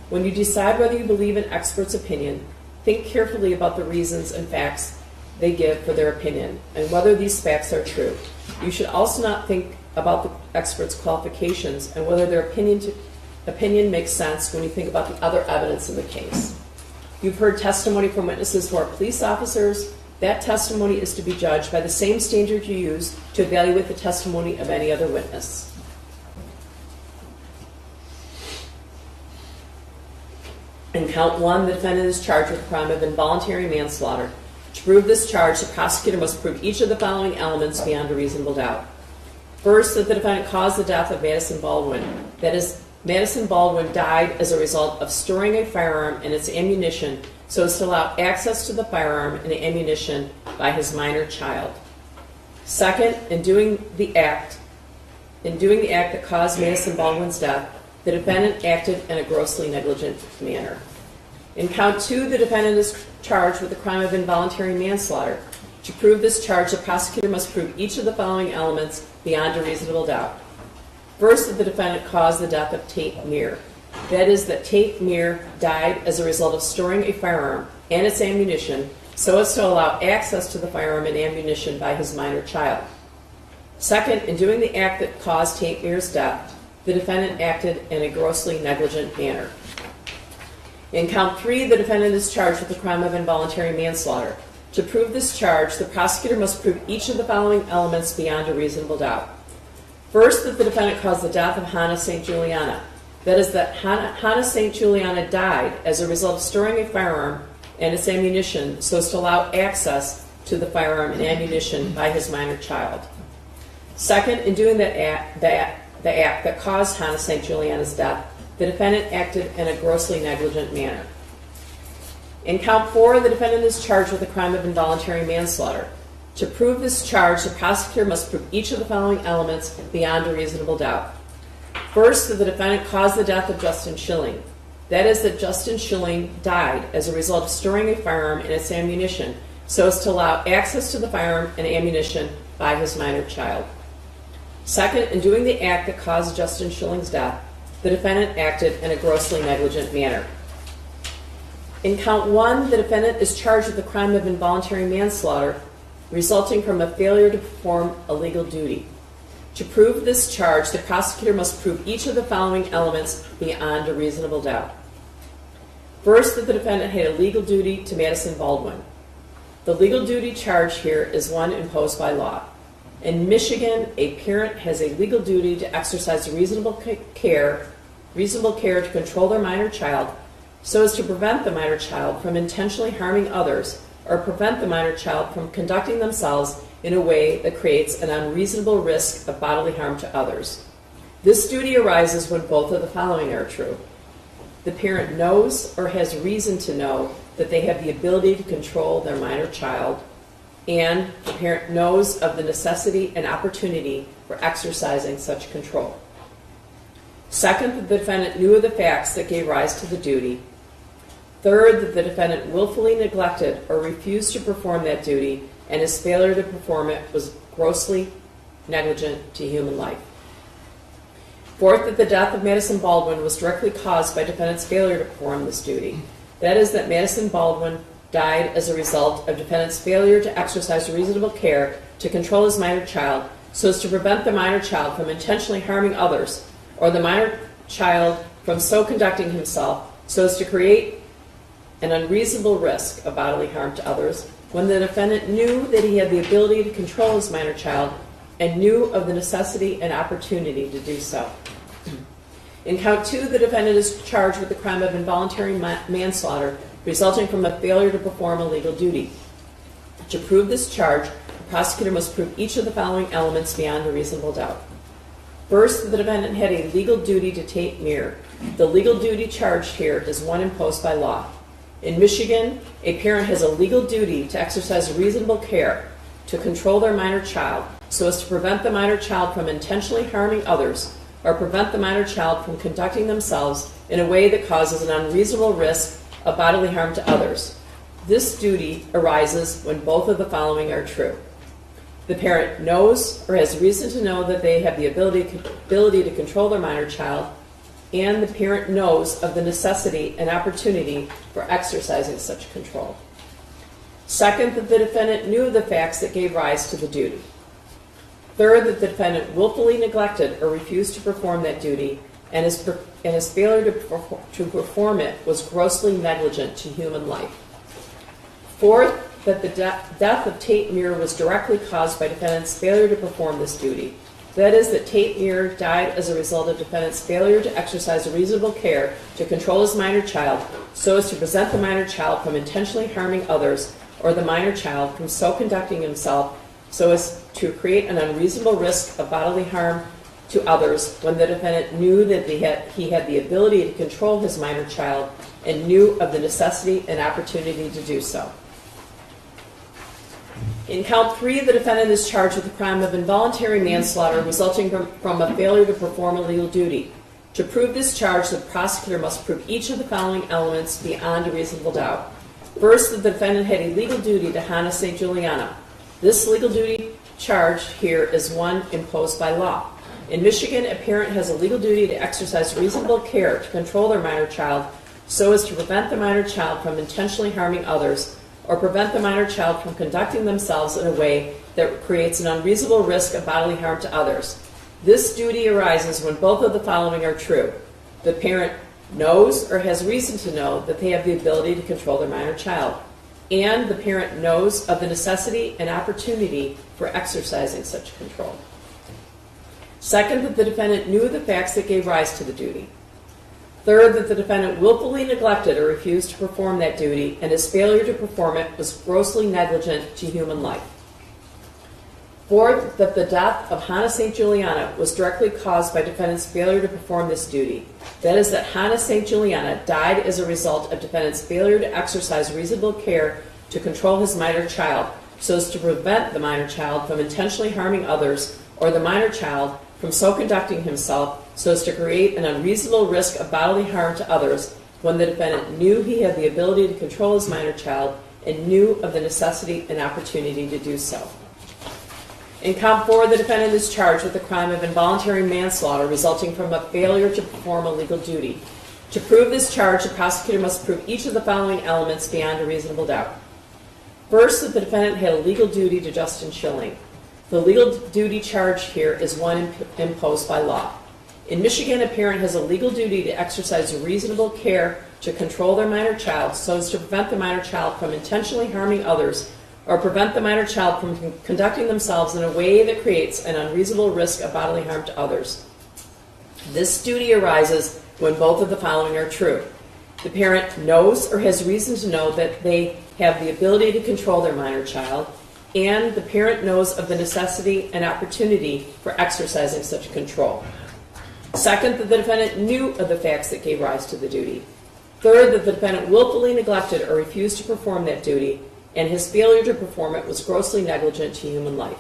When you decide whether you believe an expert's opinion, think carefully about the reasons and facts they give for their opinion and whether these facts are true. You should also not think about the expert's qualifications and whether their opinion makes sense when you think about the other evidence in the case. You've heard testimony from witnesses who are police officers. That testimony is to be judged by the same standard you use to evaluate the testimony of any other witness. In count one, the defendant is charged with the crime of involuntary manslaughter. To prove this charge, the prosecutor must prove each of the following elements beyond a reasonable doubt. First, that the defendant caused the death of Madison Baldwin. That is, Madison Baldwin died as a result of storing a firearm and its ammunition so as to allow access to the firearm and the ammunition by his minor child. Second, in doing the act that caused Madison Baldwin's death, the defendant acted in a grossly negligent manner. In count two, the defendant is charged with the crime of involuntary manslaughter. To prove this charge, the prosecutor must prove each of the following elements beyond a reasonable doubt. First, that the defendant caused the death of Tate Meir. That is, that Tate Meir died as a result of storing a firearm and its ammunition so as to allow access to the firearm and ammunition by his minor child. Second, in doing the act that caused Tate Meir's death, the defendant acted in a grossly negligent manner. In count 3, the defendant is charged with the crime of involuntary manslaughter. To prove this charge, the prosecutor must prove each of the following elements beyond a reasonable doubt. First, that the defendant caused the death of Hannah St. Juliana. That is, that Hannah St. Juliana died as a result of storing a firearm and its ammunition so as to allow access to the firearm and ammunition by his minor child. Second, in doing the act that caused Hannah St. Juliana's death, the defendant acted in a grossly negligent manner. In count 4, the defendant is charged with the crime of involuntary manslaughter. To prove this charge, the prosecutor must prove each of the following elements beyond a reasonable doubt. First, that the defendant caused the death of Justin Schilling. That is, that Justin Schilling died as a result of storing a firearm and its ammunition so as to allow access to the firearm and ammunition by his minor child. Second, in doing the act that caused Justin Schilling's death, the defendant acted in a grossly negligent manner. In count 1, the defendant is charged with the crime of involuntary manslaughter resulting from a failure to perform a legal duty. To prove this charge, the prosecutor must prove each of the following elements beyond a reasonable doubt. First, that the defendant had a legal duty to Madison Baldwin. The legal duty charged here is one imposed by law. In Michigan, a parent has a legal duty to exercise reasonable care to control their minor child so as to prevent the minor child from intentionally harming others or prevent the minor child from conducting themselves in a way that creates an unreasonable risk of bodily harm to others. This duty arises when both of the following are true. The parent knows or has reason to know that they have the ability to control their minor child, and the parent knows of the necessity and opportunity for exercising such control. Second, that the defendant knew of the facts that gave rise to the duty. Third, that the defendant willfully neglected or refused to perform that duty, and his failure to perform it was grossly negligent to human life. Fourth, that the death of Madison Baldwin was directly caused by defendant's failure to perform this duty. That is, that Madison Baldwin died as a result of defendant's failure to exercise reasonable care to control his minor child so as to prevent the minor child from intentionally harming others, or the minor child from so conducting himself so as to create an unreasonable risk of bodily harm to others, when the defendant knew that he had the ability to control his minor child and knew of the necessity and opportunity to do so. In count 2, the defendant is charged with the crime of involuntary manslaughter resulting from a failure to perform a legal duty. To prove this charge, the prosecutor must prove each of the following elements beyond a reasonable doubt. First, the defendant had a legal duty to Tate Meir. The legal duty charged here is one imposed by law. In Michigan, a parent has a legal duty to exercise reasonable care to control their minor child so as to prevent the minor child from intentionally harming others or prevent the minor child from conducting themselves in a way that causes an unreasonable risk of bodily harm to others. This duty arises when both of the following are true. The parent knows or has reason to know that they have the ability to control their minor child, and the parent knows of the necessity and opportunity for exercising such control. Second, that the defendant knew the facts that gave rise to the duty. Third, that the defendant willfully neglected or refused to perform that duty, and his failure to perform it was grossly negligent to human life. Fourth, that the death of Tate Meir was directly caused by defendant's failure to perform this duty. That is, that Tate Meir died as a result of defendant's failure to exercise reasonable care to control his minor child so as to prevent the minor child from intentionally harming others or the minor child from so conducting himself so as to create an unreasonable risk of bodily harm to others, when the defendant knew that he had the ability to control his minor child and knew of the necessity and opportunity to do so. In count 3, the defendant is charged with the crime of involuntary manslaughter resulting from a failure to perform a legal duty. To prove this charge, the prosecutor must prove each of the following elements beyond a reasonable doubt. First, that the defendant had a legal duty to Hannah St. Juliana. This legal duty charged here is one imposed by law. In Michigan, a parent has a legal duty to exercise reasonable care to control their minor child so as to prevent the minor child from intentionally harming others or prevent the minor child from conducting themselves in a way that creates an unreasonable risk of bodily harm to others. This duty arises when both of the following are true. The parent knows or has reason to know that they have the ability to control their minor child, and the parent knows of the necessity and opportunity for exercising such control. Second, that the defendant knew the facts that gave rise to the duty. Third, that the defendant willfully neglected or refused to perform that duty, and his failure to perform it was grossly negligent to human life. Fourth, that the death of Hannah St. Juliana was directly caused by defendant's failure to perform this duty. That is, that Hannah St. Juliana died as a result of defendant's failure to exercise reasonable care to control his minor child so as to prevent the minor child from intentionally harming others or the minor child from so conducting himself so as to create an unreasonable risk of bodily harm to others when the defendant knew he had the ability to control his minor child and knew of the necessity and opportunity to do so. In count 4, the defendant is charged with the crime of involuntary manslaughter resulting from a failure to perform a legal duty. To prove this charge, the prosecutor must prove each of the following elements beyond a reasonable doubt. First, that the defendant had a legal duty to Justin Schilling. The legal duty charged here is one imposed by law. In Michigan, a parent has a legal duty to exercise reasonable care to control their minor child so as to prevent the minor child from intentionally harming others or prevent the minor child from conducting themselves in a way that creates an unreasonable risk of bodily harm to others. This duty arises when both of the following are true. The parent knows or has reason to know that they have the ability to control their minor child, and the parent knows of the necessity and opportunity for exercising such control. Second, that the defendant knew of the facts that gave rise to the duty. Third, that the defendant willfully neglected or refused to perform that duty, and his failure to perform it was grossly negligent to human life.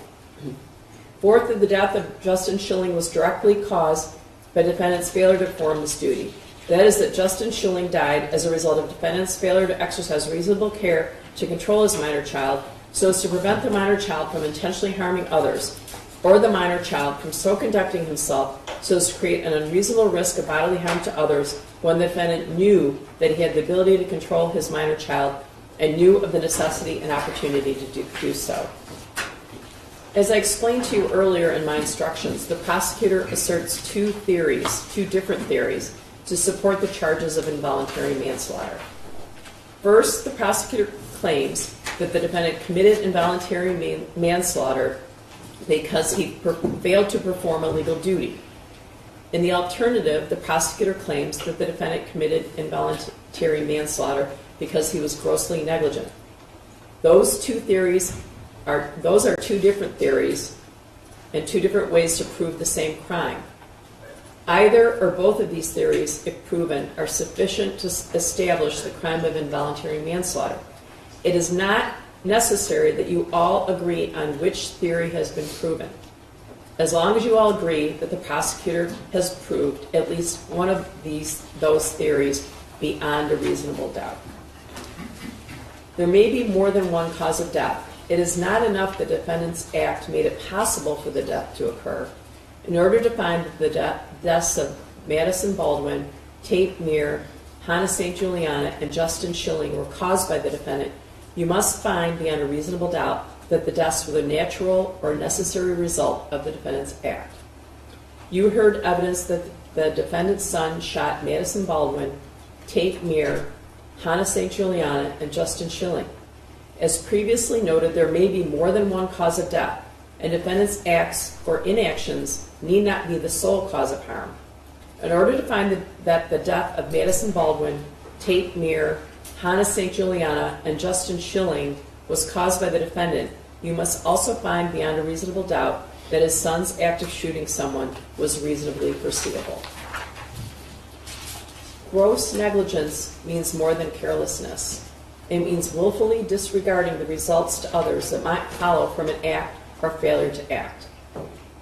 Fourth, that the death of Justin Schilling was directly caused by defendant's failure to perform this duty. That is, that Justin Schilling died as a result of defendant's failure to exercise reasonable care to control his minor child so as to prevent the minor child from intentionally harming others, or the minor child from so conducting himself so as to create an unreasonable risk of bodily harm to others when the defendant knew that he had the ability to control his minor child and knew of the necessity and opportunity to do so. As I explained to you earlier in my instructions, the prosecutor asserts two different theories, to support the charges of involuntary manslaughter. First, the prosecutor claims that the defendant committed involuntary manslaughter because he failed to perform a legal duty. In the alternative, the prosecutor claims that the defendant committed involuntary manslaughter because he was grossly negligent. Those are two different theories and two different ways to prove the same crime. Either or both of these theories, if proven, are sufficient to establish the crime of involuntary manslaughter. It is not necessary that you all agree on which theory has been proven, as long as you all agree that the prosecutor has proved at least one of those theories beyond a reasonable doubt. There may be more than one cause of death. It is not enough the defendant's act made it possible for the death to occur. In order to find that the deaths of Madison Baldwin, Tate Meir, Hannah St. Juliana, and Justin Schilling were caused by the defendant, you must find beyond a reasonable doubt that the deaths were the natural or necessary result of the defendant's act. You heard evidence that the defendant's son shot Madison Baldwin, Tate Meir, Hannah St. Juliana, and Justin Schilling. As previously noted, there may be more than one cause of death, and defendant's acts or inactions need not be the sole cause of harm. In order to find that the death of Madison Baldwin, Tate Meir, Hannah St. Juliana, and Justin Schilling was caused by the defendant, you must also find beyond a reasonable doubt that his son's act of shooting someone was reasonably foreseeable. Gross negligence means more than carelessness. It means willfully disregarding the results to others that might follow from an act or failure to act.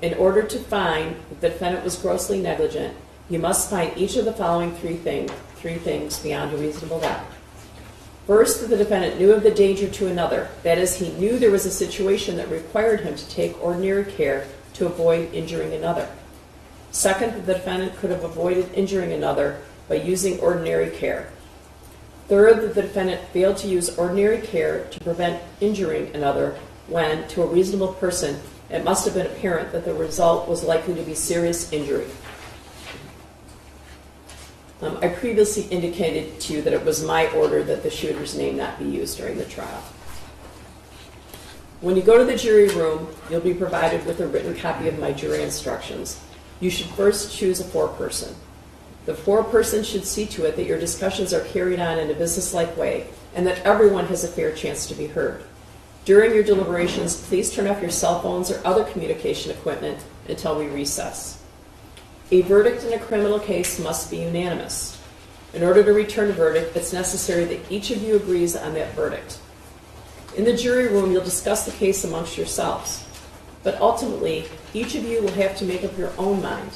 In order to find that the defendant was grossly negligent, you must find each of the following three things beyond a reasonable doubt. First, that the defendant knew of the danger to another. That is, he knew there was a situation that required him to take ordinary care to avoid injuring another. Second, that the defendant could have avoided injuring another by using ordinary care. Third, that the defendant failed to use ordinary care to prevent injuring another when, to a reasonable person, it must have been apparent that the result was likely to be serious injury. I previously indicated to you that it was my order that the shooter's name not be used during the trial. When you go to the jury room, you'll be provided with a written copy of my jury instructions. You should first choose a foreperson. The foreperson should see to it that your discussions are carried on in a businesslike way and that everyone has a fair chance to be heard. During your deliberations, please turn off your cell phones or other communication equipment until we recess. A verdict in a criminal case must be unanimous. In order to return a verdict, it's necessary that each of you agrees on that verdict. In the jury room, you'll discuss the case amongst yourselves. But ultimately, each of you will have to make up your own mind.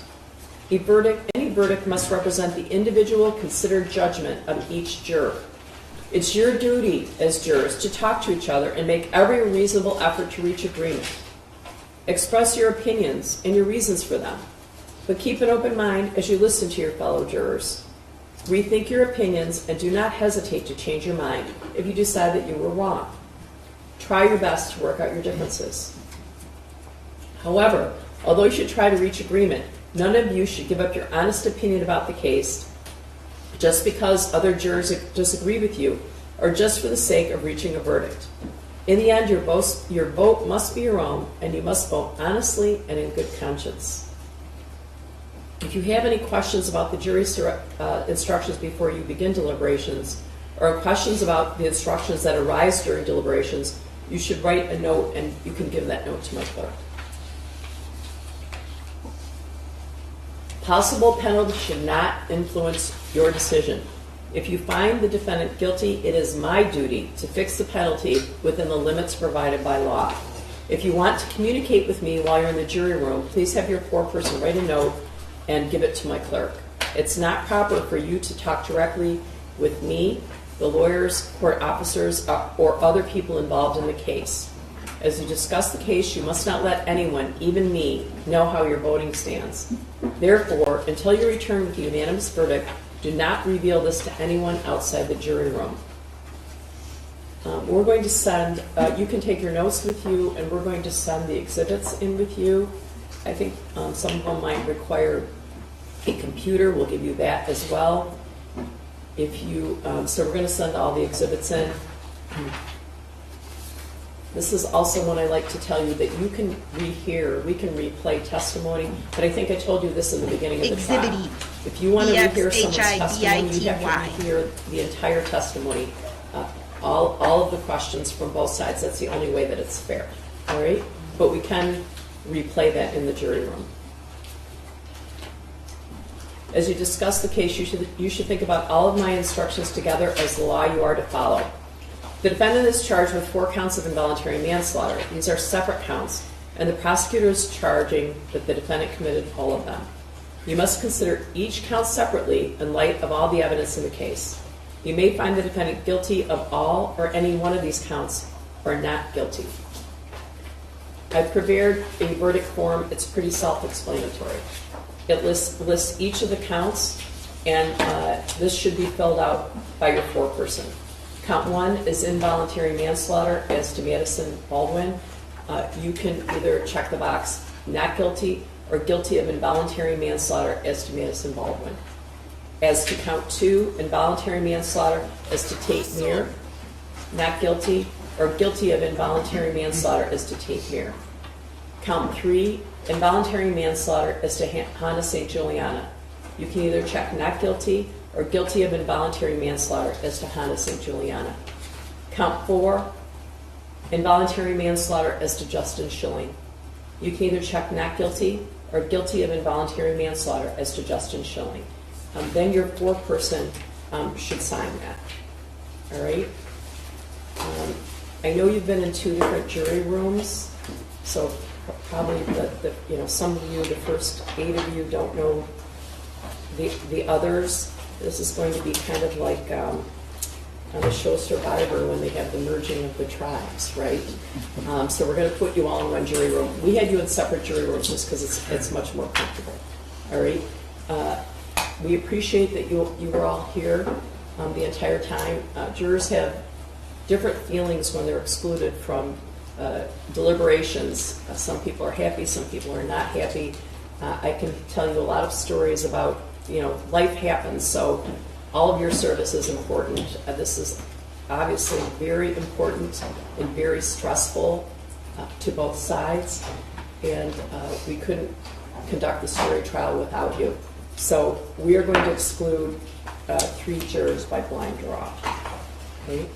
Any verdict must represent the individual considered judgment of each juror. It's your duty as jurors to talk to each other and make every reasonable effort to reach agreement. Express your opinions and your reasons for them, but keep an open mind as you listen to your fellow jurors. Rethink your opinions and do not hesitate to change your mind if you decide that you were wrong. Try your best to work out your differences. However, although you should try to reach agreement, none of you should give up your honest opinion about the case just because other jurors disagree with you or just for the sake of reaching a verdict. In the end, your vote must be your own, and you must vote honestly and in good conscience. If you have any questions about the jury instructions before you begin deliberations, or questions about the instructions that arise during deliberations, you should write a note, and you can give that note to my clerk. Possible penalty should not influence your decision. If you find the defendant guilty, it is my duty to fix the penalty within the limits provided by law. If you want to communicate with me while you're in the jury room, please have your foreperson write a note and give it to my clerk. It's not proper for you to talk directly with me, the lawyers, court officers, or other people involved in the case. As you discuss the case, you must not let anyone, even me, know how your voting stands. Therefore, until you return with a unanimous verdict, do not reveal this to anyone outside the jury room. We're going to send, you can take your notes with you, and we're going to send the exhibits in with you. I think some of them might require a computer. We'll give you that as well. If you, so we're going to send all the exhibits in. This is also when I like to tell you that you can rehear, we can replay testimony, but I think I told you this in the beginning of the trial. Exhibit E. If you want to rehear someone's testimony, you have to rehear the entire testimony, all of the questions from both sides. That's the only way that it's fair, all right? But we can replay that in the jury room. As you discuss the case, you should think about all of my instructions together as the law you are to follow. The defendant is charged with 4 counts of involuntary manslaughter. These are separate counts, and the prosecutor is charging that the defendant committed all of them. You must consider each count separately in light of all the evidence in the case. You may find the defendant guilty of all or any one of these counts or not guilty. I've prepared a verdict form. It's pretty self-explanatory. It lists each of the counts, and this should be filled out by your foreperson. Count 1 is involuntary manslaughter as to Madison Baldwin. You can either check the box not guilty or guilty of involuntary manslaughter as to Madison Baldwin. As to count 2, involuntary manslaughter as to Tate Meir, not guilty, or guilty of involuntary manslaughter as to Tate Meir. Count 3, involuntary manslaughter as to Hannah St. Juliana. You can either check not guilty or guilty of involuntary manslaughter as to Hannah St. Juliana. Count 4, involuntary manslaughter as to Justin Schilling. You can either check not guilty or guilty of involuntary manslaughter as to Justin Schilling. Then your foreperson should sign that. All right? I know you've been in 2 different jury rooms, so probably some of you, the first 8 of you, don't know the others. This is going to be kind of like on the show Survivor when they have the merging of the tribes, right? So we're going to put you all in one jury room. We had you in separate jury rooms just because it's much more comfortable, all right? We appreciate that you were all here the entire time. Jurors have different feelings when they're excluded from deliberations. Some people are happy, some people are not happy. I can tell you a lot of stories about, life happens, so all of your service is important. This is obviously very important and very stressful to both sides, and we couldn't conduct this jury trial without you. So we are going to exclude 3 jurors by blind draw. Okay?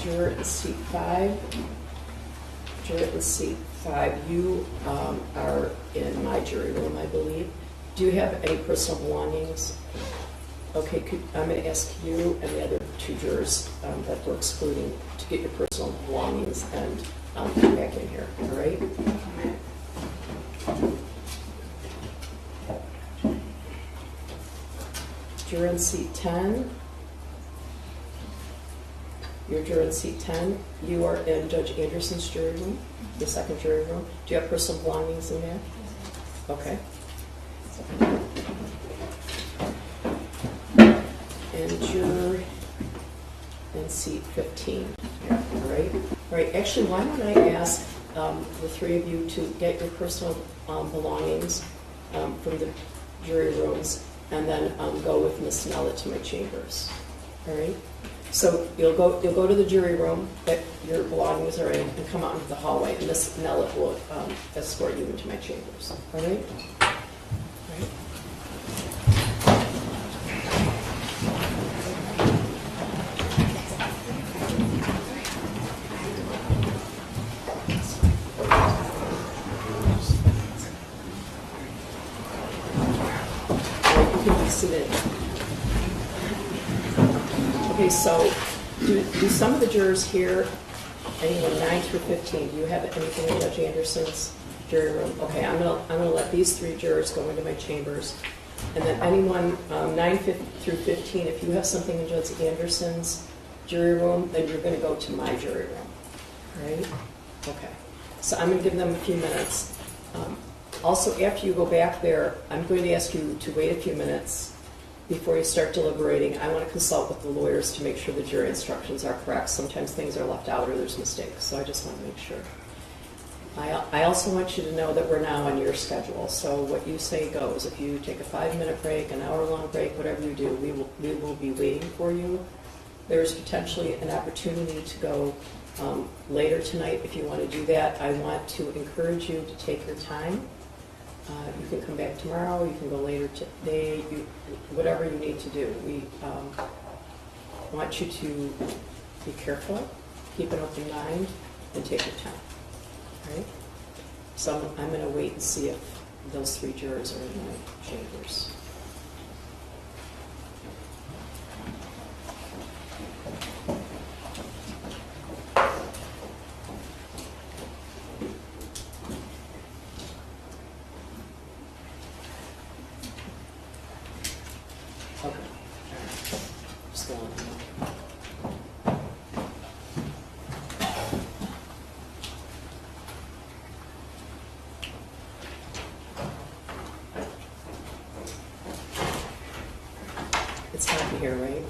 Juror in seat 5. Juror in seat 5, you are in my jury room, I believe. Do you have any personal belongings? Okay, I'm going to ask you and the other 2 jurors that we're excluding to get your personal belongings and come back in here, all right? Juror in seat 10. Your juror in seat 10, you are in Judge Anderson's jury room, the second jury room. Do you have personal belongings in there? Okay. And juror in seat 15, yeah, all right? All right, actually, why don't I ask the 3 of you to get your personal belongings from the jury rooms and then go with Ms. Nella to my chambers, all right? So you'll go to the jury room that your belongings are in and come out into the hallway, and Miss Nella will escort you into my chambers. All right? All right. You can be seated. Okay, so do some of the jurors here, anyone 9 through 15, do you have anything in Judge Anderson's jury room? Okay, I'm gonna let these 3 jurors go into my chambers, and then anyone 9 through 15, if you have something in Judge Anderson's jury room, then you're going to go to my jury room. All right? Okay. So I'm going to give them a few minutes. Also, after you go back there, I'm going to ask you to wait a few minutes before you start deliberating. I want to consult with the lawyers to make sure the jury instructions are correct. Sometimes things are left out or there's mistakes, so I just want to make sure. I also want you to know that we're now on your schedule, so what you say goes. If you take a 5-minute break, an hour-long break, whatever you do, we will be waiting for you. There's potentially an opportunity to go later tonight if you want to do that. I want to encourage you to take your time. You can come back tomorrow, you can go later today, whatever you need to do. We want you to be careful, keep an open mind, and take your time. All right? So I'm going to wait and see if those 3 jurors are in my chambers. It's hot in here, right?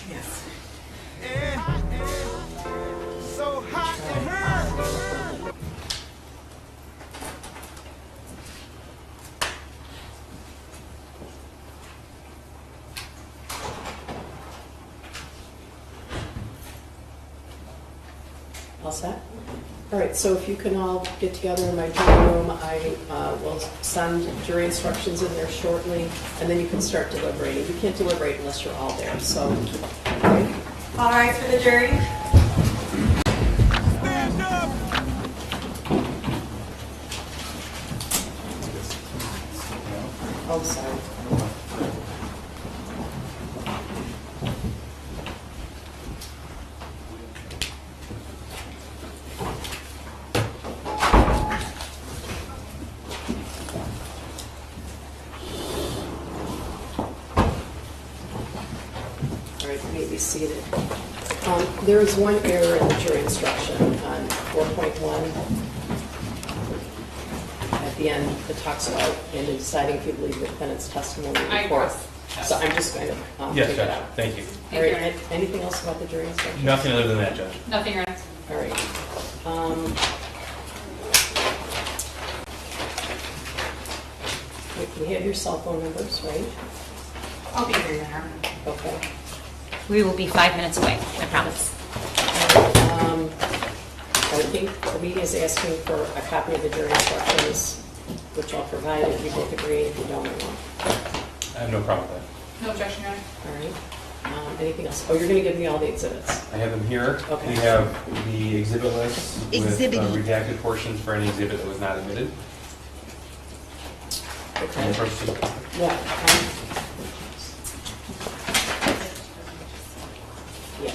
Yes. So hot in here. All set? All right, so if you can all get together in my jury room, I will send jury instructions in there shortly, and then you can start deliberating. You can't deliberate unless you're all there, so. Okay. All rise for the jury. Stand up! Oh, sorry. All right, you may be seated. There is one error in the jury instruction on 4.1. At the end, it talks about in deciding if you believe the defendant's testimony in I court. agree. So I'm just going to Yes, take it Judge. out. Thank you. All right, anything else about the jury instruction? Nothing other than that, Judge. Nothing, Your Honor. All right. We have your cell phone numbers, right? I'll be here, Your Honor. Okay. We will be 5 minutes away, I promise. I think the media is asking for a copy of the jury instructions, which I'll provide if you both agree. If you don't, I won't. I have no problem with No objection, Your Honor. All right. Anything else? Oh, you're going to give me all the exhibits. that. I have them here. Okay. We have the exhibit list with Exhibit. redacted portions for any exhibit that was not admitted. Okay. And proceed. Yeah. Yeah.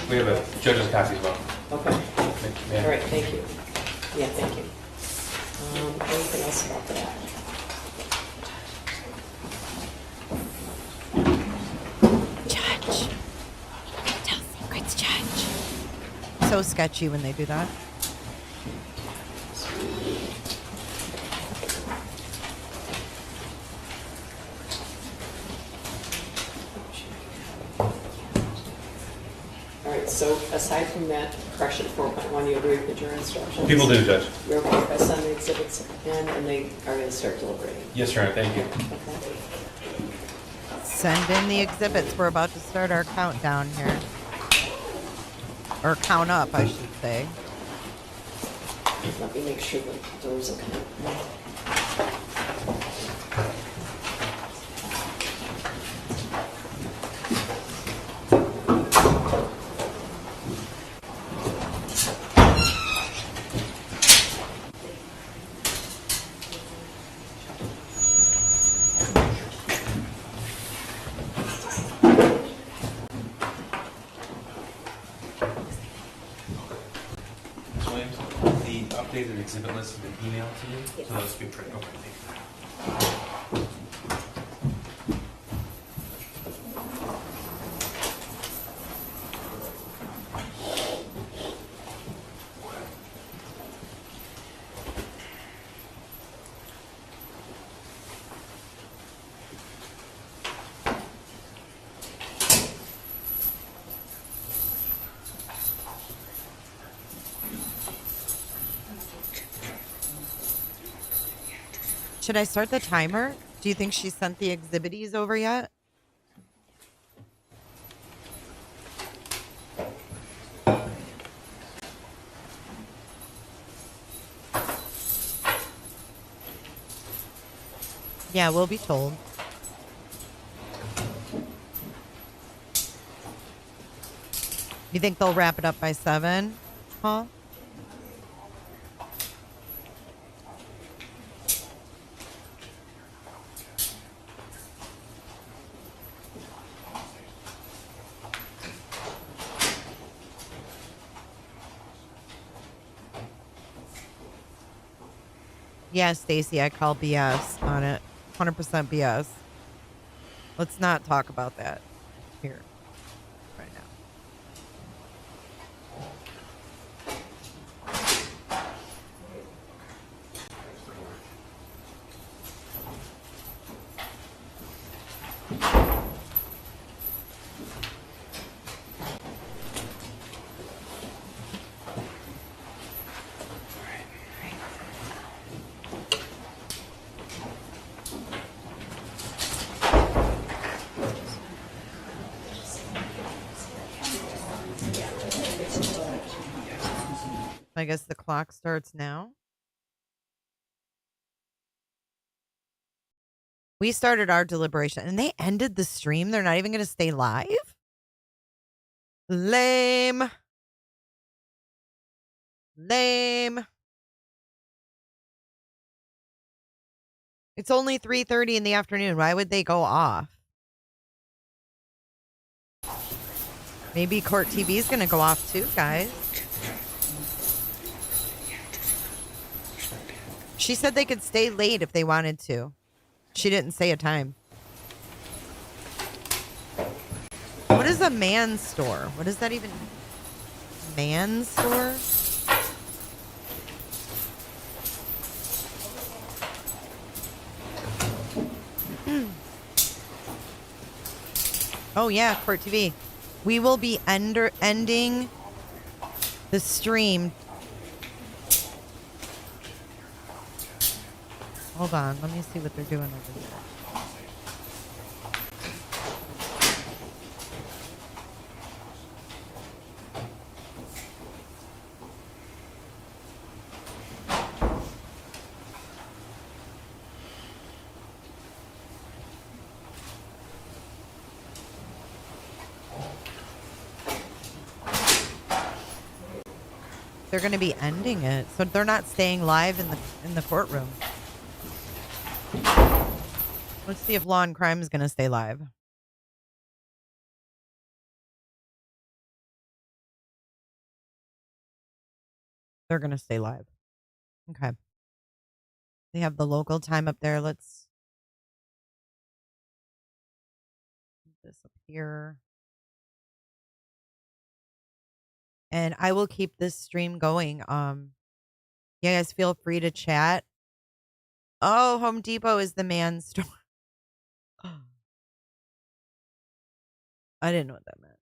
We have a judge's copy as well. Okay. Yeah. All right, thank you. Yeah, thank you. Anything else about that? Judge. Tell secrets, Judge. So sketchy when they do that. All right, so aside from that correction 4.1, you agree with the jury instructions? People do, Judge. You're okay if I send the exhibits in and they are going to start deliberating? Yes, Your Honor. Thank you. Okay. Send in the exhibits. We're about to start our countdown here. Or count up, I should say. Let me make sure the doors are okay. Ms. Williams, the updated exhibit list has been emailed to you, Yes. so let's be pretty. Okay, thank you. Should I start the timer? Do you think she sent the exhibits over yet? Yeah, we'll be told. You think they'll wrap it up by 7? Huh? Yeah, Stacy, I call BS on it. 100% BS. Let's not talk about that here right now. I guess the clock starts now. We started our deliberation and they ended the stream. They're not even going to stay live? Lame. Lame. It's only 3:30 in the afternoon. Why would they go off? Maybe Court TV is going to go off too, guys. She said they could stay late if they wanted to. She didn't say a time. What is a man's store? What is that even? Man's store? Oh yeah, Court TV. We will be ending the stream. Hold on, let me see what they're doing over here. They're going to be ending it, so they're not staying live in the courtroom. Let's see if Law and Crime is going to stay live. They're going to stay live. Okay. They have the local time up there. Let's put this up here. And I will keep this stream going. You guys feel free to chat. Oh, Home Depot is the man's store. I didn't know what that meant.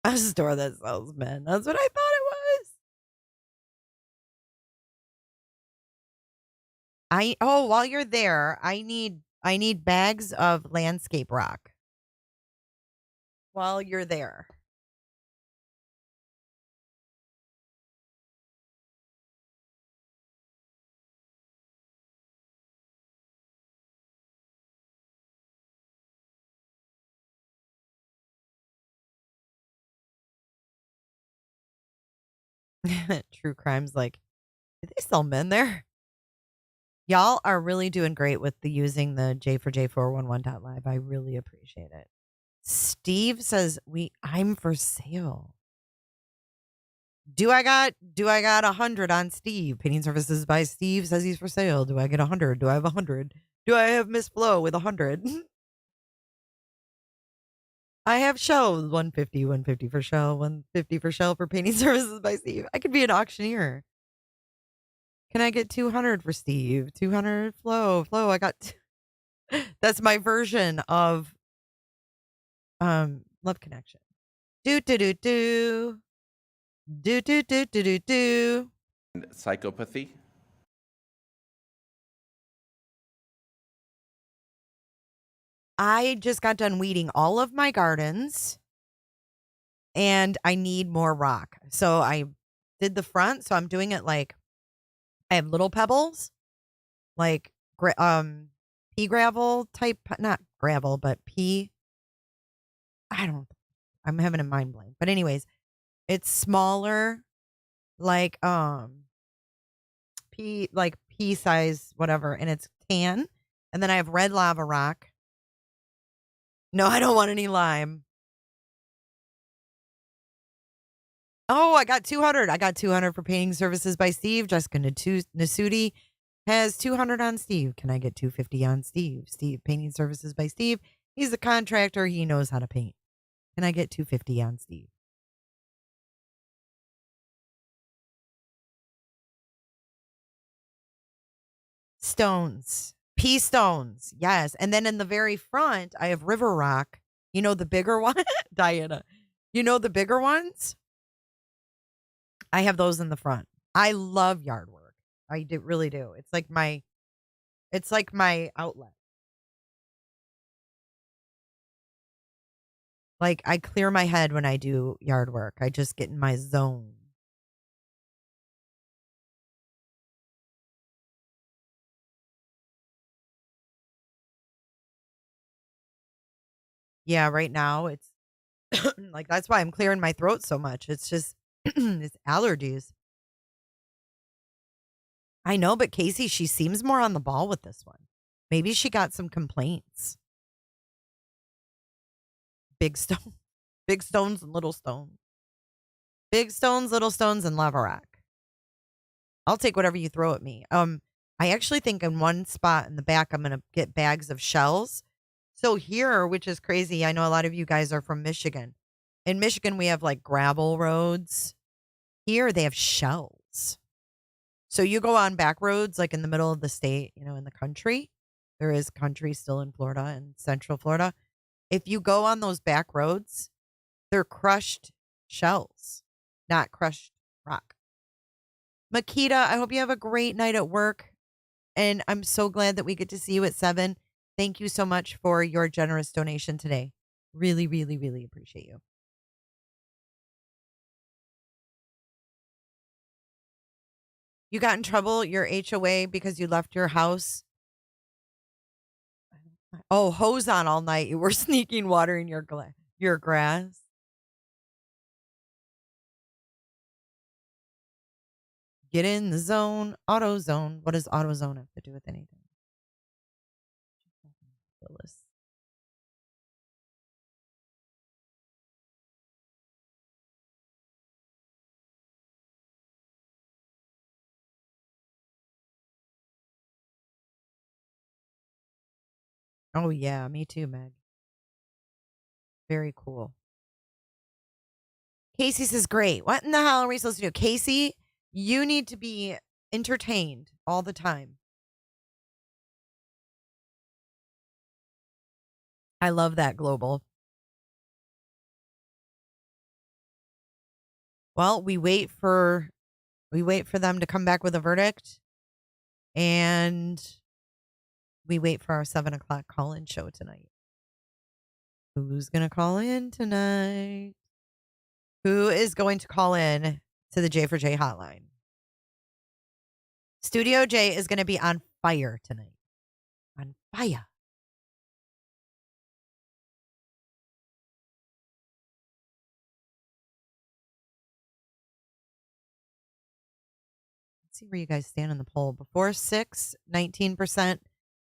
A store that sells men. That's what I thought it was. While you're there, I need bags of landscape rock. While you're there. True Crime's like, do they sell men there? Y'all are really doing great with using the J4J411.live. I really appreciate it. Steve says I'm for sale. Do I got 100 on Steve? Painting Services by Steve says he's for sale. Do I get 100? Do I have 100? Do I have Miss Flo with 100? I have Shell 150 for Shell, 150 for Shell for Painting Services by Steve. I could be an auctioneer. Can I get 200 for Steve? 200 Flo. I got that's my version of Love Connection. Do do do do. Do do do do do do. Psychopathy. I just got done weeding all of my gardens and I need more rock. So I did the front. So I'm doing it like I have little pebbles, like pea gravel type, not gravel, but pea. I'm having a mind blank. But anyways, it's smaller, like pea size, whatever, and it's tan. And then I have red lava rock. No, I don't want any lime. Oh, I got 200. I got 200 for Painting Services by Steve. Jessica Nasuti has 200 on Steve. Can I get 250 on Steve? Steve, Painting Services by Steve. He's a contractor. He knows how to paint. Can I get 250 on Steve? Stones. Pea stones. Yes. And then in the very front, I have river rock. You know the bigger one? Diana. You know the bigger ones? I have those in the front. I love yard work. I really do. It's like my outlet. Like I clear my head when I do yard work. I just get in my zone. Yeah, right now it's like that's why I'm clearing my throat so much. It's just it's allergies. I know, but Casey, she seems more on the ball with this one. Maybe she got some complaints. Big stone, big stones and little stones. Big stones, little stones, and lava rock. I'll take whatever you throw at me. I actually think in one spot in the back, I'm gonna get bags of shells. So here, which is crazy, I know a lot of you guys are from Michigan. In Michigan, we have like gravel roads. Here, they have shells. So you go on back roads, like in the middle of the state, in the country. There is country still in Florida and Central Florida. If you go on those back roads, they're crushed shells, not crushed rock. Makita, I hope you have a great night at work. And I'm so glad that we get to see you at 7. Thank you so much for your generous donation today. Really, really, really appreciate you. You got in trouble, your HOA, because you left your house. Oh, hose on all night. You were sneaking water in your grass. Get in the zone. AutoZone. What does AutoZone have to do with anything? Oh, yeah. Me too, Meg. Very cool. Casey says, great. What in the hell are we supposed to do? Casey, you need to be entertained all the time. I love that, Global. Well, we wait for them to come back with a verdict, and we wait for our 7:00 call-in show tonight. Who's gonna call in tonight? Who is going to call in to the J for J hotline? Studio J is going to be on fire tonight. On fire. Let's see where you guys stand on the poll. Before 6, 19%.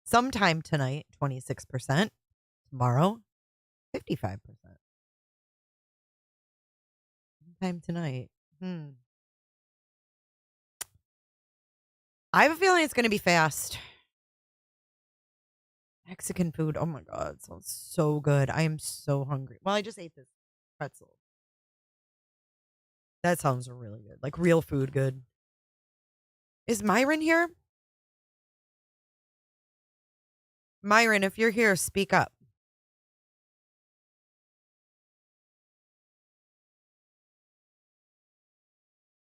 Sometime tonight, 26%. Tomorrow, 55%. Sometime tonight. I have a feeling it's going to be fast. Mexican food. Oh my God. It sounds so good. I am so hungry. Well, I just ate this pretzel. That sounds really good. Like real food good. Is Myron here? Myron, if you're here, speak up.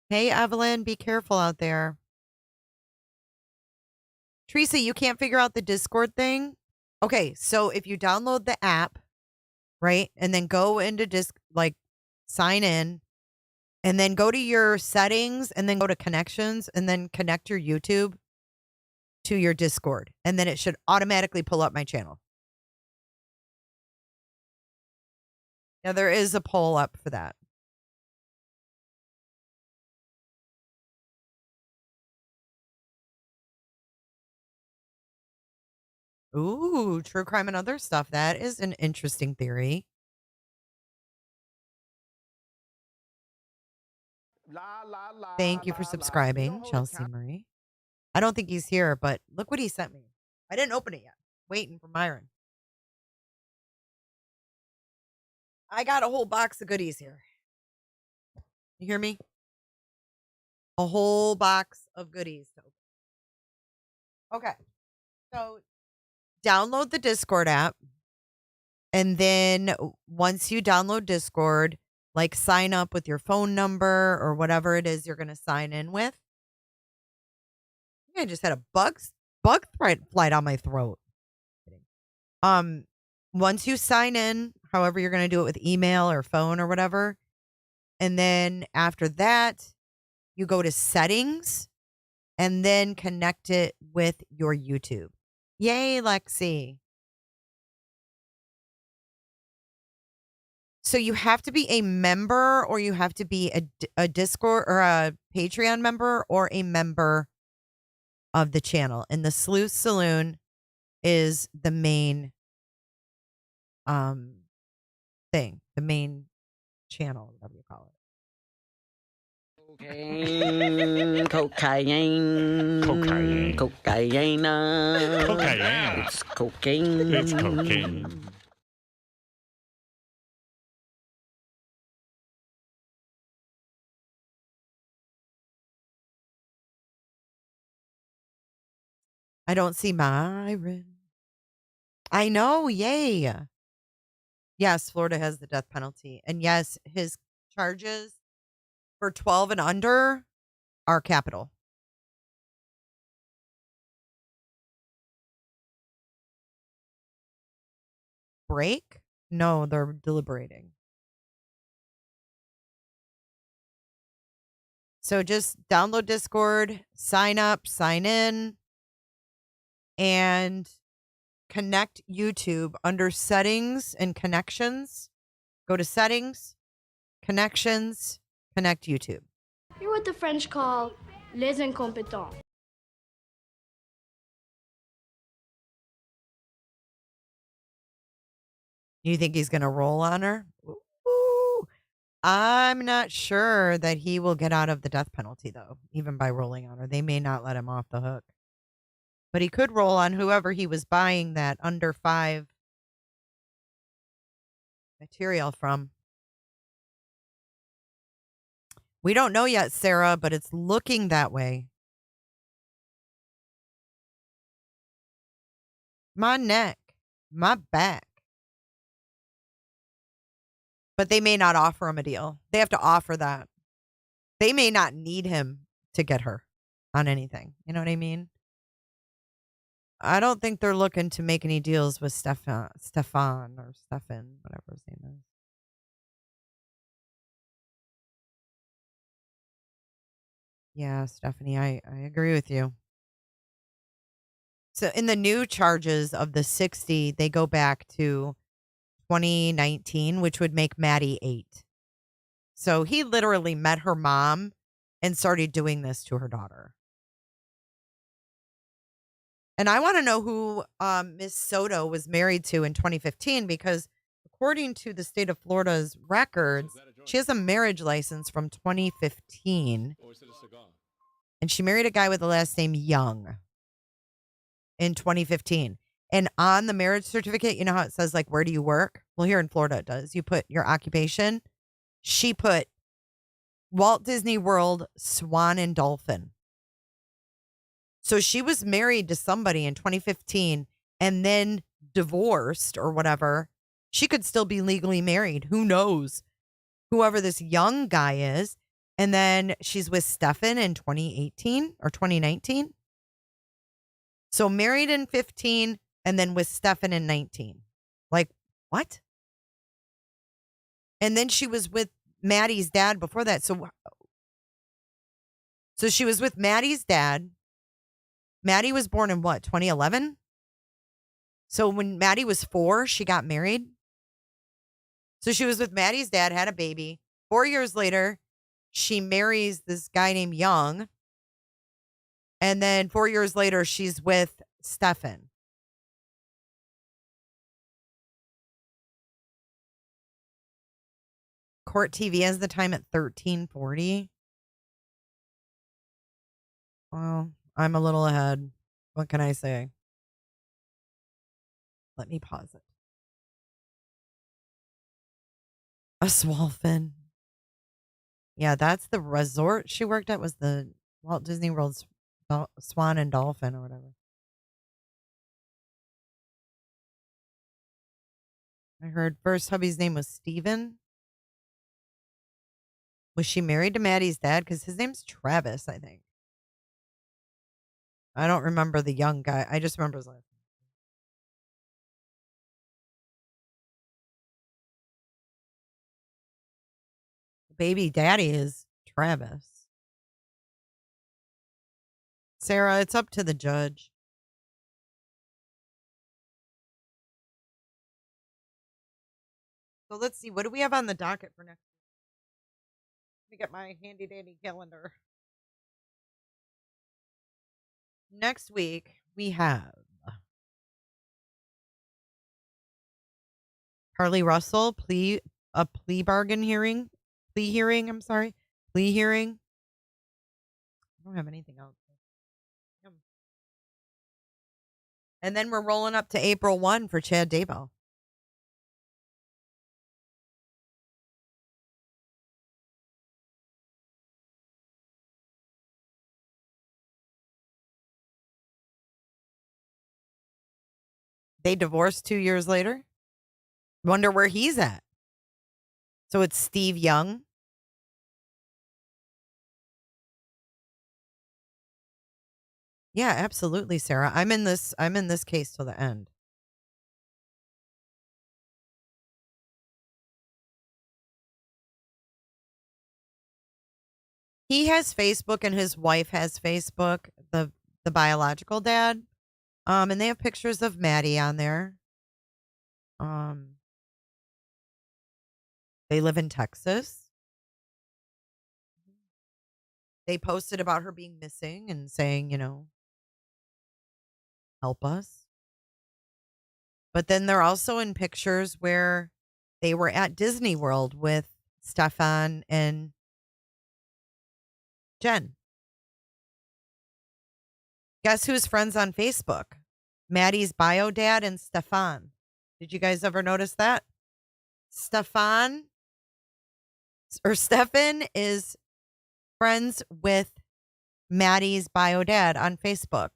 Hey, Evelyn, be careful out there. Teresa, you can't figure out the Discord thing? Okay, so if you download the app, right, and then go into sign in, and then go to your settings, and then go to connections, and then connect your YouTube to your Discord, and then it should automatically pull up my channel. Yeah, there is a poll up for that. Ooh, true crime and other stuff. That is an interesting theory. Thank you for subscribing, Chelsea Marie. I don't think he's here, but look what he sent me. I didn't open it yet. Waiting for Myron. I got a whole box of goodies here. You hear me? A whole box of goodies to open. Okay. So download the Discord app. And then once you download Discord, sign up with your phone number or whatever it is you're going to sign in with. I just had a bug fly down my throat. Once you sign in, however you're going to do it with email or phone or whatever, and then after that, you go to settings and then connect it with your YouTube. Yay, Lexi. So you have to be a member, or you have to be a Discord or a Patreon member, or a member of the channel. And the Sleuth Saloon is the main thing, the main channel, whatever you call it. Cocaine, cocaine, cocaine, cocaine, cocaine. It's cocaine. It's cocaine. I don't see Myron. I know, yay. Yes, Florida has the death penalty. And yes, his charges for 12 and under are capital. Break? No, they're deliberating. So just download Discord, sign up, sign in, and connect YouTube under settings and connections. Go to settings, connections, connect YouTube. You're what the French call les incompétents. You think he's going to roll on her? Ooh. I'm not sure that he will get out of the death penalty, though, even by rolling on her. They may not let him off the hook. But he could roll on whoever he was buying that under 5 material from. We don't know yet, Sarah, but it's looking that way. My neck, my back. But they may not offer him a deal. They have to offer that. They may not need him to get her on anything. You know what I mean? I don't think they're looking to make any deals with Stefan, or Stefan, whatever his name is. Yeah, Stephanie, I agree with you. So in the new charges of the 60, they go back to 2019, which would make Maddie 8. So he literally met her mom and started doing this to her daughter. And I want to know who Miss Soto was married to in 2015, because according to the state of Florida's records, she has a marriage license from 2015. And she married a guy with the last name Young in 2015. And on the marriage certificate, you know how it says, like, where do you work? Well, here in Florida, it does. You put your occupation. She put Walt Disney World, Swan and Dolphin. So she was married to somebody in 2015 and then divorced or whatever. She could still be legally married. Who knows? Whoever this Young guy is. And then she's with Stefan in 2018 or 2019. So married in 15 and then with Stefan in 19. Like, what? And then she was with Maddie's dad before that. So she was with Maddie's dad. Maddie was born in what, 2011? So when Maddie was 4, she got married. So she was with Maddie's dad, had a baby. 4 years later, she marries this guy named Young. And then 4 years later, she's with Stefan. Court TV has the time at 13:40. Well, I'm a little ahead. What can I say? Let me pause it. A Swolfen. Yeah, that's the resort she worked at, was the Walt Disney World's Swan and Dolphin or whatever. I heard first hubby's name was Steven. Was she married to Maddie's dad? Because his name's Travis, I think. I don't remember the Young guy. I just remember his last name. Baby daddy is Travis. Sarah, it's up to the judge. So let's see. What do we have on the docket for next week? Let me get my handy dandy calendar. Next week, we have Carly Russell, plea bargain hearing. Plea hearing, I'm sorry. Plea hearing. I don't have anything else. And then we're rolling up to April 1 for Chad Daybell. They divorced 2 years later. Wonder where he's at. So it's Steve Young. Yeah, absolutely, Sarah. I'm in this case till the end. He has Facebook and his wife has Facebook, the biological dad. And they have pictures of Maddie on there. They live in Texas. They posted about her being missing and saying, help us. But then they're also in pictures where they were at Disney World with Stefan and Jen. Guess who's friends on Facebook? Maddie's bio dad and Stefan. Did you guys ever notice that? Stefan is friends with Maddie's bio dad on Facebook.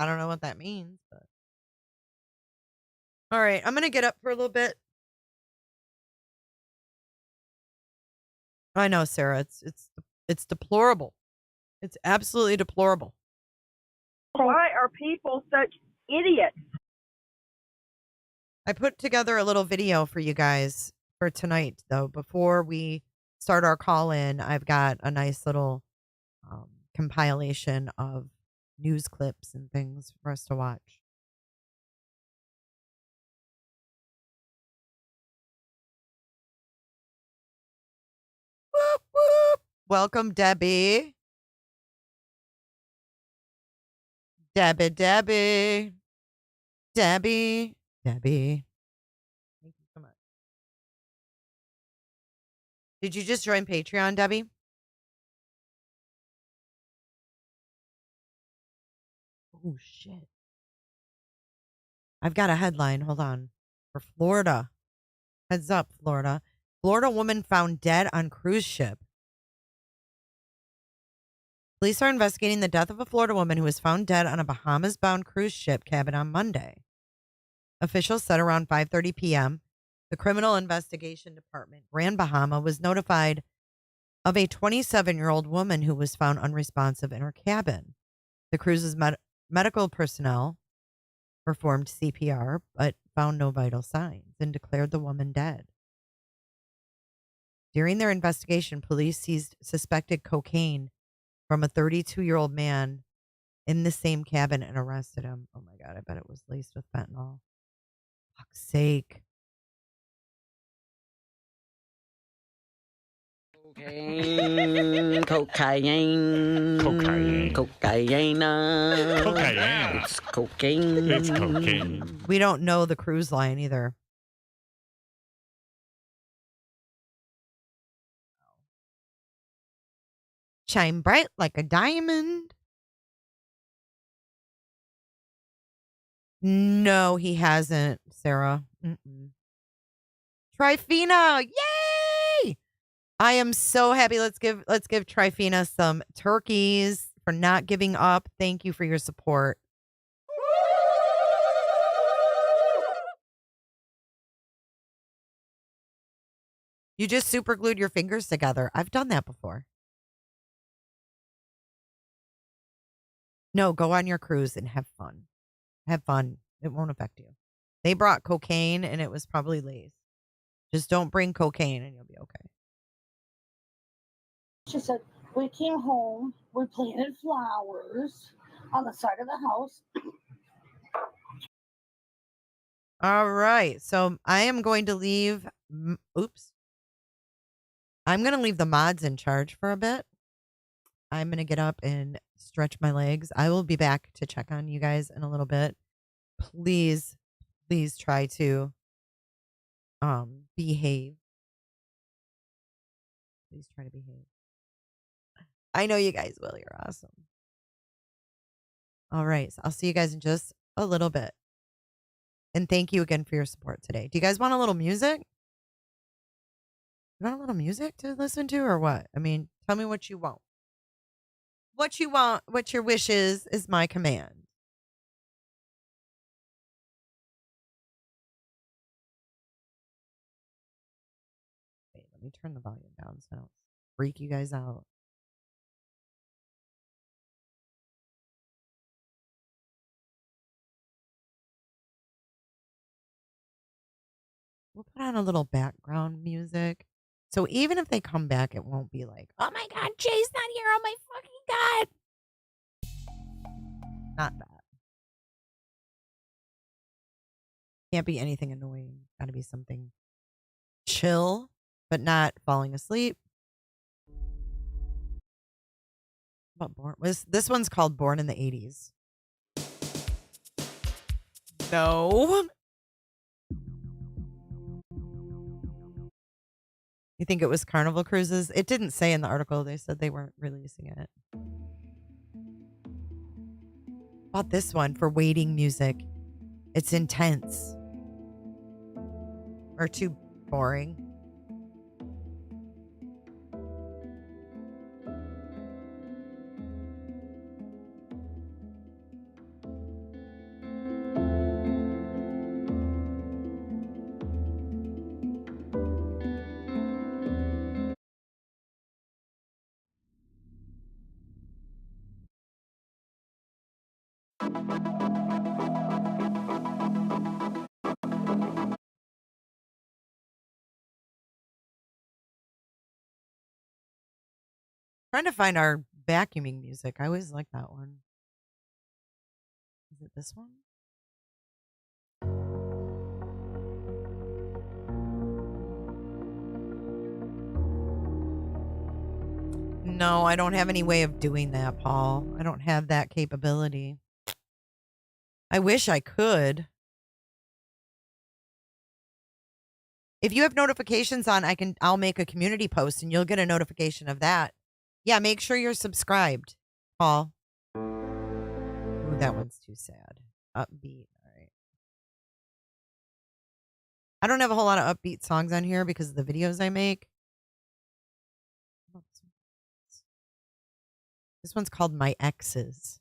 I don't know what that means, but all right, I'm gonna get up for a little bit. I know, Sarah. It's deplorable. It's absolutely deplorable. Why are people such idiots? I put together a little video for you guys for tonight, though. Before we start our call in, I've got a nice little compilation of news clips and things for us to watch. Whoop, whoop. Welcome, Debbie. Debbie. Debbie. Thank you so much. Did you just join Patreon, Debbie? Oh, shit. I've got a headline. Hold on. For Florida. Heads up, Florida. Florida woman found dead on cruise ship. Police are investigating the death of a Florida woman who was found dead on a Bahamas-bound cruise ship cabin on Monday. Officials said around 5:30 p.m., the Criminal Investigation Department, Grand Bahama, was notified of a 27-year-old woman who was found unresponsive in her cabin. The cruise's medical personnel performed CPR, but found no vital signs and declared the woman dead. During their investigation, police seized suspected cocaine from a 32-year-old man in the same cabin and arrested him. Oh my God, I bet it was laced with fentanyl. Fuck's sake. Cocaine, cocaine, cocaine. It's cocaine. It's cocaine. We don't know the cruise line either. Shine bright like a diamond. No, he hasn't, Sarah. Trifina, yay! I am so happy. Let's give Trifina some turkeys for not giving up. Thank you for your support. You just super glued your fingers together. I've done that before. No, go on your cruise and have fun. Have fun. It won't affect you. They brought cocaine and it was probably laced. Just don't bring cocaine and you'll be okay. She said, we came home, we planted flowers on the side of the house. All right. So I am going to leave. Oops. I'm going to leave the mods in charge for a bit. I'm going to get up and stretch my legs. I will be back to check on you guys in a little bit. Please, please try to behave. Please try to behave. I know you guys will. You're awesome. All right. So I'll see you guys in just a little bit. And thank you again for your support today. Do you guys want a little music? You want a little music to listen to or what? I mean, tell me what you want. What you want, what your wish is my command. Wait, let me turn the volume down so I don't freak you guys out. We'll put on a little background music. So even if they come back, it won't be like, oh my God, Jay's not here. Oh my fucking God. Not that. Can't be anything annoying. Gotta be something chill, but not falling asleep. What born? This one's called Born in the 80s. No. You think it was Carnival Cruises? It didn't say in the article. They said they weren't releasing it. About this one for waiting music. It's intense. Or too boring. Trying to find our vacuuming music. I always like that one. Is it this one? No, I don't have any way of doing that, Paul. I don't have that capability. I wish I could. If you have notifications on, I'll make a community post and you'll get a notification of that. Yeah, make sure you're subscribed, Paul. Ooh, that one's too sad. Upbeat. All right. I don't have a whole lot of upbeat songs on here because of the videos I make. This one's called My Exes.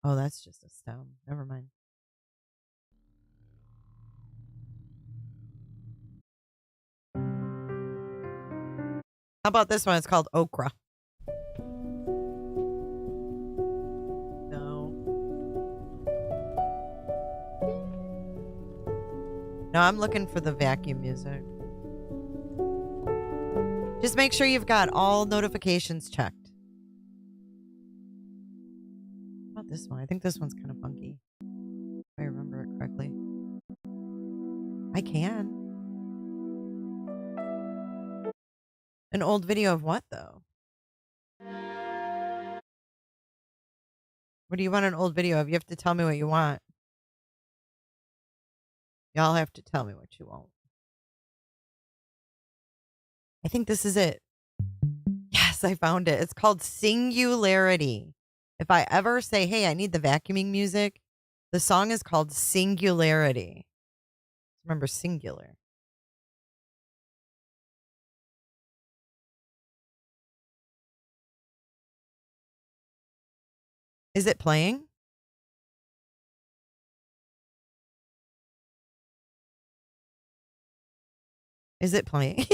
Oh, that's just a stem. Never mind. How about this one? It's called Okra. No. No, I'm looking for the vacuum music. Just make sure you've got all notifications checked. How about this one? I think this one's kind of funky. If I remember it correctly. I can. An old video of what, though? What do you want an old video of? You have to tell me what you want. Y'all have to tell me what you want. I think this is it. Yes, I found it. It's called Singularity. If I ever say, hey, I need the vacuuming music, the song is called Singularity. Remember, singular. Is it playing? Is it playing?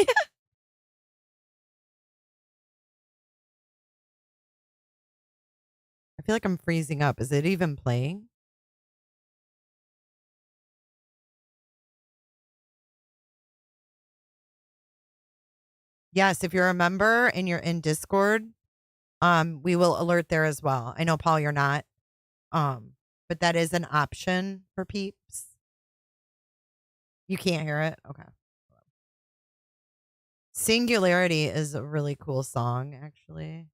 I feel like I'm freezing up. Is it even playing? Yes, if you're a member and you're in Discord, we will alert there as well. I know, Paul, you're not, but that is an option for peeps. You can't hear it? Okay. Singularity is a really cool song, actually.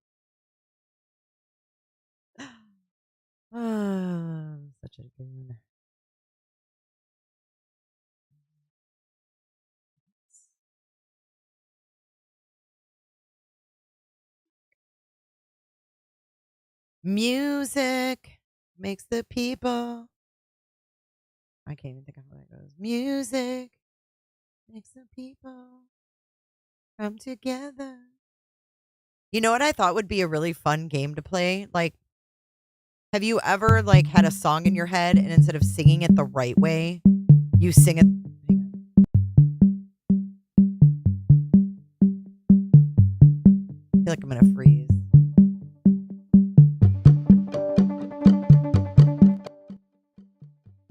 Such a good. Music makes the people. I can't even think of how that goes. Music makes the people come together. You know what I thought would be a really fun game to play? Like, have you ever like had a song in your head and instead of singing it the right way, you sing it? I feel like I'm gonna freeze.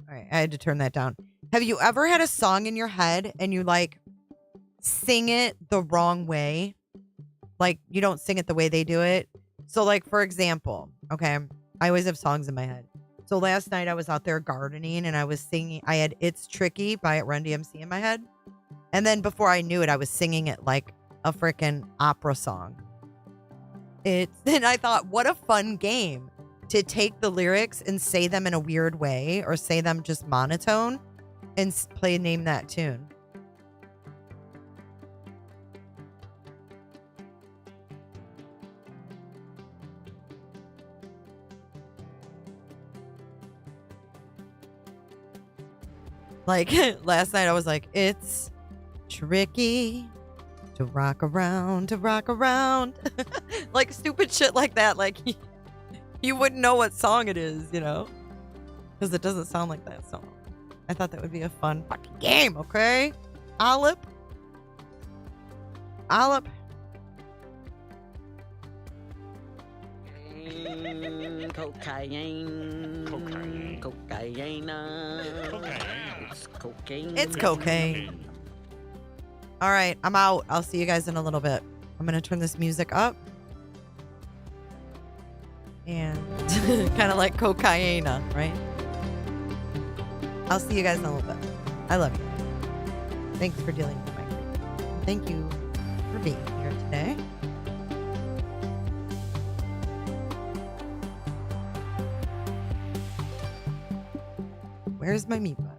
All right, I had to turn that down. Have you ever had a song in your head and you like sing it the wrong way? Like you don't sing it the way they do it. So like for example, okay, I always have songs in my head. So last night I was out there gardening and I was singing, I had It's Tricky by Run DMC in my head. And then before I knew it, I was singing it like a freaking opera song. And I thought, what a fun game to take the lyrics and say them in a weird way or say them just monotone and name that tune. Like last night I was like, it's tricky to rock around, like stupid shit like that. Like you wouldn't know what song it is, you know, because it doesn't sound like that song. I thought that would be a fun fucking game. Okay, Olip. It's cocaine. All right, I'm out. I'll see you guys in a little bit. I'm going to turn this music up. And kind of like cocaine, right? I'll see you guys in a little bit. I love you. Thanks for dealing with my grief. Thank you for being here today. Where's my mute button?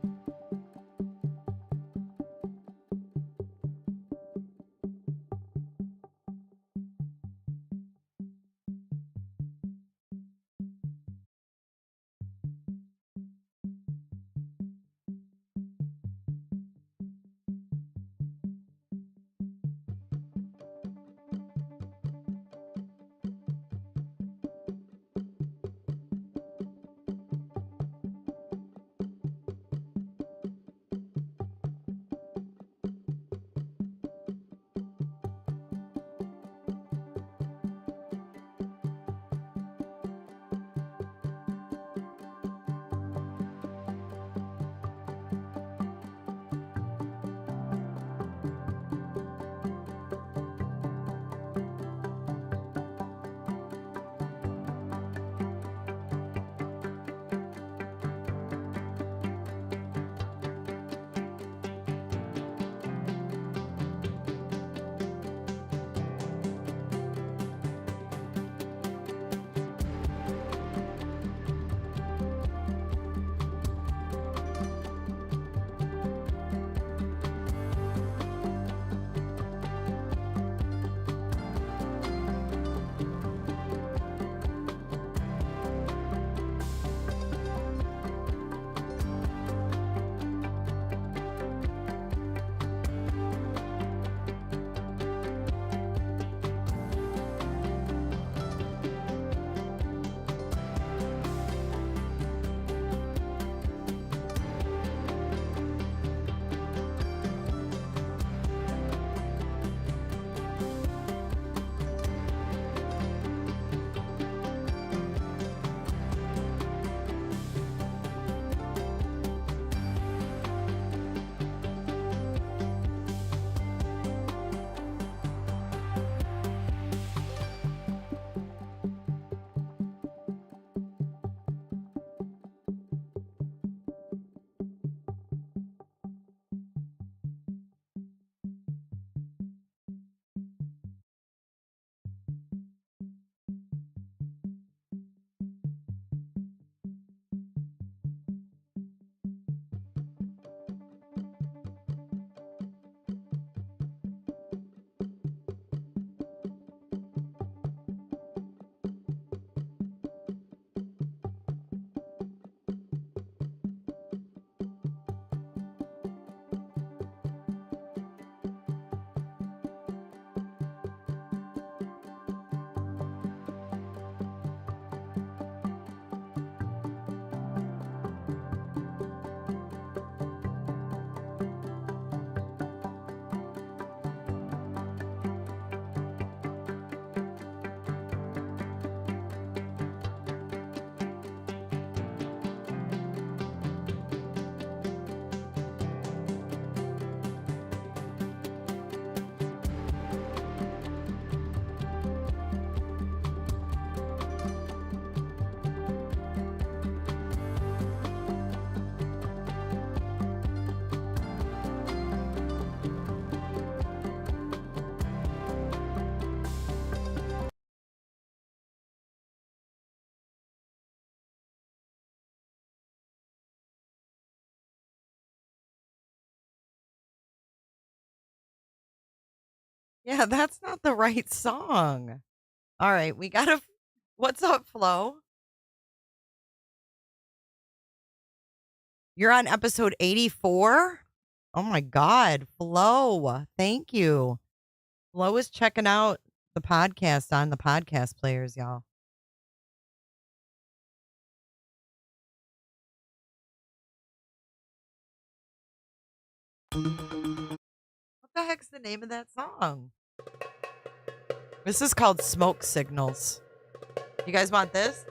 Yeah, that's not the right song. All right, we got to. What's up, Flo? You're on episode 84? Oh my God, Flo. Thank you. Flo is checking out the podcast on the podcast players, y'all. What the heck's the name of that song? This is called Smoke Signals. You guys want this?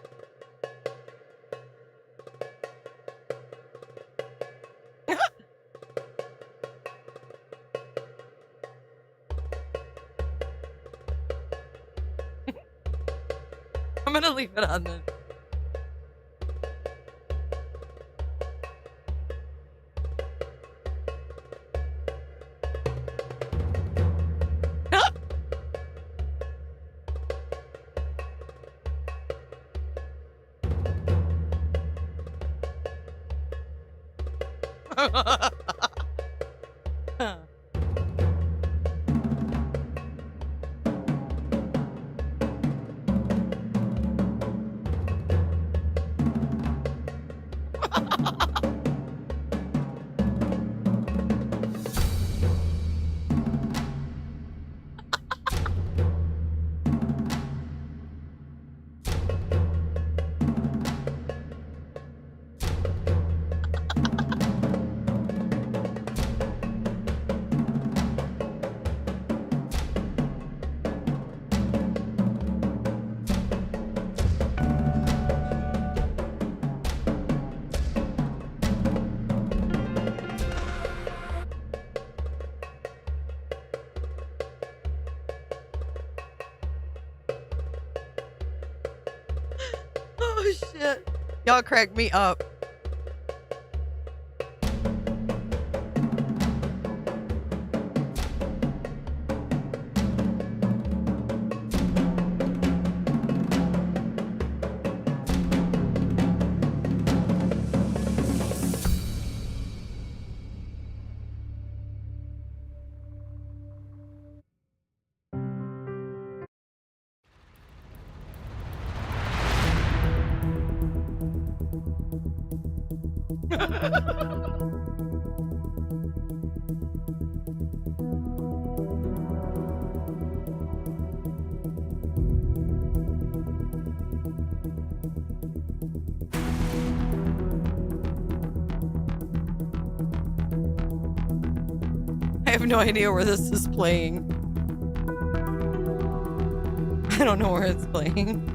I'm going to leave it on this. Oh shit. Y'all crack me up. I have no idea where this is playing. I don't know where it's playing.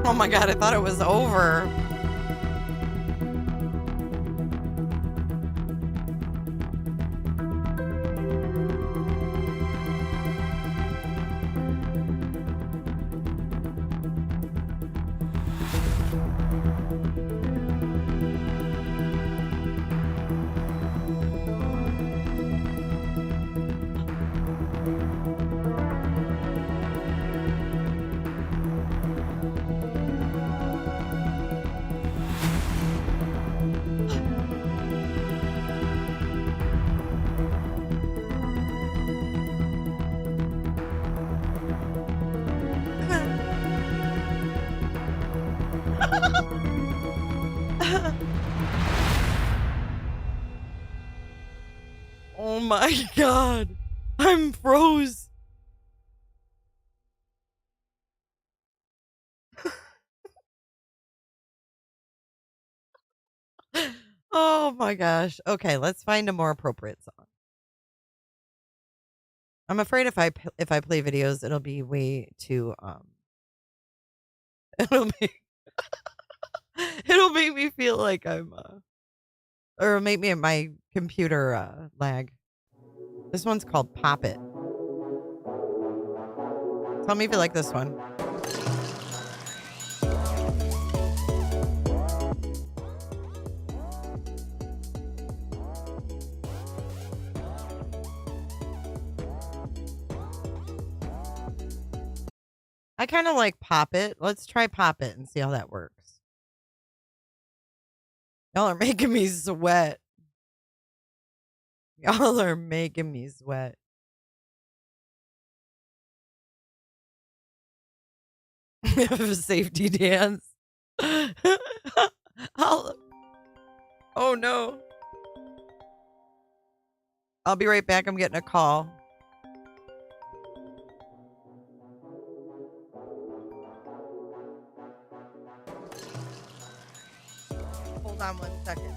Oh my God, I thought it was over. Oh my God, I'm froze. Oh my gosh. Okay, let's find a more appropriate song. I'm afraid if I play videos, it'll be way too it'll make me feel like I'm or make me my computer lag. This one's called Pop It. Tell me if you like this one. I kind of like Pop It. Let's try Pop It and see how that works. Y'all are making me sweat. Y'all are making me sweat. Safety dance. Oh no. I'll be right back. I'm getting a call. Hold on 1 second.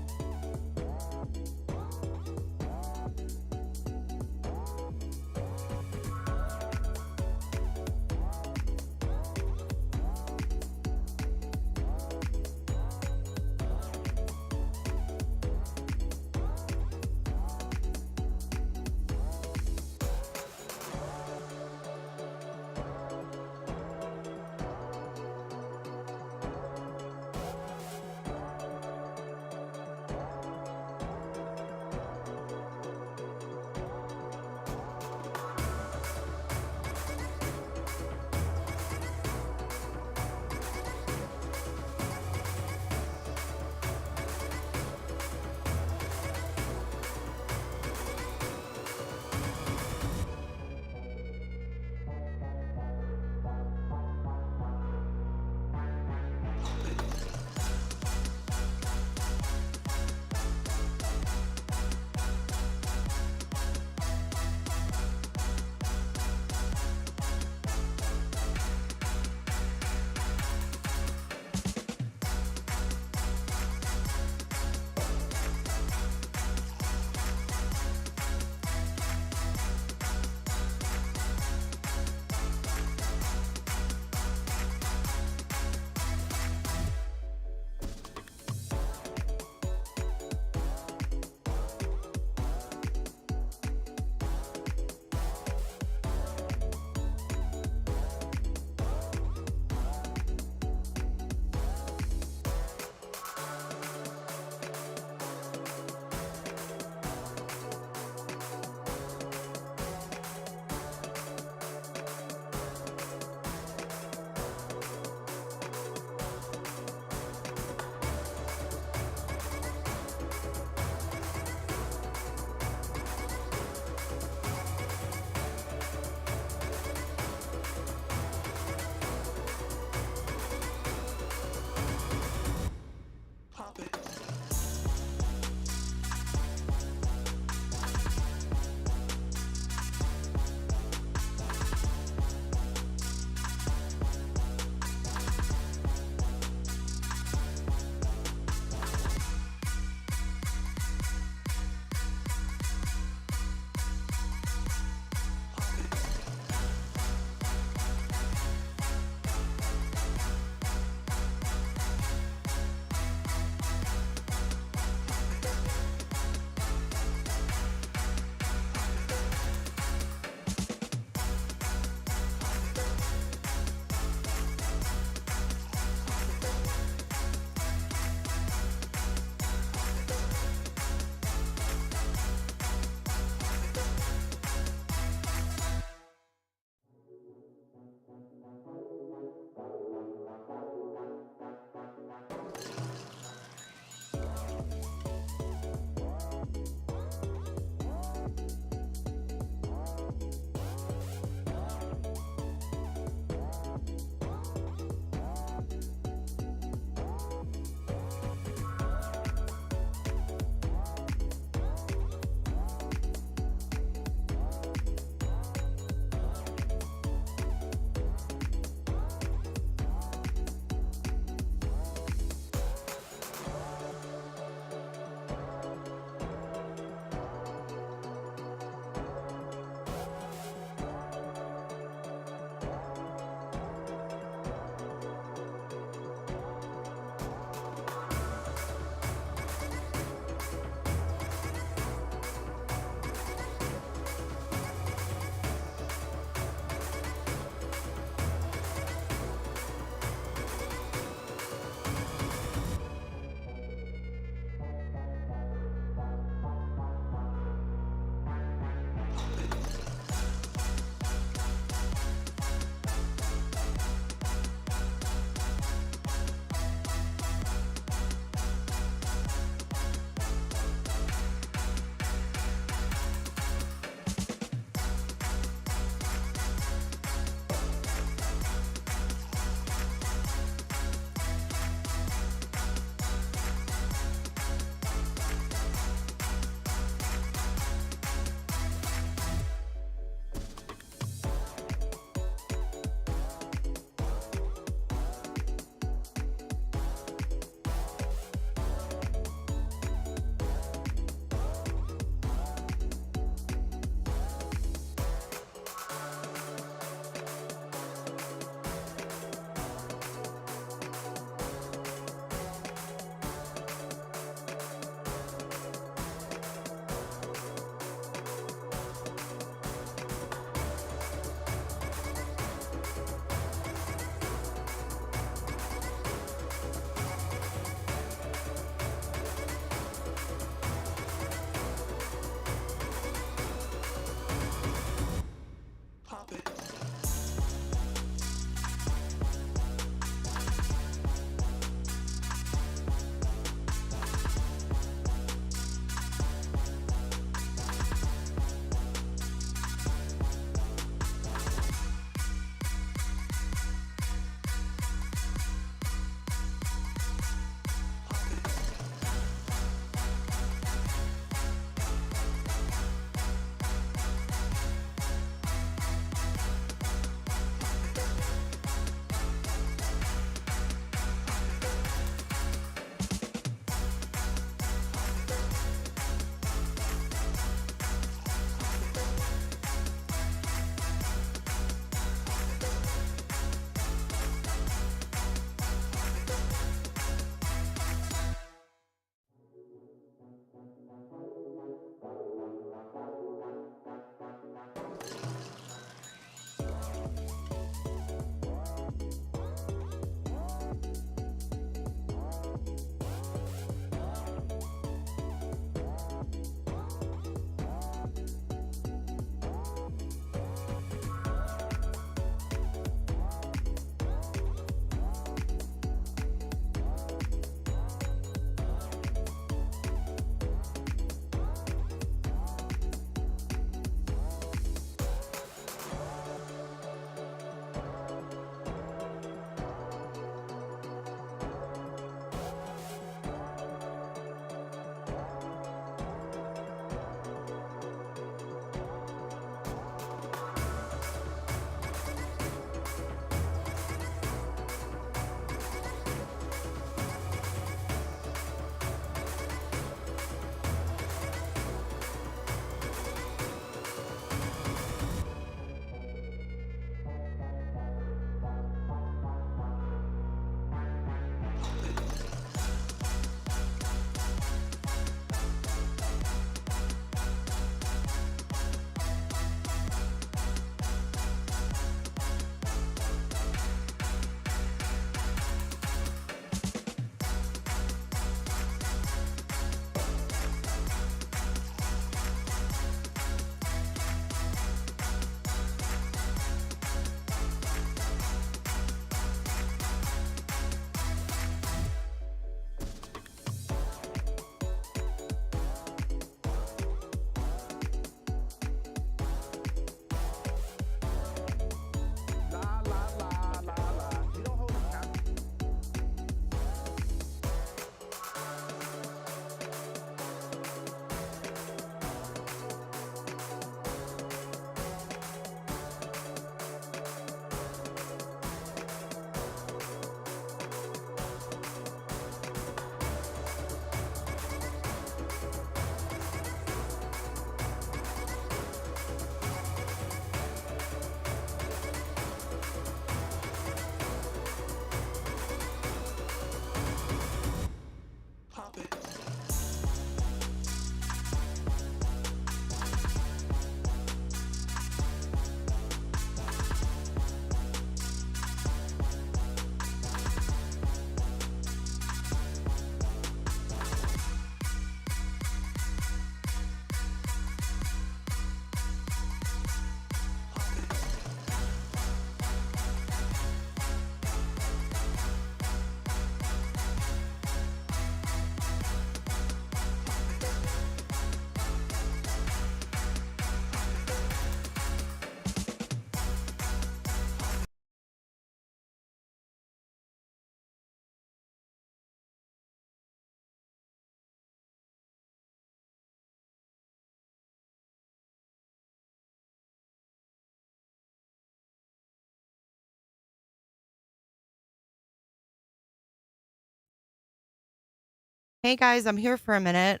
Hey guys, I'm here for a minute.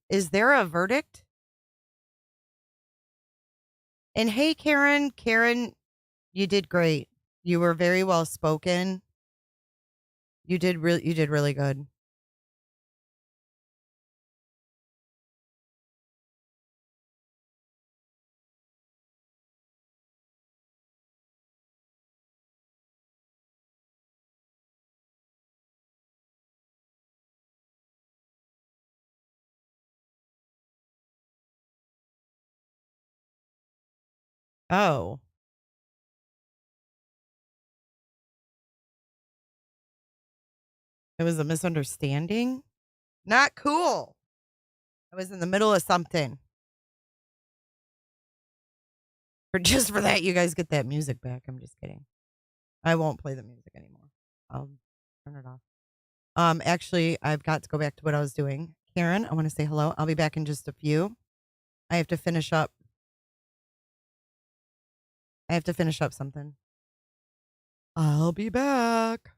Is there a verdict? And hey, Karen, you did great. You were very well spoken. You did really good. Oh. It was a misunderstanding? Not cool. I was in the middle of something. Just for that, you guys get that music back. I'm just kidding. I won't play the music anymore. I'll turn it off. Actually, I've got to go back to what I was doing. Karen, I want to say hello. I'll be back in just a few. I have to finish up. Something. I'll be back.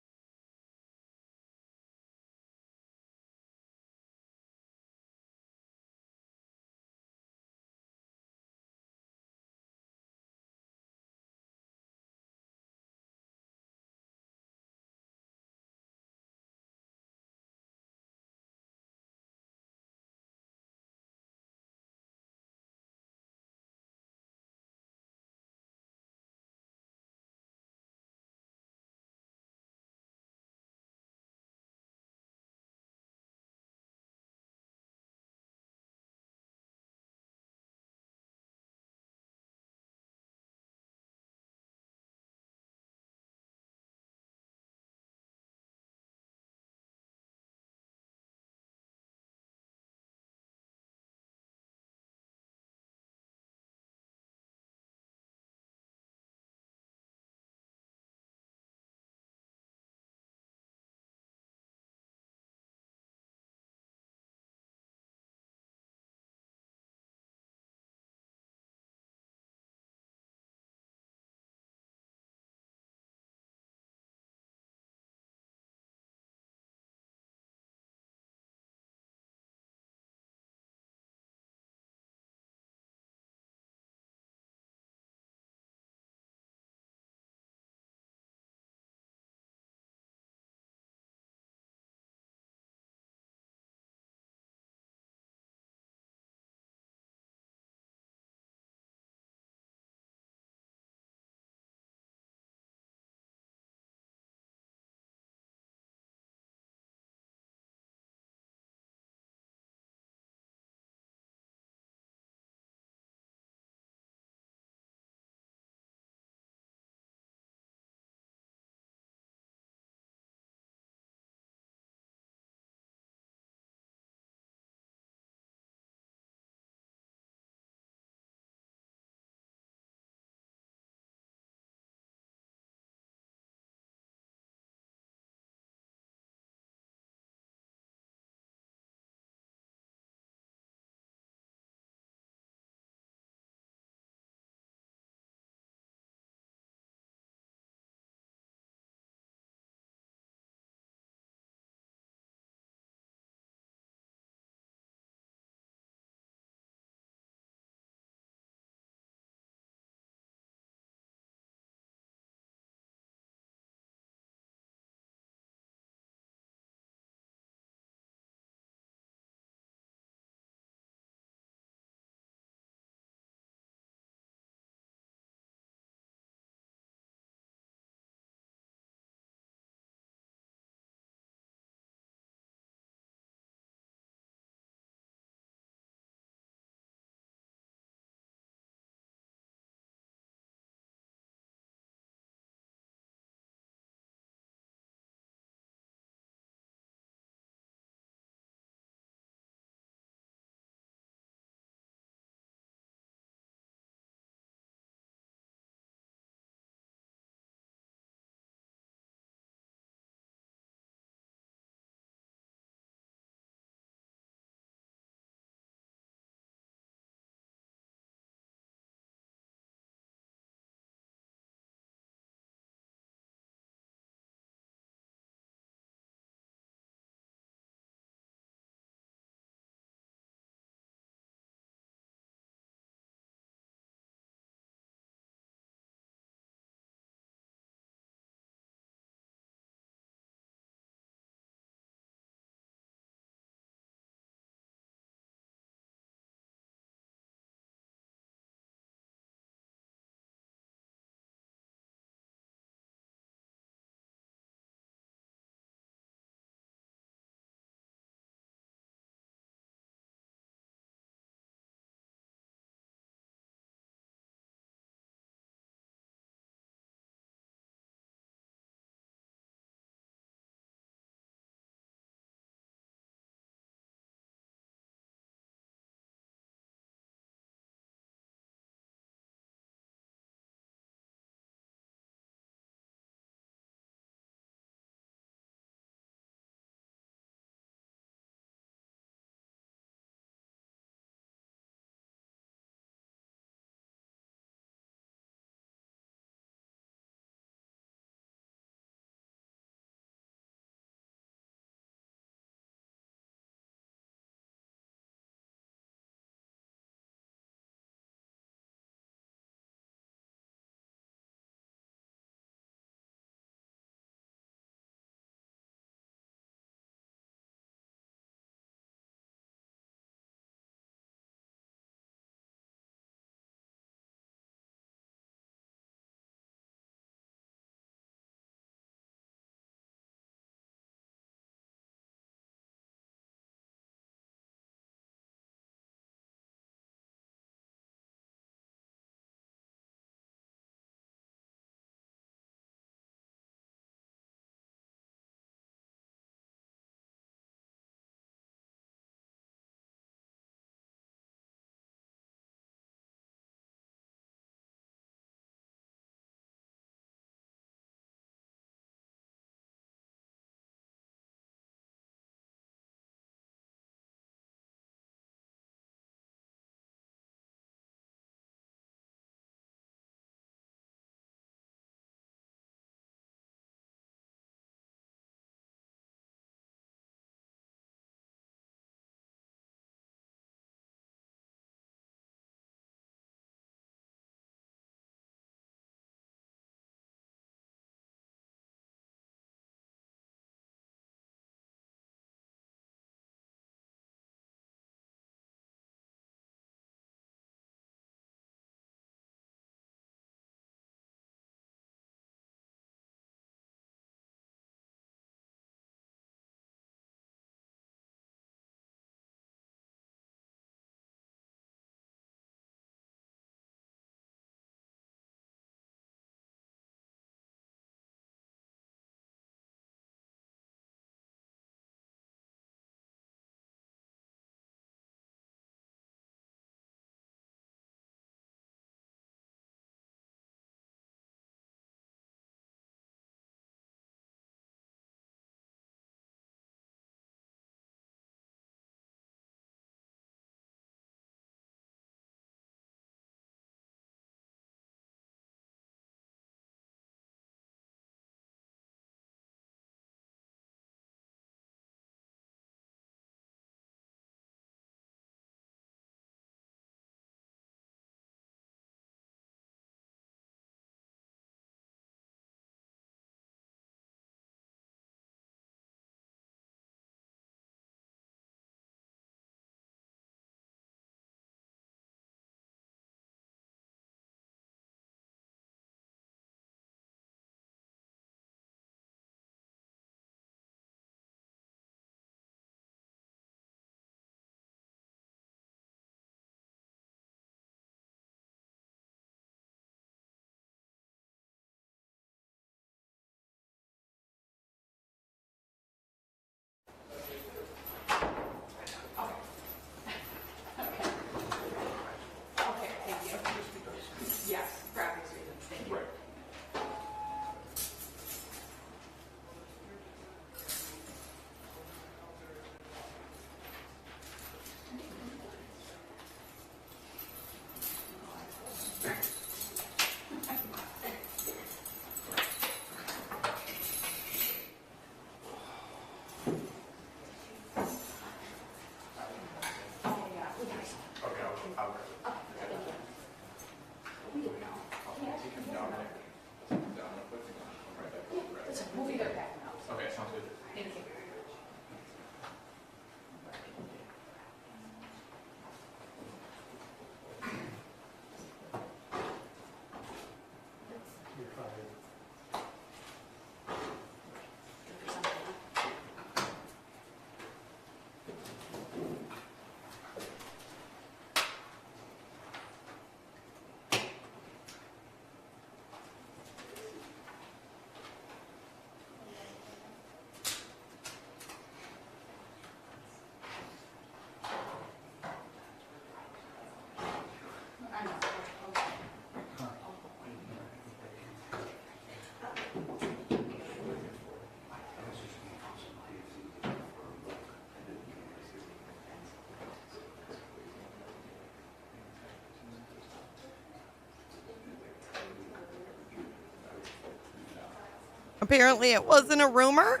Apparently it wasn't a rumor.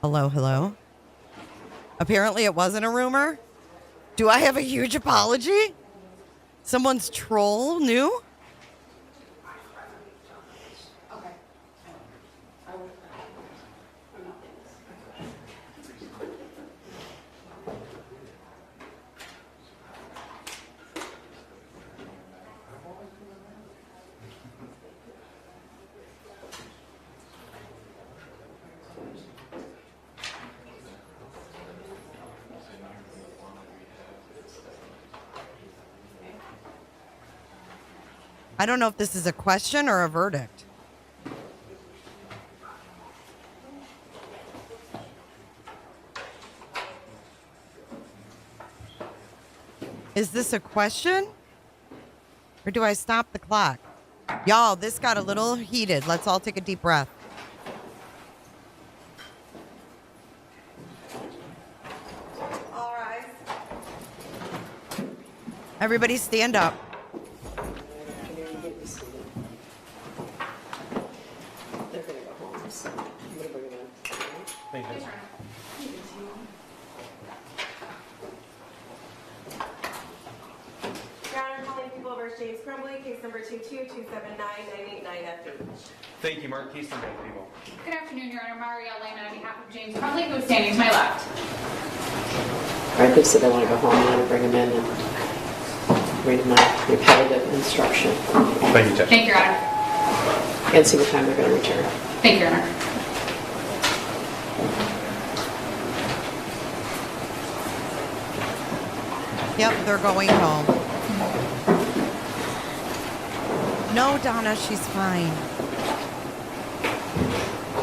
Hello, hello. Apparently it wasn't a rumor. Do I have a huge apology? Someone's troll knew? I don't know if this is a question or a verdict. Is this a question? Or do I stop the clock? Y'all, this got a little heated. Let's all take a deep breath. All rise. Everybody stand up. Your Honor, calling people versus James Crumbley, case number 222799989FB. Thank you, Mark. Case number, people. Good afternoon, Your Honor. Marielle Lehman on behalf of James Crumbley, who is standing to my left. All right, they said they want to go home. I'm going to bring them in and read them my repetitive instruction. Thank you, Judge. Thank you, Your Honor. And see what time they're going to return. Thank you, Your Honor. Yep, they're going home. No, Donna, she's fine.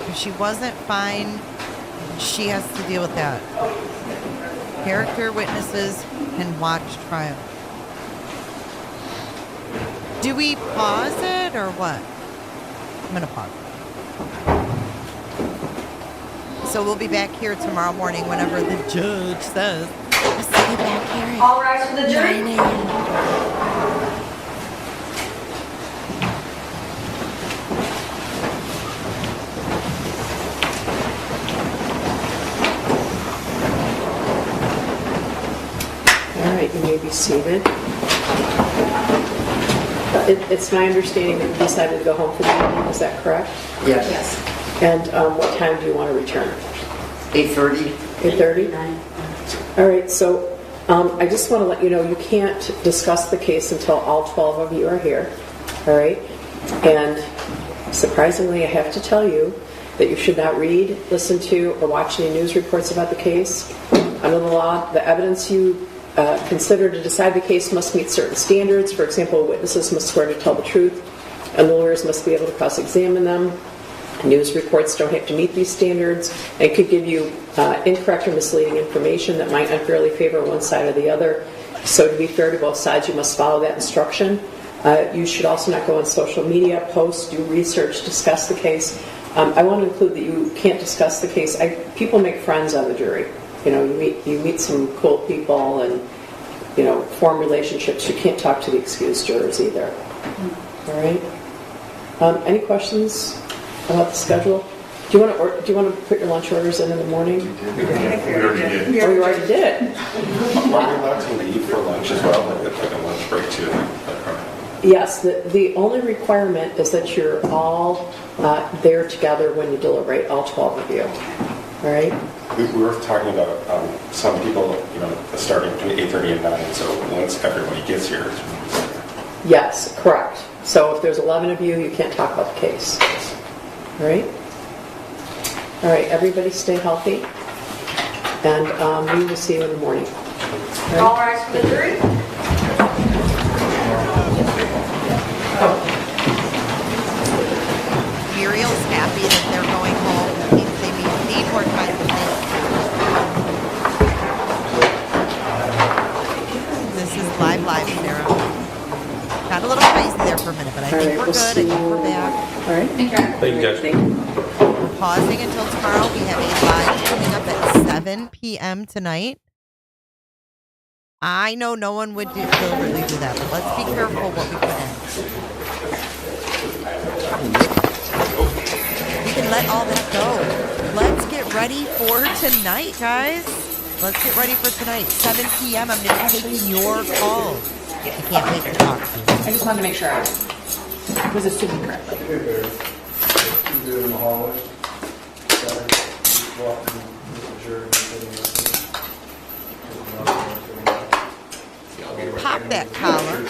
If she wasn't fine, she has to deal with that. Character witnesses can watch trial. Do we pause it or what? I'm going to pause it. So we'll be back here tomorrow morning whenever the judge says. We'll see you back here. All rise for the jury. 9 a.m. All right, you may be seated. It's my understanding that you decided to go home for the evening. Is that correct? Yes. And what time do you want to return? 8:30. 8:30? All right, so I just want to let you know you can't discuss the case until all 12 of you are here. All right? And surprisingly, I have to tell you that you should not read, listen to, or watch any news reports about the case. Under the law, the evidence you consider to decide the case must meet certain standards. For example, witnesses must swear to tell the truth, and the lawyers must be able to cross-examine them. News reports don't have to meet these standards and could give you incorrect or misleading information that might unfairly favor one side or the other. So to be fair to both sides, you must follow that instruction. You should also not go on social media, post, do research, discuss the case. I want to include that you can't discuss the case. People make friends on the jury. You know, you meet some cool people and, you know, form relationships. You can't talk to the excused jurors either. All right? Any questions about the schedule? Do you want to put your lunch orders in the morning? We already did. Oh, you already did? Are we allowed to leave for lunch as well? Like a lunch break too? Yes. The only requirement is that you're all there together when you deliberate, all 12 of you. All right? We were talking about some people, you know, starting between 8:30 and 9. So once everybody gets here. Yes, correct. So if there's 11 of you, you can't talk about the case. All right? All right, everybody stay healthy. And we will see you in the morning. All rise for the jury. Muriel's happy that they're going home. They need more time to think. This is live, Sarah. Got a little crazy there for a minute, but I think we're good. I think we're back. All right. Thank you. Thank you, Judge. We're pausing until tomorrow. We have a live coming up at 7 p.m. tonight. I know no one would really do that, but let's be careful what we put in. let all that go. Let's get ready for tonight, guys. Let's get ready for tonight. 7 p.m. I'm going to be taking your calls. I can't wait to talk to you. I just wanted to make sure I was assuming correctly. Pop that collar.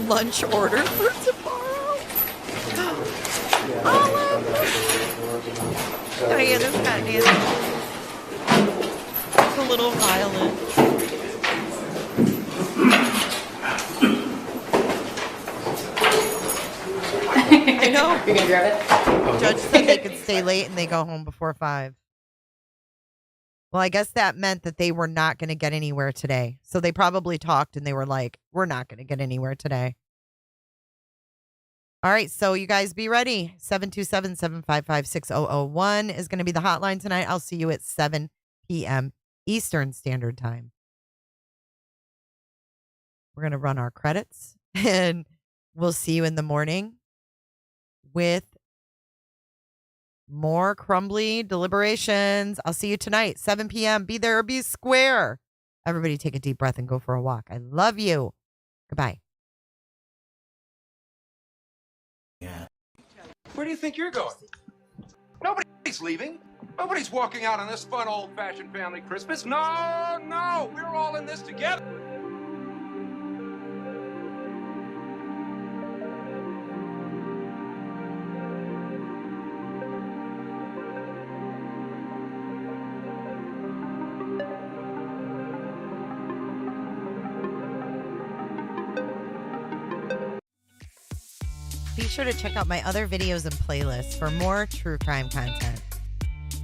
Lunch order for tomorrow. Oh yeah, this kind of dancing. It's a little violent. I know. You're gonna grab it? Judge said they could stay late and they go home before 5. Well, I guess that meant that they were not going to get anywhere today. So they probably talked and they were like, we're not going to get anywhere today. All right, so you guys be ready. 727-755-6001 is going to be the hotline tonight. I'll see you at 7 p.m. Eastern Standard Time. We're going to run our credits and we'll see you in the morning with more Crumbley deliberations. I'll see you tonight, 7 p.m. Be there or be square. Everybody take a deep breath and go for a walk. I love you. Goodbye. Yeah. Where do you think you're going? Nobody's leaving. Nobody's walking out on this fun old-fashioned family Christmas. No, no, we're all in this together. Be sure to check out my other videos and playlists for more true crime content.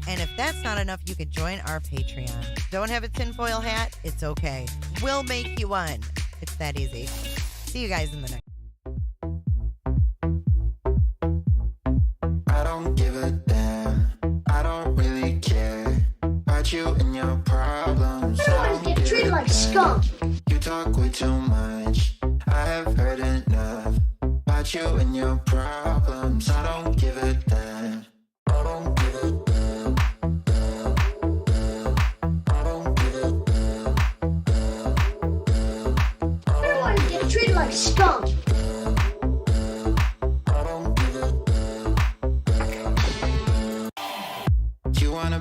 And if that's not enough, you can join our Patreon. Don't have a tinfoil hat? It's okay. We'll make you one. It's that easy. See you guys in the next. I don't give a damn. I don't really care about you and your problems. You always get treated like skunk. You talk way too much. I have heard enough about you and your problems. I don't give a damn. I don't give a damn. I don't give a damn. You always get treated like skunk. You wanna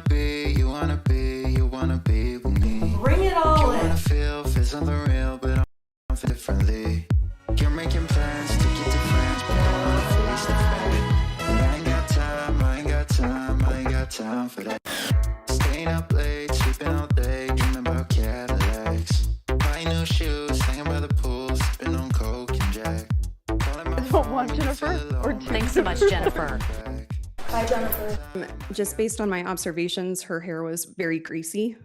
be with me. Bring it all in. You wanna feel something real, but I'm feel differently. You're making plans to get to France, but I wanna face the fact. And I ain't got time for that. Staying up late, sleeping all day, dreaming about Cadillacs. Buying new shoes, hanging by the pool, sipping on Coke and Jack. I don't want Jennifer. Thanks so much, Jennifer. Bye, Jennifer. Just based on my observations, her hair was very greasy.